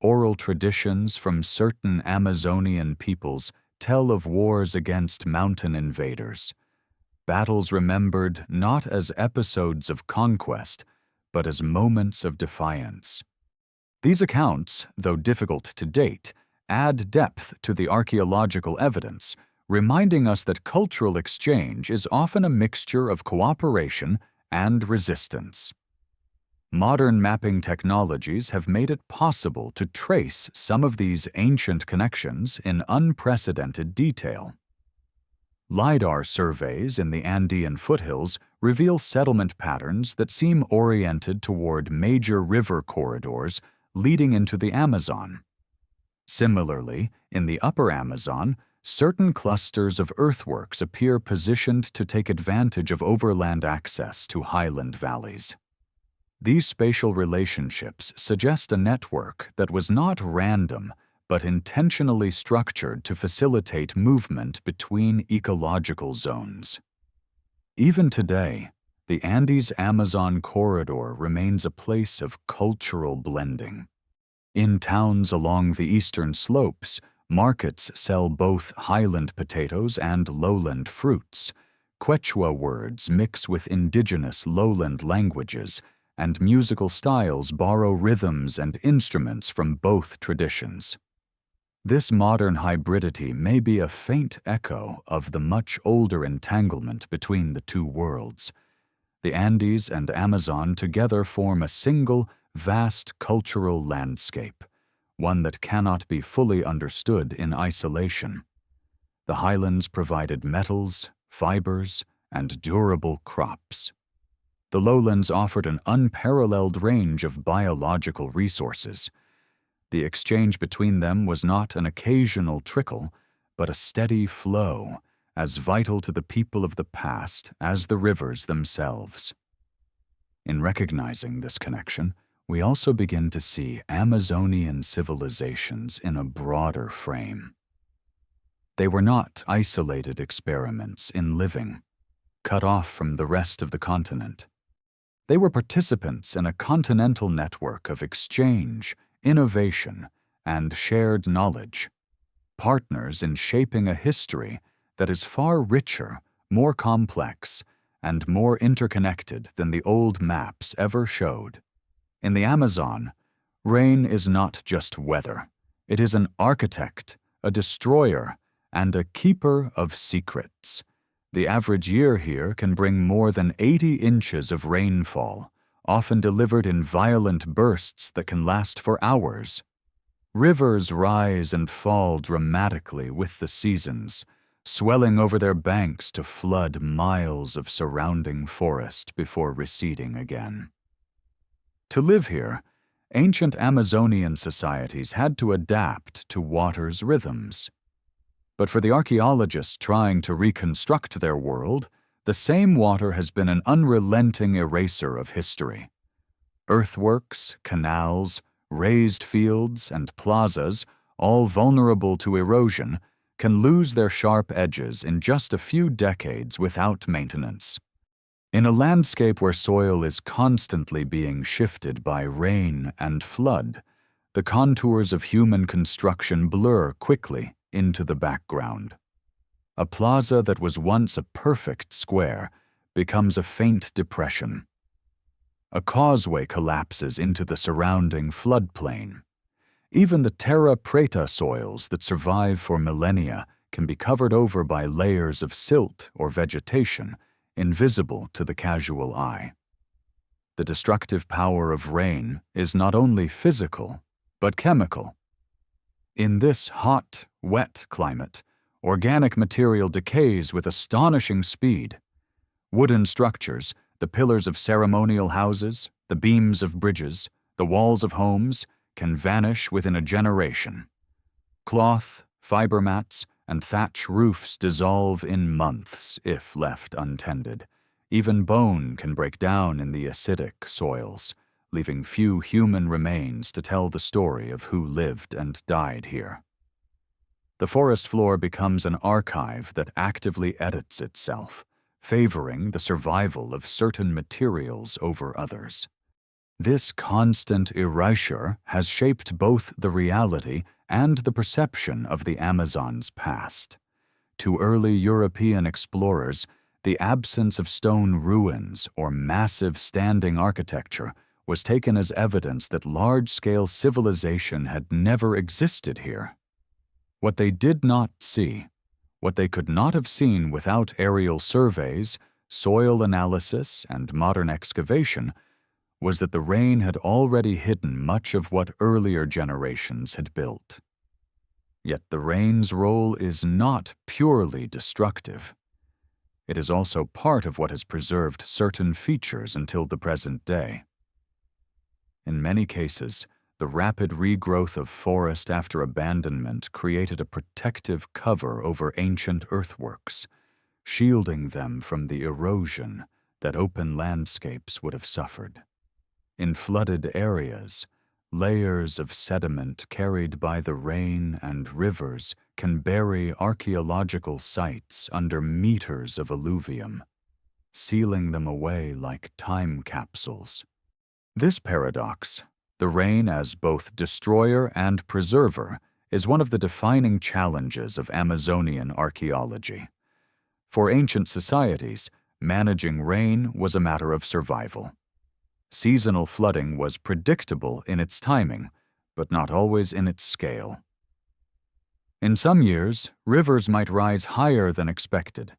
Oral traditions from certain Amazonian peoples tell of wars against mountain invaders, battles remembered not as episodes of conquest, but as moments of defiance. These accounts, though difficult to date, add depth to the archaeological evidence, reminding us that cultural exchange is often a mixture of cooperation and resistance. Modern mapping technologies have made it possible to trace some of these ancient connections in unprecedented detail. LiDAR surveys in the Andean foothills reveal settlement patterns that seem oriented toward major river corridors leading into the Amazon. Similarly, in the upper Amazon, certain clusters of earthworks appear positioned to take advantage of overland access to highland valleys. These spatial relationships suggest a network that was not random but intentionally structured to facilitate movement between ecological zones. Even today, the Andes-Amazon corridor remains a place of cultural blending. In towns along the eastern slopes, markets sell both highland potatoes and lowland fruits. Quechua words mix with indigenous lowland languages, and musical styles borrow rhythms and instruments from both traditions. This modern hybridity may be a faint echo of the much older entanglement between the two worlds. The Andes and Amazon together form a single, vast cultural landscape, one that cannot be fully understood in isolation. The highlands provided metals, fibers, and durable crops. The lowlands offered an unparalleled range of biological resources. The exchange between them was not an occasional trickle, but a steady flow, as vital to the people of the past as the rivers themselves. In recognizing this connection, we also begin to see Amazonian civilizations in a broader frame. They were not isolated experiments in living, cut off from the rest of the continent. They were participants in a continental network of exchange, innovation, and shared knowledge, partners in shaping a history that is far richer, more complex, and more interconnected than the old maps ever showed. In the Amazon, rain is not just weather. It is an architect, a destroyer, and a keeper of secrets. The average year here can bring more than 80 inches of rainfall, often delivered in violent bursts that can last for hours. Rivers rise and fall dramatically with the seasons, swelling over their banks to flood miles of surrounding forest before receding again. To live here, ancient Amazonian societies had to adapt to water's rhythms. But for the archaeologists trying to reconstruct their world, the same water has been an unrelenting eraser of history. Earthworks, canals, raised fields, and plazas, all vulnerable to erosion, can lose their sharp edges in just a few decades without maintenance. In a landscape where soil is constantly being shifted by rain and flood, the contours of human construction blur quickly into the background. A plaza that was once a perfect square becomes a faint depression. A causeway collapses into the surrounding floodplain. Even the terra preta soils that survive for millennia can be covered over by layers of silt or vegetation, invisible to the casual eye. The destructive power of rain is not only physical, but chemical. In this hot, wet climate, organic material decays with astonishing speed. Wooden structures, the pillars of ceremonial houses, the beams of bridges, the walls of homes, can vanish within a generation. Cloth, fiber mats, and thatch roofs dissolve in months if left untended. Even bone can break down in the acidic soils, leaving few human remains to tell the story of who lived and died here. The forest floor becomes an archive that actively edits itself, favoring the survival of certain materials over others. This constant erasure has shaped both the reality and the perception of the Amazon's past. To early European explorers, the absence of stone ruins or massive standing architecture was taken as evidence that large-scale civilization had never existed here. What they did not see, what they could not have seen without aerial surveys, soil analysis, and modern excavation, was that the rain had already hidden much of what earlier generations had built. Yet the rain's role is not purely destructive. It is also part of what has preserved certain features until the present day. In many cases, the rapid regrowth of forest after abandonment created a protective cover over ancient earthworks, shielding them from the erosion that open landscapes would have suffered. In flooded areas, layers of sediment carried by the rain and rivers can bury archaeological sites under meters of alluvium, sealing them away like time capsules. This paradox, the rain as both destroyer and preserver, is one of the defining challenges of Amazonian archaeology. For ancient societies, managing rain was a matter of survival. Seasonal flooding was predictable in its timing, but not always in its scale. In some years, rivers might rise higher than expected,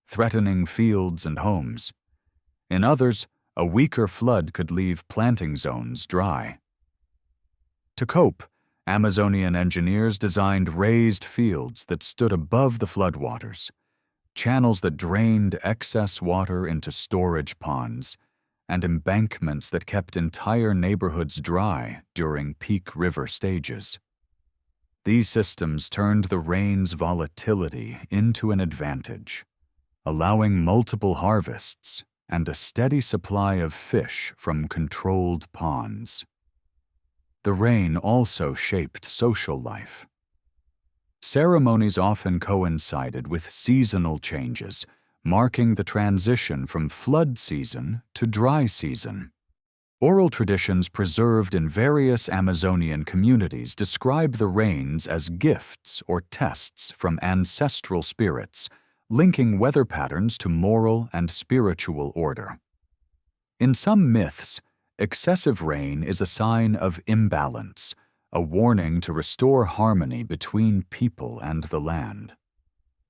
threatening fields and homes. In others, a weaker flood could leave planting zones dry. To cope, Amazonian engineers designed raised fields that stood above the floodwaters, channels that drained excess water into storage ponds, and embankments that kept entire neighborhoods dry during peak river stages. These systems turned the rain's volatility into an advantage, allowing multiple harvests and a steady supply of fish from controlled ponds. The rain also shaped social life. Ceremonies often coincided with seasonal changes, marking the transition from flood season to dry season. Oral traditions preserved in various Amazonian communities describe the rains as gifts or tests from ancestral spirits, linking weather patterns to moral and spiritual order. In some myths, excessive rain is a sign of imbalance, a warning to restore harmony between people and the land.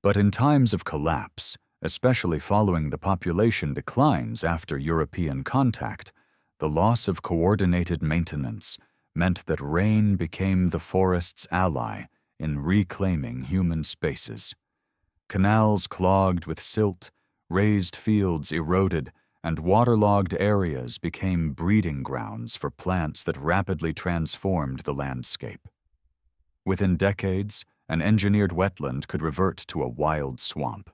But in times of collapse, especially following the population declines after European contact, the loss of coordinated maintenance meant that rain became the forest's ally in reclaiming human spaces. Canals clogged with silt, raised fields eroded, and waterlogged areas became breeding grounds for plants that rapidly transformed the landscape. Within decades, an engineered wetland could revert to a wild swamp.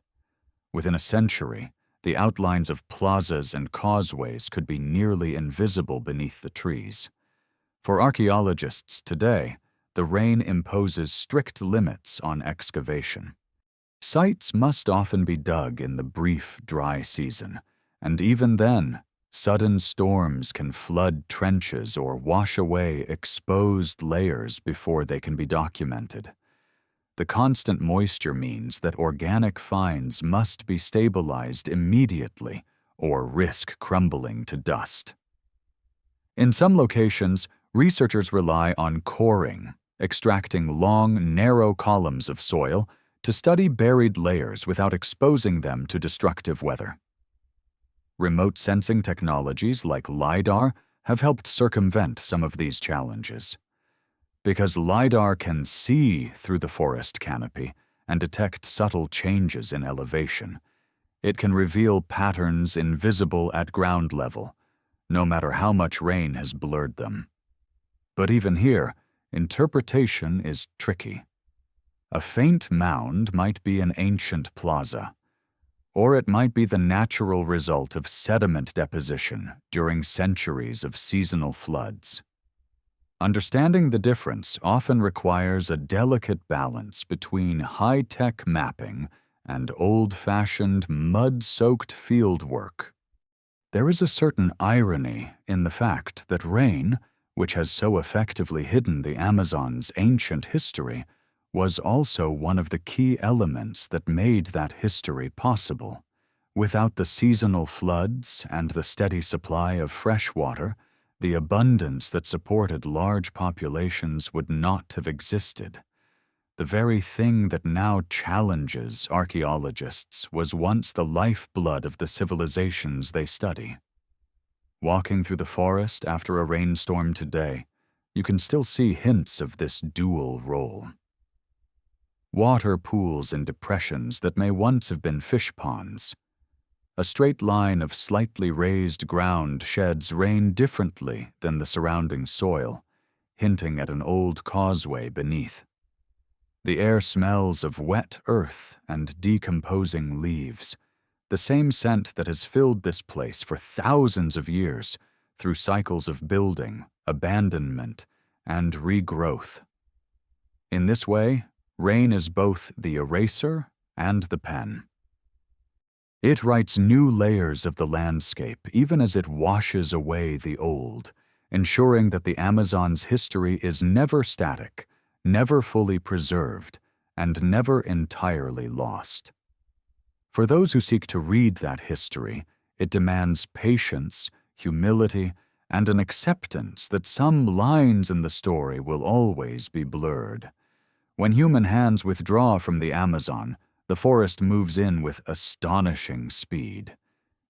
Within a century, the outlines of plazas and causeways could be nearly invisible beneath the trees. For archaeologists today, the rain imposes strict limits on excavation. Sites must often be dug in the brief, dry season, and even then, sudden storms can flood trenches or wash away exposed layers before they can be documented. The constant moisture means that organic finds must be stabilized immediately or risk crumbling to dust. In some locations, researchers rely on coring, extracting long, narrow columns of soil to study buried layers without exposing them to destructive weather. Remote sensing technologies like LiDAR have helped circumvent some of these challenges. Because LiDAR can see through the forest canopy and detect subtle changes in elevation, it can reveal patterns invisible at ground level, no matter how much rain has blurred them. But even here, interpretation is tricky. A faint mound might be an ancient plaza, or it might be the natural result of sediment deposition during centuries of seasonal floods. Understanding the difference often requires a delicate balance between high-tech mapping and old-fashioned, mud-soaked fieldwork. There is a certain irony in the fact that rain, which has so effectively hidden the Amazon's ancient history, was also one of the key elements that made that history possible. Without the seasonal floods and the steady supply of fresh water, the abundance that supported large populations would not have existed. The very thing that now challenges archaeologists was once the lifeblood of the civilizations they study. Walking through the forest after a rainstorm today, you can still see hints of this dual role. Water pools in depressions that may once have been fish ponds. A straight line of slightly raised ground sheds rain differently than the surrounding soil, hinting at an old causeway beneath. The air smells of wet earth and decomposing leaves, the same scent that has filled this place for thousands of years through cycles of building, abandonment, and regrowth. In this way, rain is both the eraser and the pen. It writes new layers of the landscape even as it washes away the old, ensuring that the Amazon's history is never static, never fully preserved, and never entirely lost. For those who seek to read that history, it demands patience, humility, and an acceptance that some lines in the story will always be blurred. When human hands withdraw from the Amazon, the forest moves in with astonishing speed.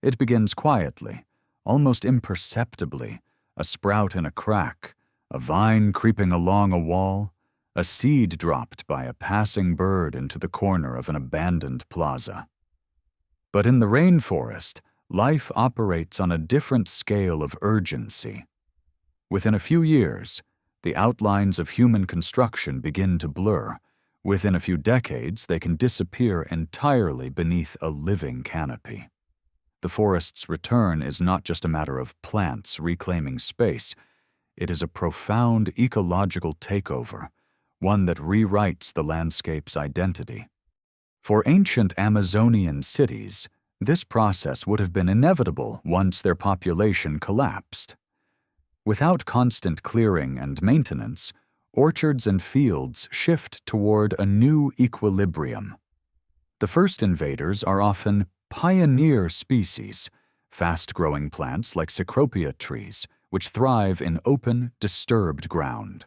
It begins quietly, almost imperceptibly, a sprout in a crack, a vine creeping along a wall, a seed dropped by a passing bird into the corner of an abandoned plaza. But in the rainforest, life operates on a different scale of urgency. Within a few years, the outlines of human construction begin to blur. Within a few decades, they can disappear entirely beneath a living canopy. The forest's return is not just a matter of plants reclaiming space. It is a profound ecological takeover, one that rewrites the landscape's identity. For ancient Amazonian cities, this process would have been inevitable once their population collapsed. Without constant clearing and maintenance, orchards and fields shift toward a new equilibrium. The first invaders are often pioneer species, fast-growing plants like cecropia trees, which thrive in open, disturbed ground.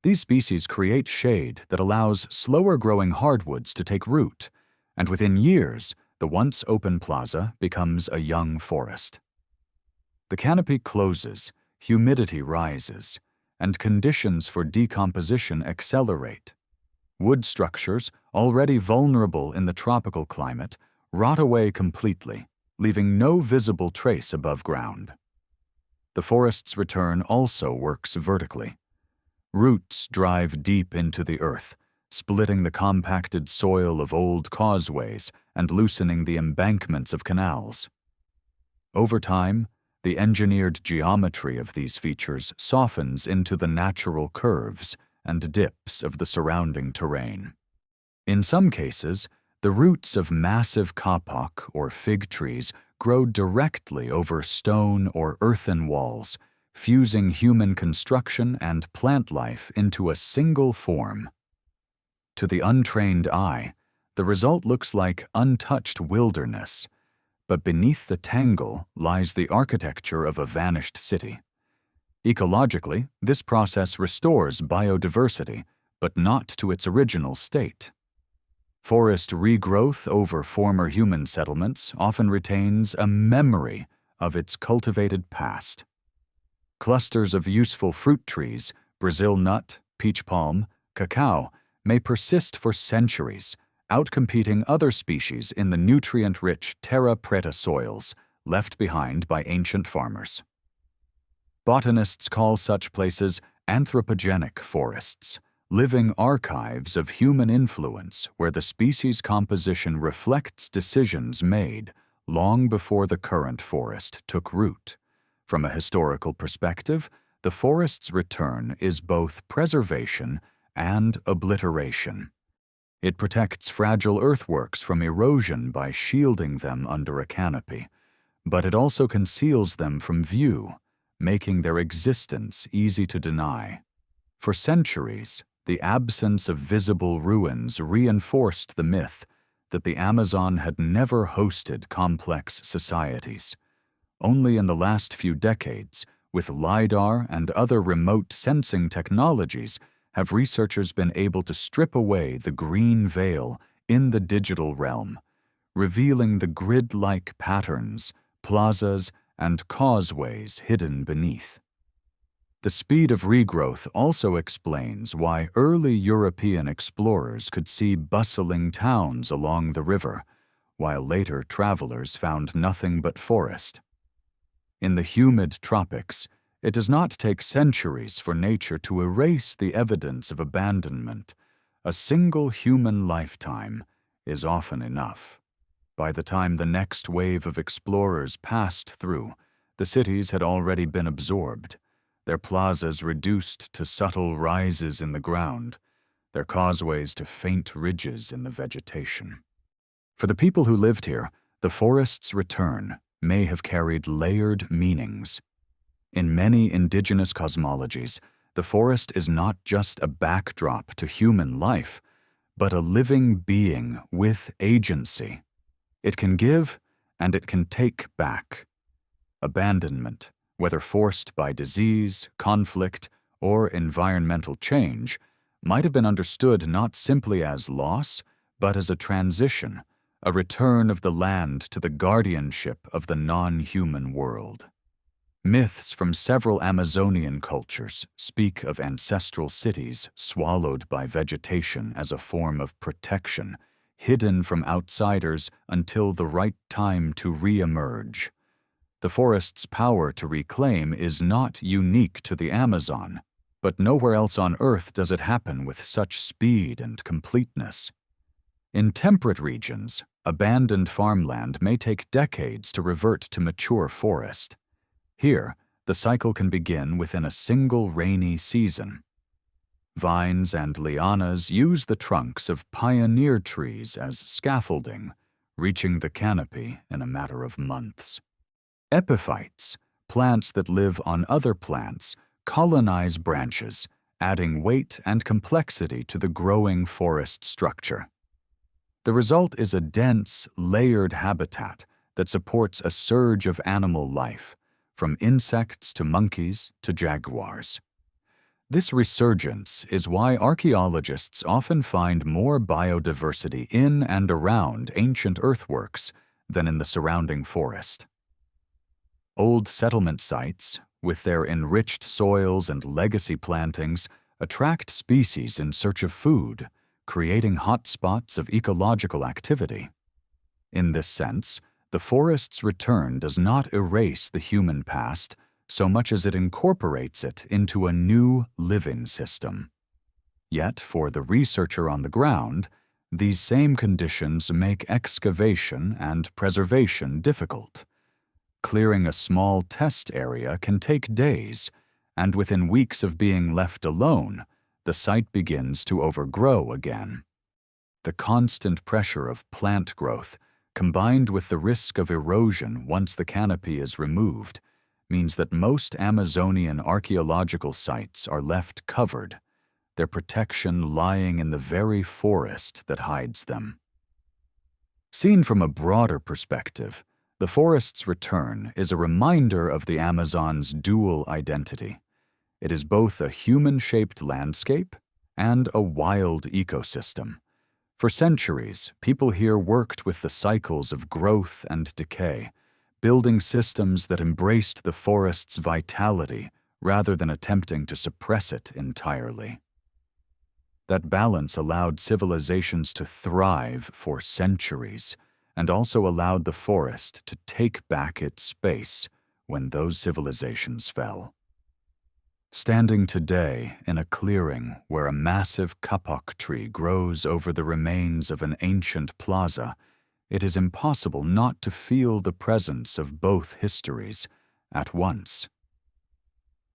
These species create shade that allows slower-growing hardwoods to take root, and within years, the once open plaza becomes a young forest. The canopy closes, humidity rises, and conditions for decomposition accelerate. Wood structures, already vulnerable in the tropical climate, rot away completely, leaving no visible trace above ground. The forest's return also works vertically. Roots drive deep into the earth, splitting the compacted soil of old causeways and loosening the embankments of canals. Over time, the engineered geometry of these features softens into the natural curves and dips of the surrounding terrain. In some cases, the roots of massive kapok or fig trees grow directly over stone or earthen walls, fusing human construction and plant life into a single form. To the untrained eye, the result looks like untouched wilderness, but beneath the tangle lies the architecture of a vanished city. Ecologically, this process restores biodiversity, but not to its original state. Forest regrowth over former human settlements often retains a memory of its cultivated past. Clusters of useful fruit trees, Brazil nut, peach palm, cacao, may persist for centuries, outcompeting other species in the nutrient-rich terra preta soils left behind by ancient farmers. Botanists call such places anthropogenic forests, living archives of human influence where the species composition reflects decisions made long before the current forest took root. From a historical perspective, the forest's return is both preservation and obliteration. It protects fragile earthworks from erosion by shielding them under a canopy, but it also conceals them from view, making their existence easy to deny. For centuries, the absence of visible ruins reinforced the myth that the Amazon had never hosted complex societies. Only in the last few decades, with LiDAR and other remote sensing technologies, have researchers been able to strip away the green veil in the digital realm, revealing the grid-like patterns, plazas, and causeways hidden beneath. The speed of regrowth also explains why early European explorers could see bustling towns along the river, while later travelers found nothing but forest. In the humid tropics, it does not take centuries for nature to erase the evidence of abandonment. A single human lifetime is often enough. By the time the next wave of explorers passed through, the cities had already been absorbed, their plazas reduced to subtle rises in the ground, their causeways to faint ridges in the vegetation. For the people who lived here, the forest's return may have carried layered meanings. In many indigenous cosmologies, the forest is not just a backdrop to human life, but a living being with agency. It can give and it can take back. Abandonment, whether forced by disease, conflict, or environmental change, might have been understood not simply as loss, but as a transition, a return of the land to the guardianship of the non-human world. Myths from several Amazonian cultures speak of ancestral cities swallowed by vegetation as a form of protection, hidden from outsiders until the right time to re-emerge. The forest's power to reclaim is not unique to the Amazon, but nowhere else on Earth does it happen with such speed and completeness. In temperate regions, abandoned farmland may take decades to revert to mature forest. Here, the cycle can begin within a single rainy season. Vines and lianas use the trunks of pioneer trees as scaffolding, reaching the canopy in a matter of months. Epiphytes, plants that live on other plants, colonize branches, adding weight and complexity to the growing forest structure. The result is a dense, layered habitat that supports a surge of animal life, from insects to monkeys to jaguars. This resurgence is why archaeologists often find more biodiversity in and around ancient earthworks than in the surrounding forest. Old settlement sites, with their enriched soils and legacy plantings, attract species in search of food, creating hotspots of ecological activity. In this sense, the forest's return does not erase the human past so much as it incorporates it into a new living system. Yet, for the researcher on the ground, these same conditions make excavation and preservation difficult. Clearing a small test area can take days, and within weeks of being left alone, the site begins to overgrow again. The constant pressure of plant growth, combined with the risk of erosion once the canopy is removed, means that most Amazonian archaeological sites are left covered, their protection lying in the very forest that hides them. Seen from a broader perspective, the forest's return is a reminder of the Amazon's dual identity. It is both a human-shaped landscape and a wild ecosystem. For centuries, people here worked with the cycles of growth and decay, building systems that embraced the forest's vitality rather than attempting to suppress it entirely. That balance allowed civilizations to thrive for centuries, and also allowed the forest to take back its space when those civilizations fell. Standing today in a clearing where a massive kapok tree grows over the remains of an ancient plaza, it is impossible not to feel the presence of both histories at once.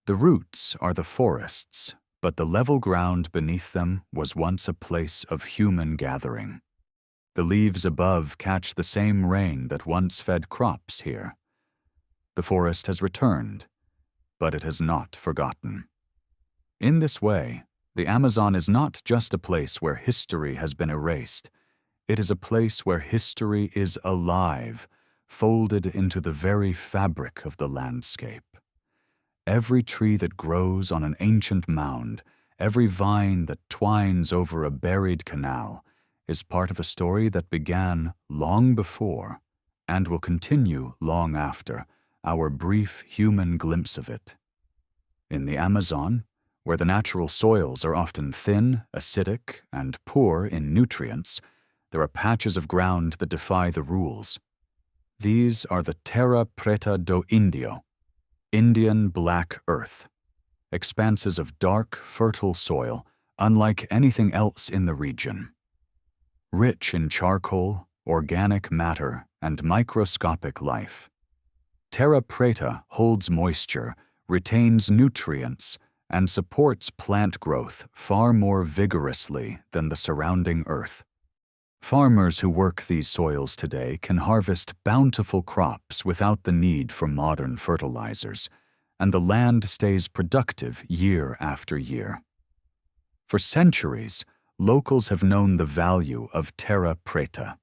The roots are the forests, but the level ground beneath them was once a place of human gathering. The leaves above catch the same rain that once fed crops here. The forest has returned, but it has not forgotten. In this way, the Amazon is not just a place where history has been erased. It is a place where history is alive, folded into the very fabric of the landscape. Every tree that grows on an ancient mound, every vine that twines over a buried canal, is part of a story that began long before and will continue long after our brief human glimpse of it. In the Amazon, where the natural soils are often thin, acidic, and poor in nutrients, there are patches of ground that defy the rules. These are the Terra Preta do Indio, Indian black earth, expanses of dark, fertile soil, unlike anything else in the region. Rich in charcoal, organic matter, and microscopic life. Terra Preta holds moisture, retains nutrients, and supports plant growth far more vigorously than the surrounding earth. Farmers who work these soils today can harvest bountiful crops without the need for modern fertilizers, and the land stays productive year after year. For centuries, locals have known the value of Terra Preta.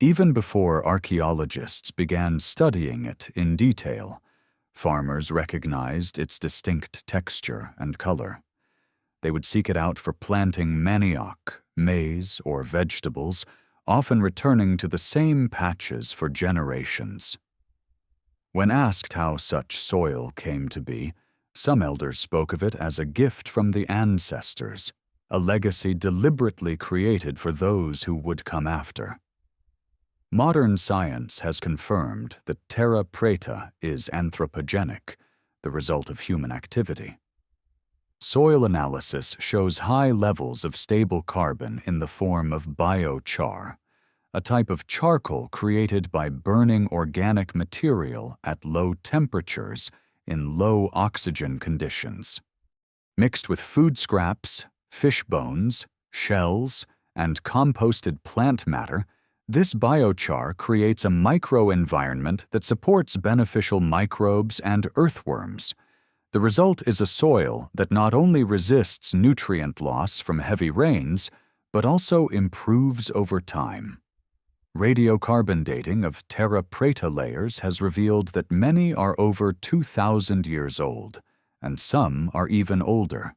Even before archaeologists began studying it in detail, farmers recognized its distinct texture and color. They would seek it out for planting manioc, maize, or vegetables, often returning to the same patches for generations. When asked how such soil came to be, some elders spoke of it as a gift from the ancestors, a legacy deliberately created for those who would come after. Modern science has confirmed that Terra Preta is anthropogenic, the result of human activity. Soil analysis shows high levels of stable carbon in the form of biochar, a type of charcoal created by burning organic material at low temperatures in low oxygen conditions. Mixed with food scraps, fish bones, shells, and composted plant matter, this biochar creates a microenvironment that supports beneficial microbes and earthworms. The result is a soil that not only resists nutrient loss from heavy rains, but also improves over time. Radiocarbon dating of Terra Preta layers has revealed that many are over 2,000 years old, and some are even older.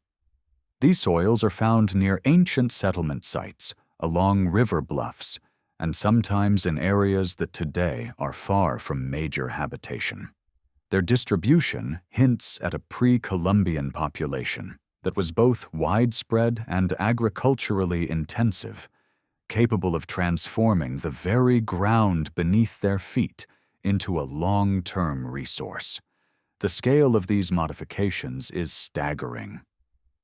These soils are found near ancient settlement sites, along river bluffs, and sometimes in areas that today are far from major habitation. Their distribution hints at a pre-Columbian population that was both widespread and agriculturally intensive, capable of transforming the very ground beneath their feet into a long-term resource. The scale of these modifications is staggering.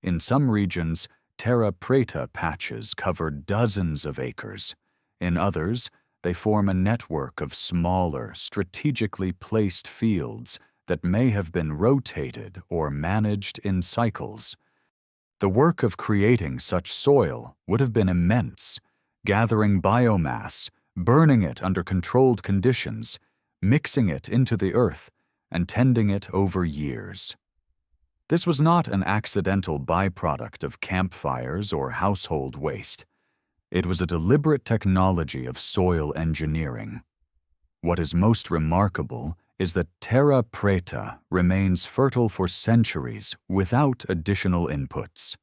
In some regions, Terra Preta patches cover dozens of acres. In others, they form a network of smaller, strategically placed fields that may have been rotated or managed in cycles. The work of creating such soil would have been immense, gathering biomass, burning it under controlled conditions, mixing it into the earth, and tending it over years. This was not an accidental byproduct of campfires or household waste. It was a deliberate technology of soil engineering. What is most remarkable is that Terra Preta remains fertile for centuries without additional inputs.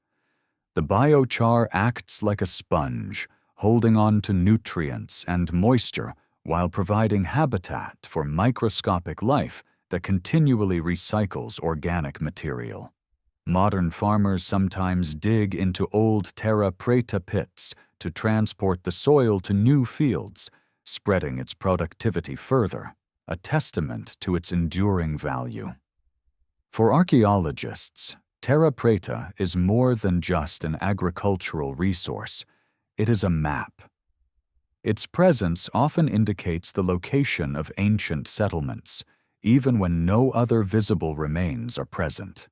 The biochar acts like a sponge, holding on to nutrients and moisture while providing habitat for microscopic life that continually recycles organic material. Modern farmers sometimes dig into old Terra Preta pits to transport the soil to new fields, spreading its productivity further, a testament to its enduring value. For archaeologists, terra preta is more than just an agricultural resource. It is a map. Its presence often indicates the location of ancient settlements, even when no other visible remains are present.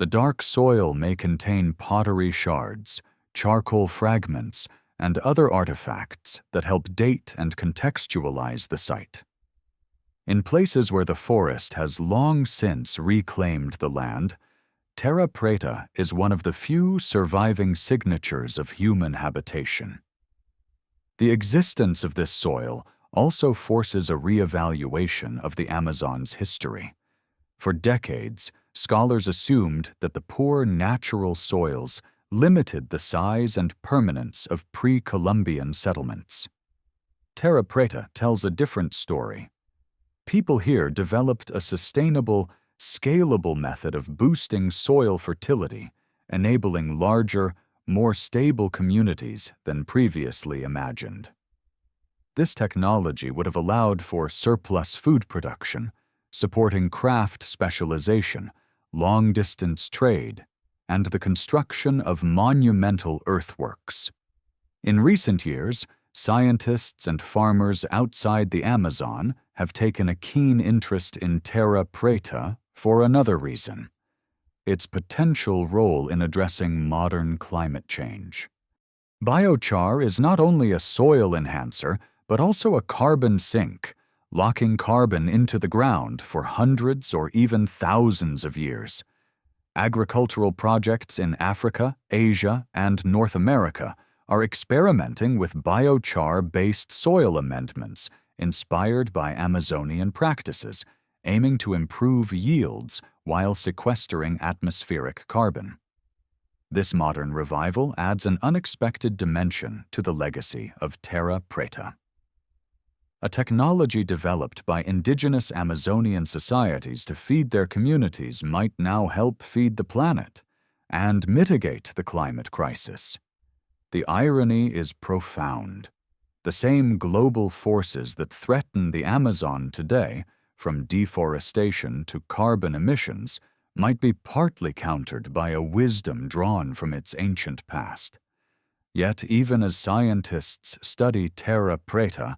The dark soil may contain pottery shards, charcoal fragments, and other artifacts that help date and contextualize the site. In places where the forest has long since reclaimed the land, terra preta is one of the few surviving signatures of human habitation. The existence of this soil also forces a reevaluation of the Amazon's history. For decades, scholars assumed that the poor natural soils limited the size and permanence of pre-Columbian settlements. Terra preta tells a different story. People here developed a sustainable, scalable method of boosting soil fertility, enabling larger, more stable communities than previously imagined. This technology would have allowed for surplus food production, supporting craft specialization, long-distance trade, and the construction of monumental earthworks. In recent years, scientists and farmers outside the Amazon have taken a keen interest in terra preta for another reason: its potential role in addressing modern climate change. Biochar is not only a soil enhancer, but also a carbon sink, locking carbon into the ground for hundreds or even thousands of years. Agricultural projects in Africa, Asia, and North America are experimenting with biochar-based soil amendments inspired by Amazonian practices, aiming to improve yields while sequestering atmospheric carbon. This modern revival adds an unexpected dimension to the legacy of terra preta. A technology developed by indigenous Amazonian societies to feed their communities might now help feed the planet and mitigate the climate crisis. The irony is profound. The same global forces that threaten the Amazon today, from deforestation to carbon emissions, might be partly countered by a wisdom drawn from its ancient past. Yet even as scientists study terra preta,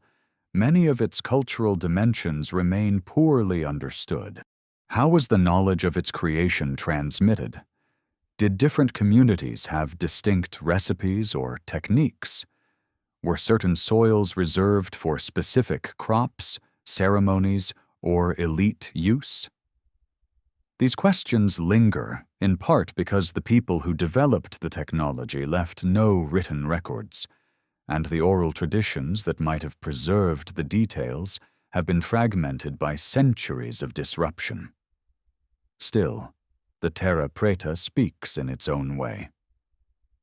many of its cultural dimensions remain poorly understood. How was the knowledge of its creation transmitted? Did different communities have distinct recipes or techniques? Were certain soils reserved for specific crops, ceremonies, or elite use? These questions linger, in part because the people who developed the technology left no written records, and the oral traditions that might have preserved the details have been fragmented by centuries of disruption. Still, the terra preta speaks in its own way.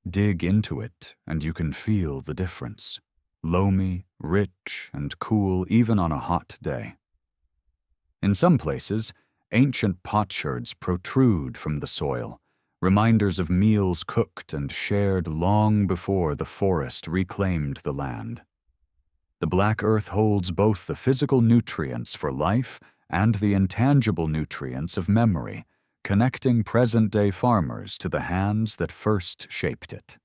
Dig into it, and you can feel the difference: loamy, rich, and cool even on a hot day. In some places, ancient potsherds protrude from the soil, reminders of meals cooked and shared long before the forest reclaimed the land. The black earth holds both the physical nutrients for life and the intangible nutrients of memory, connecting present-day farmers to the hands that first shaped it.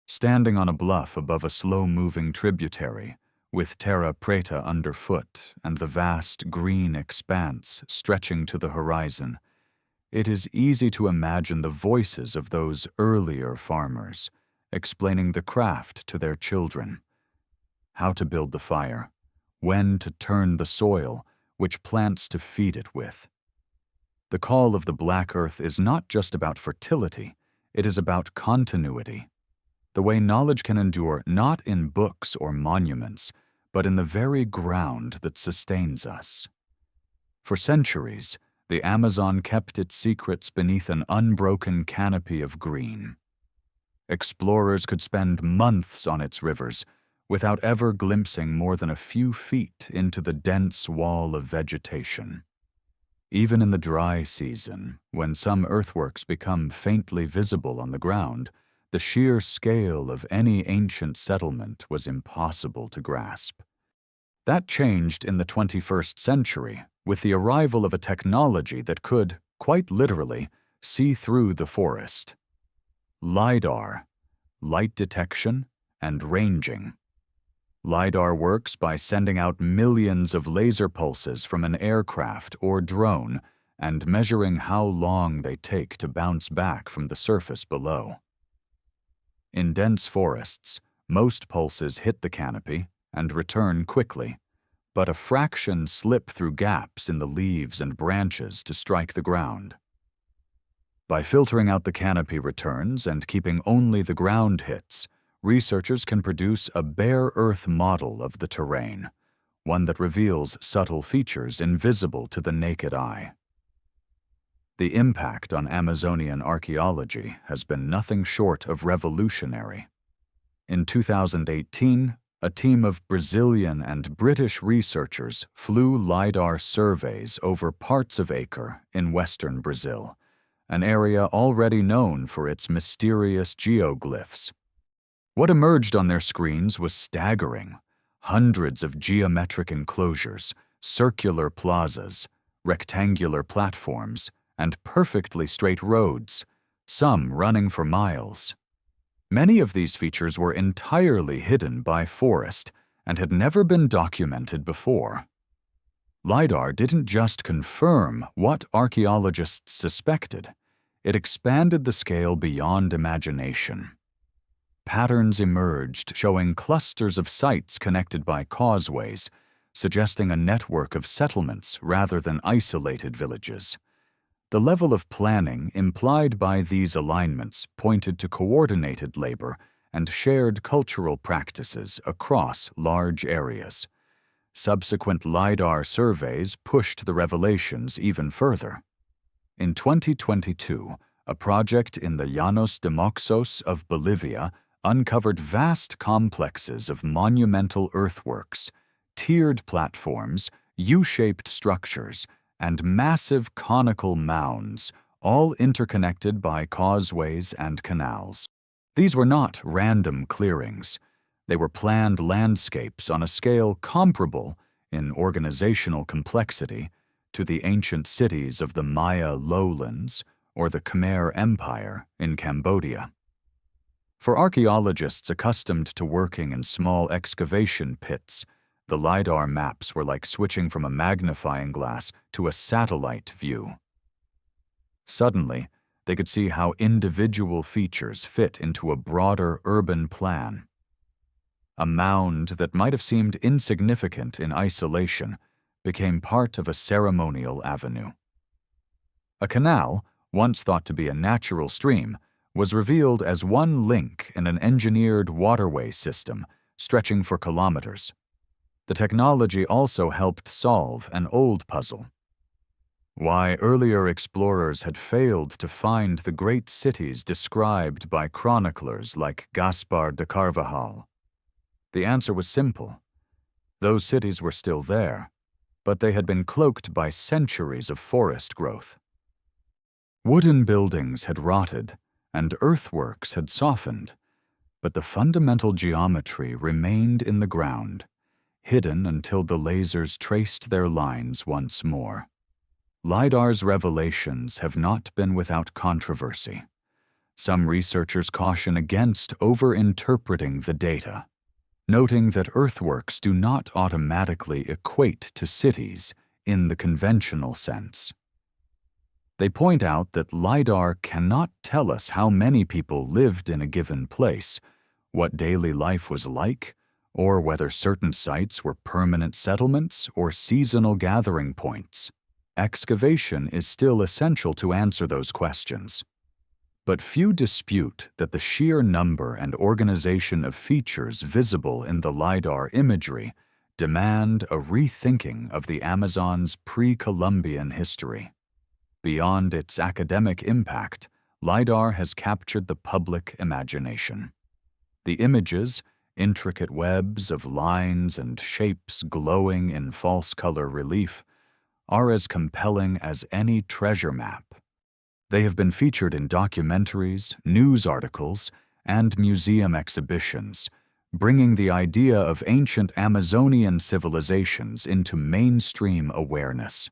Standing on a bluff above a slow-moving tributary, with terra preta underfoot and the vast green expanse stretching to the horizon, it is easy to imagine the voices of those earlier farmers, explaining the craft to their children: how to build the fire, when to turn the soil, which plants to feed it with. The call of the black earth is not just about fertility, it is about continuity. The way knowledge can endure not in books or monuments, but in the very ground that sustains us. For centuries, the Amazon kept its secrets beneath an unbroken canopy of green. Explorers could spend months on its rivers without ever glimpsing more than a few feet into the dense wall of vegetation. Even in the dry season, when some earthworks become faintly visible on the ground, the sheer scale of any ancient settlement was impossible to grasp. That changed in the 21st century with the arrival of a technology that could, quite literally, see through the forest. LiDAR, light detection and ranging. LiDAR works by sending out millions of laser pulses from an aircraft or drone and measuring how long they take to bounce back from the surface below. In dense forests, most pulses hit the canopy and return quickly, but a fraction slip through gaps in the leaves and branches to strike the ground. By filtering out the canopy returns and keeping only the ground hits, researchers can produce a bare earth model of the terrain, one that reveals subtle features invisible to the naked eye. The impact on Amazonian archaeology has been nothing short of revolutionary. In 2018, a team of Brazilian and British researchers flew LiDAR surveys over parts of Acre in western Brazil, an area already known for its mysterious geoglyphs. What emerged on their screens was staggering. Hundreds of geometric enclosures, circular plazas, rectangular platforms, and perfectly straight roads, some running for miles. Many of these features were entirely hidden by forest and had never been documented before. LiDAR didn't just confirm what archaeologists suspected, it expanded the scale beyond imagination. Patterns emerged showing clusters of sites connected by causeways, suggesting a network of settlements rather than isolated villages. The level of planning implied by these alignments pointed to coordinated labor and shared cultural practices across large areas. Subsequent LiDAR surveys pushed the revelations even further. In 2022, a project in the Llanos de Moxos of Bolivia uncovered vast complexes of monumental earthworks, tiered platforms, U-shaped structures, and massive conical mounds, all interconnected by causeways and canals. These were not random clearings. They were planned landscapes on a scale comparable, in organizational complexity, to the ancient cities of the Maya lowlands or the Khmer Empire in Cambodia. For archaeologists accustomed to working in small excavation pits, the LiDAR maps were like switching from a magnifying glass to a satellite view. Suddenly, they could see how individual features fit into a broader urban plan. A mound that might have seemed insignificant in isolation became part of a ceremonial avenue. A canal, once thought to be a natural stream, was revealed as one link in an engineered waterway system stretching for kilometers. The technology also helped solve an old puzzle. Why earlier explorers had failed to find the great cities described by chroniclers like Gaspar de Carvajal. The answer was simple. Those cities were still there, but they had been cloaked by centuries of forest growth. Wooden buildings had rotted, and earthworks had softened, but the fundamental geometry remained in the ground, hidden until the lasers traced their lines once more. LiDAR's revelations have not been without controversy. Some researchers caution against over-interpreting the data, noting that earthworks do not automatically equate to cities in the conventional sense. They point out that LiDAR cannot tell us how many people lived in a given place, what daily life was like, or whether certain sites were permanent settlements or seasonal gathering points. Excavation is still essential to answer those questions. But few dispute that the sheer number and organization of features visible in the LiDAR imagery demand a rethinking of the Amazon's pre-Columbian history. Beyond its academic impact, LiDAR has captured the public imagination. The images, intricate webs of lines and shapes glowing in false color relief, are as compelling as any treasure map. They have been featured in documentaries, news articles, and museum exhibitions, bringing the idea of ancient Amazonian civilizations into mainstream awareness.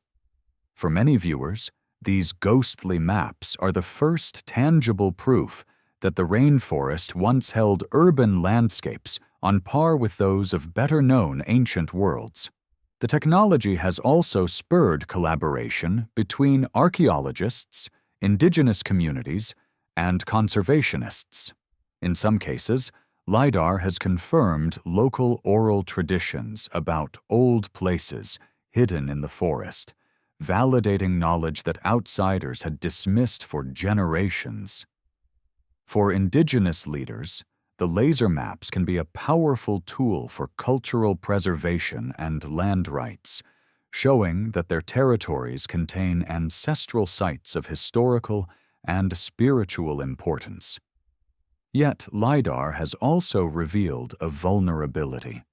For many viewers, These ghostly maps are the first tangible proof that the rainforest once held urban landscapes on par with those of better-known ancient worlds. The technology has also spurred collaboration between archaeologists, indigenous communities, and conservationists. In some cases, LiDAR has confirmed local oral traditions about old places hidden in the forest, validating knowledge that outsiders had dismissed for generations. For indigenous leaders, the laser maps can be a powerful tool for cultural preservation and land rights, showing that their territories contain ancestral sites of historical and spiritual importance. Yet LiDAR has also revealed a vulnerability.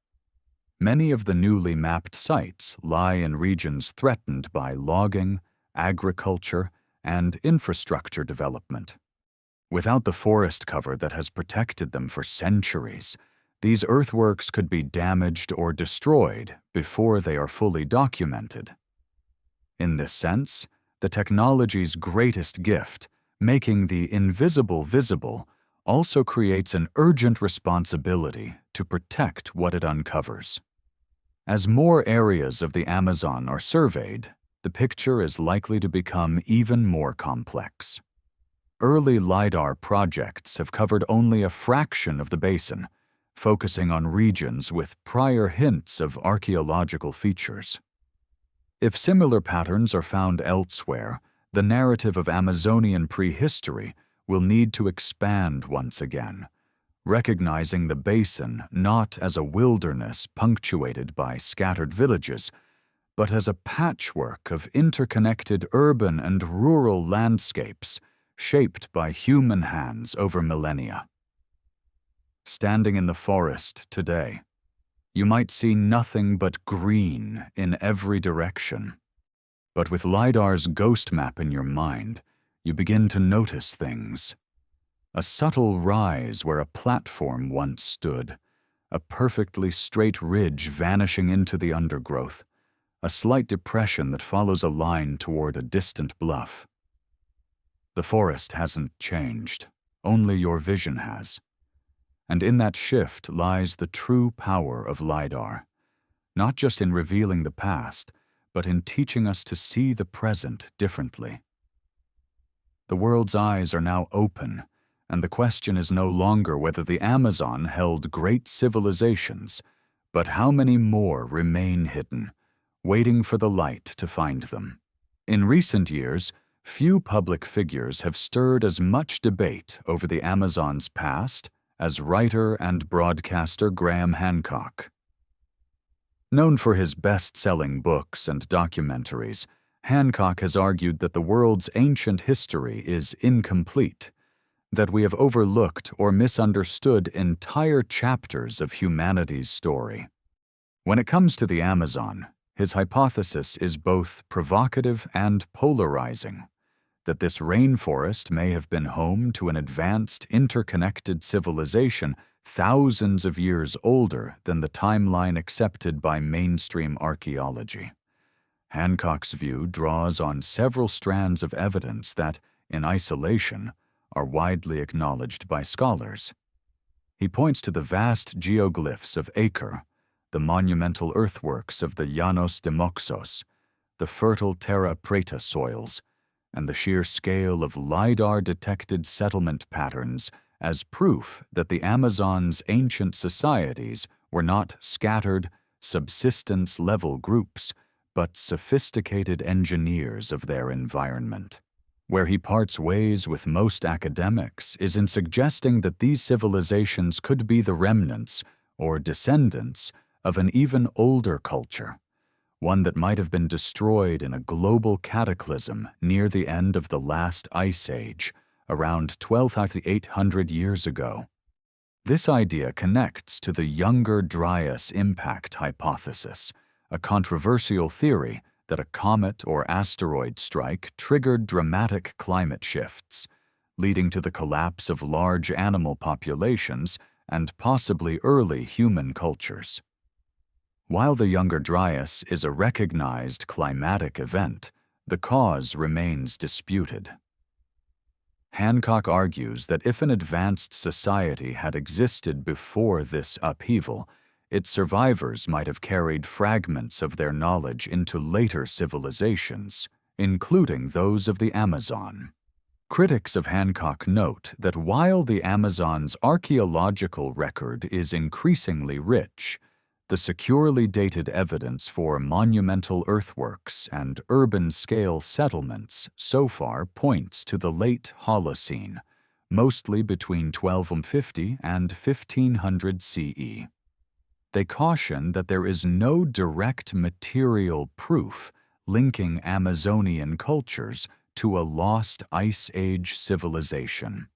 Many of the newly mapped sites lie in regions threatened by logging, agriculture, and infrastructure development. Without the forest cover that has protected them for centuries, these earthworks could be damaged or destroyed before they are fully documented. In this sense, the technology's greatest gift, making the invisible visible, also creates an urgent responsibility to protect what it uncovers. As more areas of the Amazon are surveyed, the picture is likely to become even more complex. Early LiDAR projects have covered only a fraction of the basin, focusing on regions with prior hints of archaeological features. If similar patterns are found elsewhere, the narrative of Amazonian prehistory will need to expand once again, recognizing the basin not as a wilderness punctuated by scattered villages, but as a patchwork of interconnected urban and rural landscapes shaped by human hands over millennia. Standing in the forest today, you might see nothing but green in every direction. But with LiDAR's ghost map in your mind, you begin to notice things. A subtle rise where a platform once stood, a perfectly straight ridge vanishing into the undergrowth, a slight depression that follows a line toward a distant bluff. The forest hasn't changed, only your vision has. And in that shift lies the true power of LiDAR, not just in revealing the past, but in teaching us to see the present differently. The world's eyes are now open, and the question is no longer whether the Amazon held great civilizations, but how many more remain hidden, waiting for the light to find them. In recent years, few public figures have stirred as much debate over the Amazon's past as writer and broadcaster Graham Hancock. Known for his best-selling books and documentaries, Hancock has argued that the world's ancient history is incomplete, that we have overlooked or misunderstood entire chapters of humanity's story. When it comes to the Amazon, his hypothesis is both provocative and polarizing, that this rainforest may have been home to an advanced, interconnected civilization thousands of years older than the timeline accepted by mainstream archaeology. Hancock's view draws on several strands of evidence that, in isolation, are widely acknowledged by scholars. He points to the vast geoglyphs of Acre, the monumental earthworks of the Llanos de Moxos, the fertile Terra Preta soils, and the sheer scale of LiDAR-detected settlement patterns as proof that the Amazon's ancient societies were not scattered, subsistence-level groups, but sophisticated engineers of their environment. Where he parts ways with most academics is in suggesting that these civilizations could be the remnants, or descendants, of an even older culture, one that might have been destroyed in a global cataclysm near the end of the last ice age, around 12,800 years ago. This idea connects to the Younger Dryas impact hypothesis, a controversial theory that a comet or asteroid strike triggered dramatic climate shifts, leading to the collapse of large animal populations and possibly early human cultures. While the Younger Dryas is a recognized climatic event, the cause remains disputed. Hancock argues that if an advanced society had existed before this upheaval, its survivors might have carried fragments of their knowledge into later civilizations, including those of the Amazon. Critics of Hancock note that while the Amazon's archaeological record is increasingly rich, the securely dated evidence for monumental earthworks and urban-scale settlements so far points to the late Holocene, mostly between 1250 and 1500 CE. They caution that there is no direct material proof linking Amazonian cultures to a lost Ice Age civilization.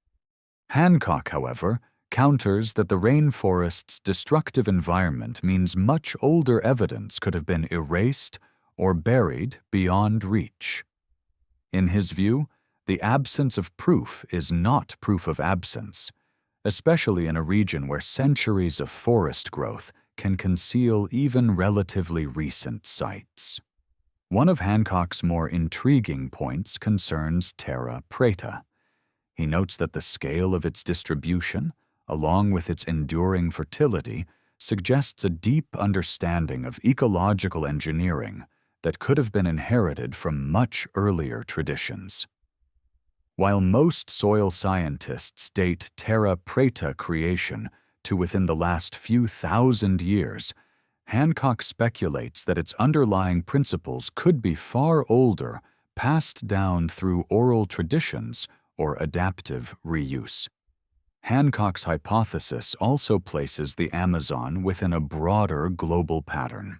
Hancock, however, counters that the rainforest's destructive environment means much older evidence could have been erased or buried beyond reach. In his view, the absence of proof is not proof of absence, especially in a region where centuries of forest growth can conceal even relatively recent sites. One of Hancock's more intriguing points concerns terra preta. He notes that the scale of its distribution, along with its enduring fertility, suggests a deep understanding of ecological engineering that could have been inherited from much earlier traditions. While most soil scientists date terra preta creation to within the last few thousand years, Hancock speculates that its underlying principles could be far older, passed down through oral traditions or adaptive reuse. Hancock's hypothesis also places the Amazon within a broader global pattern.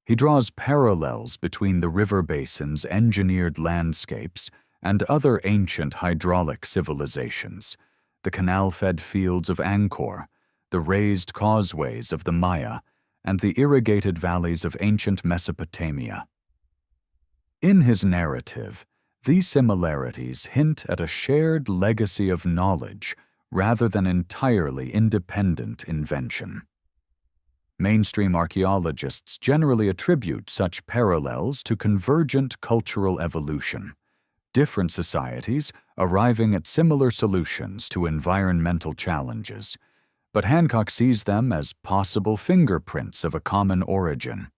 He draws parallels between the river basin's engineered landscapes and other ancient hydraulic civilizations, the canal-fed fields of Angkor, the raised causeways of the Maya, and the irrigated valleys of ancient Mesopotamia. In his narrative, these similarities hint at a shared legacy of knowledge rather than entirely independent invention. Mainstream archaeologists generally attribute such parallels to convergent cultural evolution, different societies arriving at similar solutions to environmental challenges, but Hancock sees them as possible fingerprints of a common origin.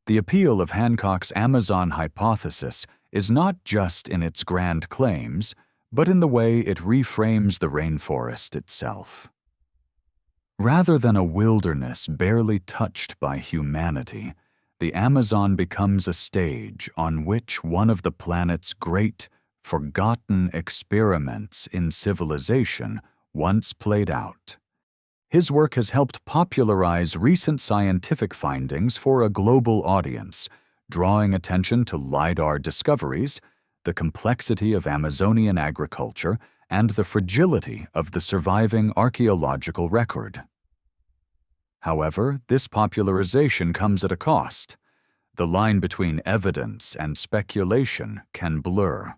The appeal of Hancock's Amazon hypothesis is not just in its grand claims, but in the way it reframes the rainforest itself. Rather than a wilderness barely touched by humanity, the Amazon becomes a stage on which one of the planet's great, forgotten experiments in civilization once played out. His work has helped popularize recent scientific findings for a global audience, drawing attention to LiDAR discoveries, the complexity of Amazonian agriculture, and the fragility of the surviving archaeological record. However, this popularization comes at a cost. The line between evidence and speculation can blur.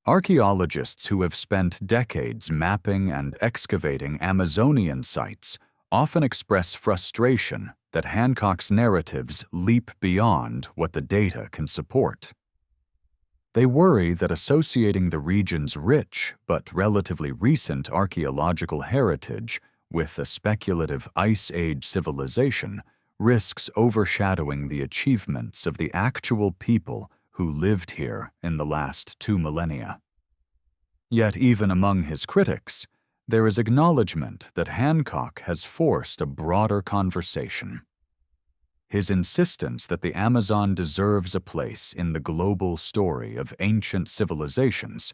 Archaeologists who have spent decades mapping and excavating Amazonian sites often express frustration that Hancock's narratives leap beyond what the data can support. They worry that associating the region's rich but relatively recent archaeological heritage with a speculative Ice Age civilization risks overshadowing the achievements of the actual people who lived here in the last 2 millennia. Yet even among his critics, there is acknowledgement that Hancock has forced a broader conversation. His insistence that the Amazon deserves a place in the global story of ancient civilizations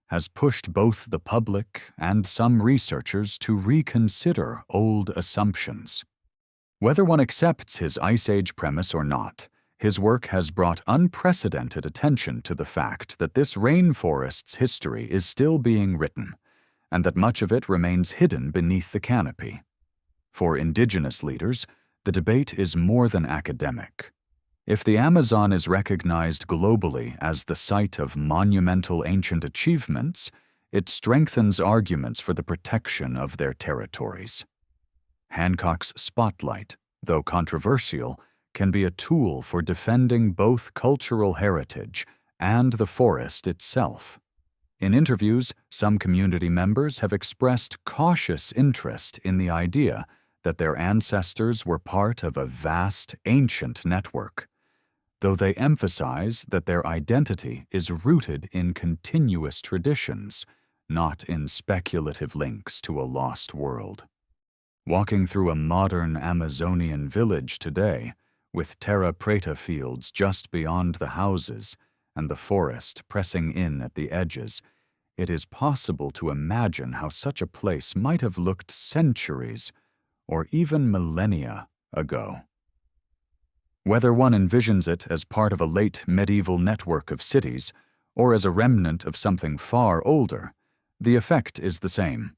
has pushed both the public and some researchers to reconsider old assumptions. Whether one accepts his Ice Age premise or not, his work has brought unprecedented attention to the fact that this rainforest's history is still being written, and that much of it remains hidden beneath the canopy. For indigenous leaders, the debate is more than academic. If the Amazon is recognized globally as the site of monumental ancient achievements, it strengthens arguments for the protection of their territories. Hancock's spotlight, though controversial, can be a tool for defending both cultural heritage and the forest itself. In interviews, some community members have expressed cautious interest in the idea that their ancestors were part of a vast, ancient network, though they emphasize that their identity is rooted in continuous traditions, not in speculative links to a lost world. Walking through a modern Amazonian village today, with terra preta fields just beyond the houses and the forest pressing in at the edges, it is possible to imagine how such a place might have looked centuries or even millennia ago. Whether one envisions it as part of a late medieval network of cities or as a remnant of something far older, the effect is the same.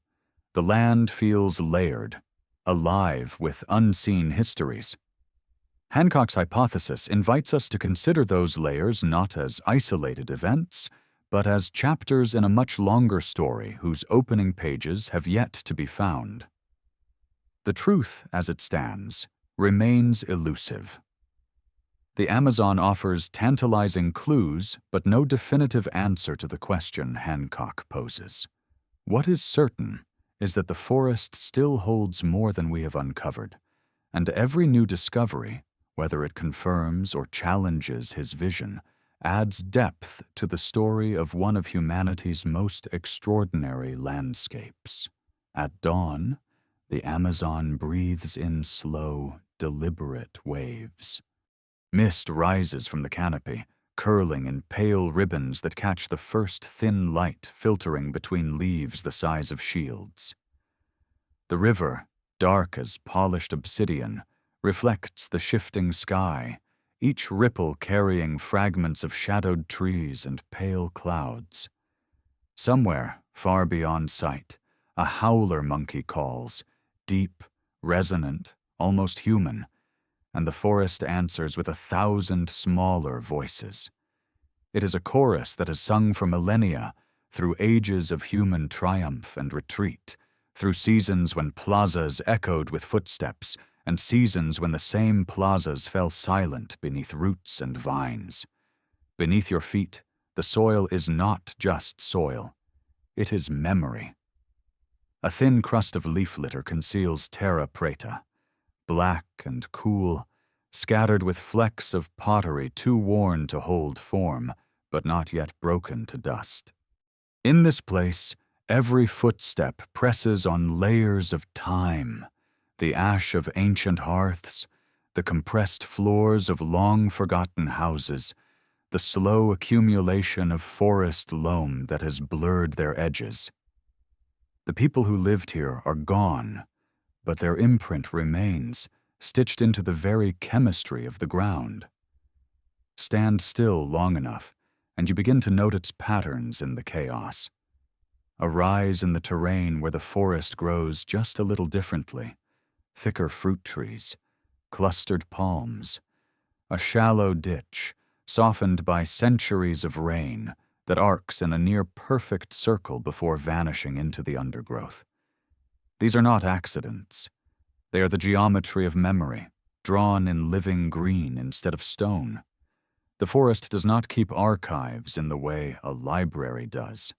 The land feels layered, alive with unseen histories. Hancock's hypothesis invites us to consider those layers not as isolated events, but as chapters in a much longer story whose opening pages have yet to be found. The truth, as it stands, remains elusive. The Amazon offers tantalizing clues, but no definitive answer to the question Hancock poses. What is certain is that the forest still holds more than we have uncovered, and every new discovery, whether it confirms or challenges his vision, adds depth to the story of one of humanity's most extraordinary landscapes. At dawn, the Amazon breathes in slow, deliberate waves. Mist rises from the canopy, curling in pale ribbons that catch the first thin light filtering between leaves the size of shields. The river, dark as polished obsidian, reflects the shifting sky, each ripple carrying fragments of shadowed trees and pale clouds. Somewhere, far beyond sight, a howler monkey calls, deep, resonant, almost human, and the forest answers with 1,000 smaller voices. It is a chorus that has sung for millennia, through ages of human triumph and retreat, through seasons when plazas echoed with footsteps, and seasons when the same plazas fell silent beneath roots and vines. Beneath your feet, the soil is not just soil. It is memory. A thin crust of leaf litter conceals terra preta, black and cool, scattered with flecks of pottery too worn to hold form, but not yet broken to dust. In this place, every footstep presses on layers of time, the ash of ancient hearths, the compressed floors of long-forgotten houses, the slow accumulation of forest loam that has blurred their edges. The people who lived here are gone, but their imprint remains, stitched into the very chemistry of the ground. Stand still long enough, and you begin to note its patterns in the chaos. A rise in the terrain where the forest grows just a little differently, thicker fruit trees, clustered palms, a shallow ditch, softened by centuries of rain, that arcs in a near-perfect circle before vanishing into the undergrowth. These are not accidents. They are the geometry of memory, drawn in living green instead of stone. The forest does not keep archives in the way a library does.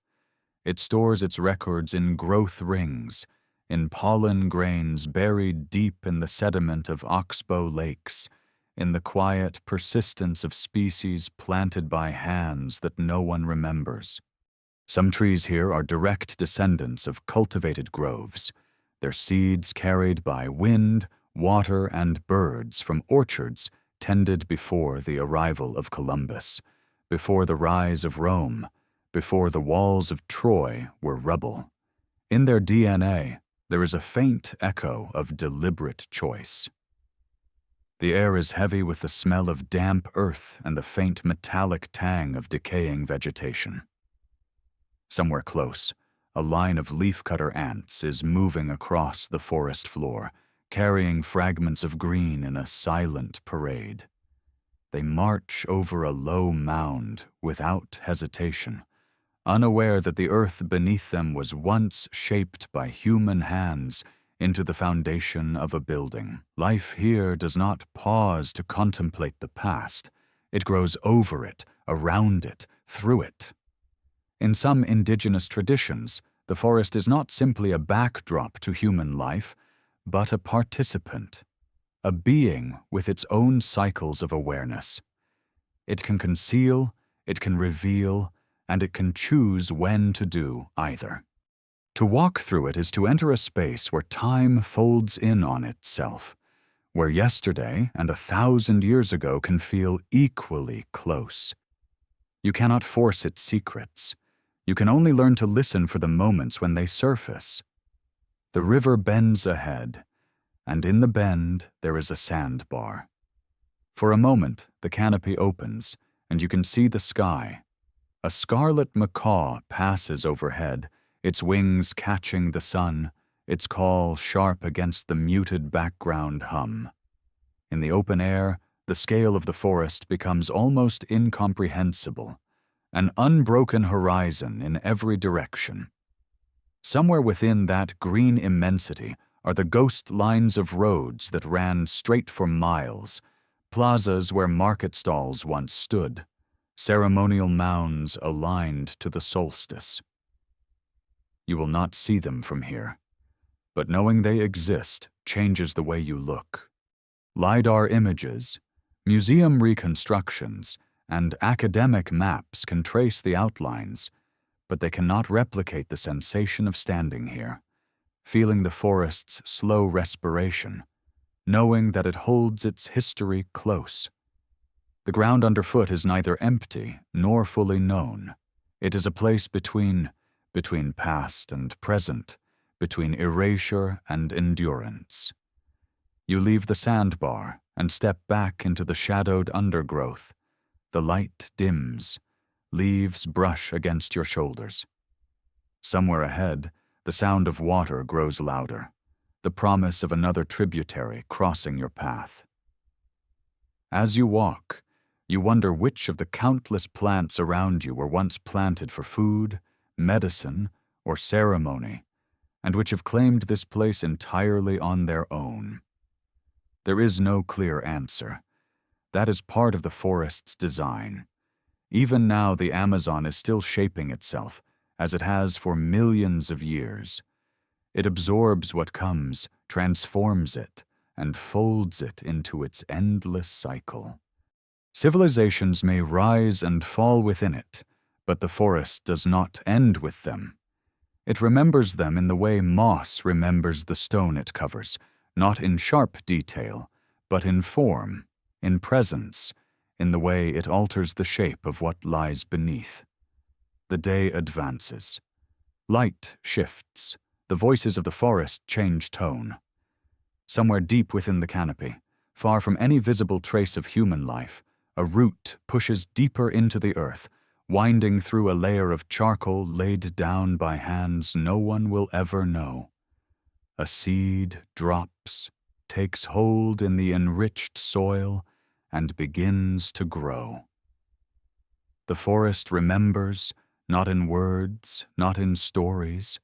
It stores its records in growth rings, in pollen grains buried deep in the sediment of oxbow lakes, in the quiet persistence of species planted by hands that no one remembers. Some trees here are direct descendants of cultivated groves, their seeds carried by wind, water, and birds from orchards tended before the arrival of Columbus, before the rise of Rome, before the walls of Troy were rubble. In their DNA, there is a faint echo of deliberate choice. The air is heavy with the smell of damp earth and the faint metallic tang of decaying vegetation. Somewhere close, a line of leafcutter ants is moving across the forest floor, carrying fragments of green in a silent parade. They march over a low mound without hesitation, unaware that the earth beneath them was once shaped by human hands into the foundation of a building. Life here does not pause to contemplate the past. It grows over it, around it, through it. In some indigenous traditions, the forest is not simply a backdrop to human life, but a participant, a being with its own cycles of awareness. It can conceal, it can reveal, and it can choose when to do either. To walk through it is to enter a space where time folds in on itself, where yesterday and 1,000 years ago can feel equally close. You cannot force its secrets. You can only learn to listen for the moments when they surface. The river bends ahead, and in the bend there is a sandbar. For a moment, the canopy opens, and you can see the sky. A scarlet macaw passes overhead, its wings catching the sun, its call sharp against the muted background hum. In the open air, the scale of the forest becomes almost incomprehensible, an unbroken horizon in every direction. Somewhere within that green immensity are the ghost lines of roads that ran straight for miles, plazas where market stalls once stood, ceremonial mounds aligned to the solstice. You will not see them from here, but knowing they exist changes the way you look. LiDAR images, museum reconstructions, and academic maps can trace the outlines, but they cannot replicate the sensation of standing here, feeling the forest's slow respiration, knowing that it holds its history close. The ground underfoot is neither empty nor fully known. It is a place between past and present, between erasure and endurance. You leave the sandbar and step back into the shadowed undergrowth. The light dims, leaves brush against your shoulders. Somewhere ahead, the sound of water grows louder, the promise of another tributary crossing your path. As you walk, you wonder which of the countless plants around you were once planted for food, medicine, or ceremony, and which have claimed this place entirely on their own. There is no clear answer. That is part of the forest's design. Even now, the Amazon is still shaping itself, as it has for millions of years. It absorbs what comes, transforms it, and folds it into its endless cycle. Civilizations may rise and fall within it, but the forest does not end with them. It remembers them in the way moss remembers the stone it covers, not in sharp detail, but in form, in presence, in the way it alters the shape of what lies beneath. The day advances. Light shifts. The voices of the forest change tone. Somewhere deep within the canopy, far from any visible trace of human life, a root pushes deeper into the earth, winding through a layer of charcoal laid down by hands no one will ever know. A seed drops, takes hold in the enriched soil, and begins to grow. The forest remembers, not in words, not in stories,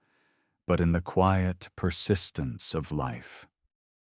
but in the quiet persistence of life.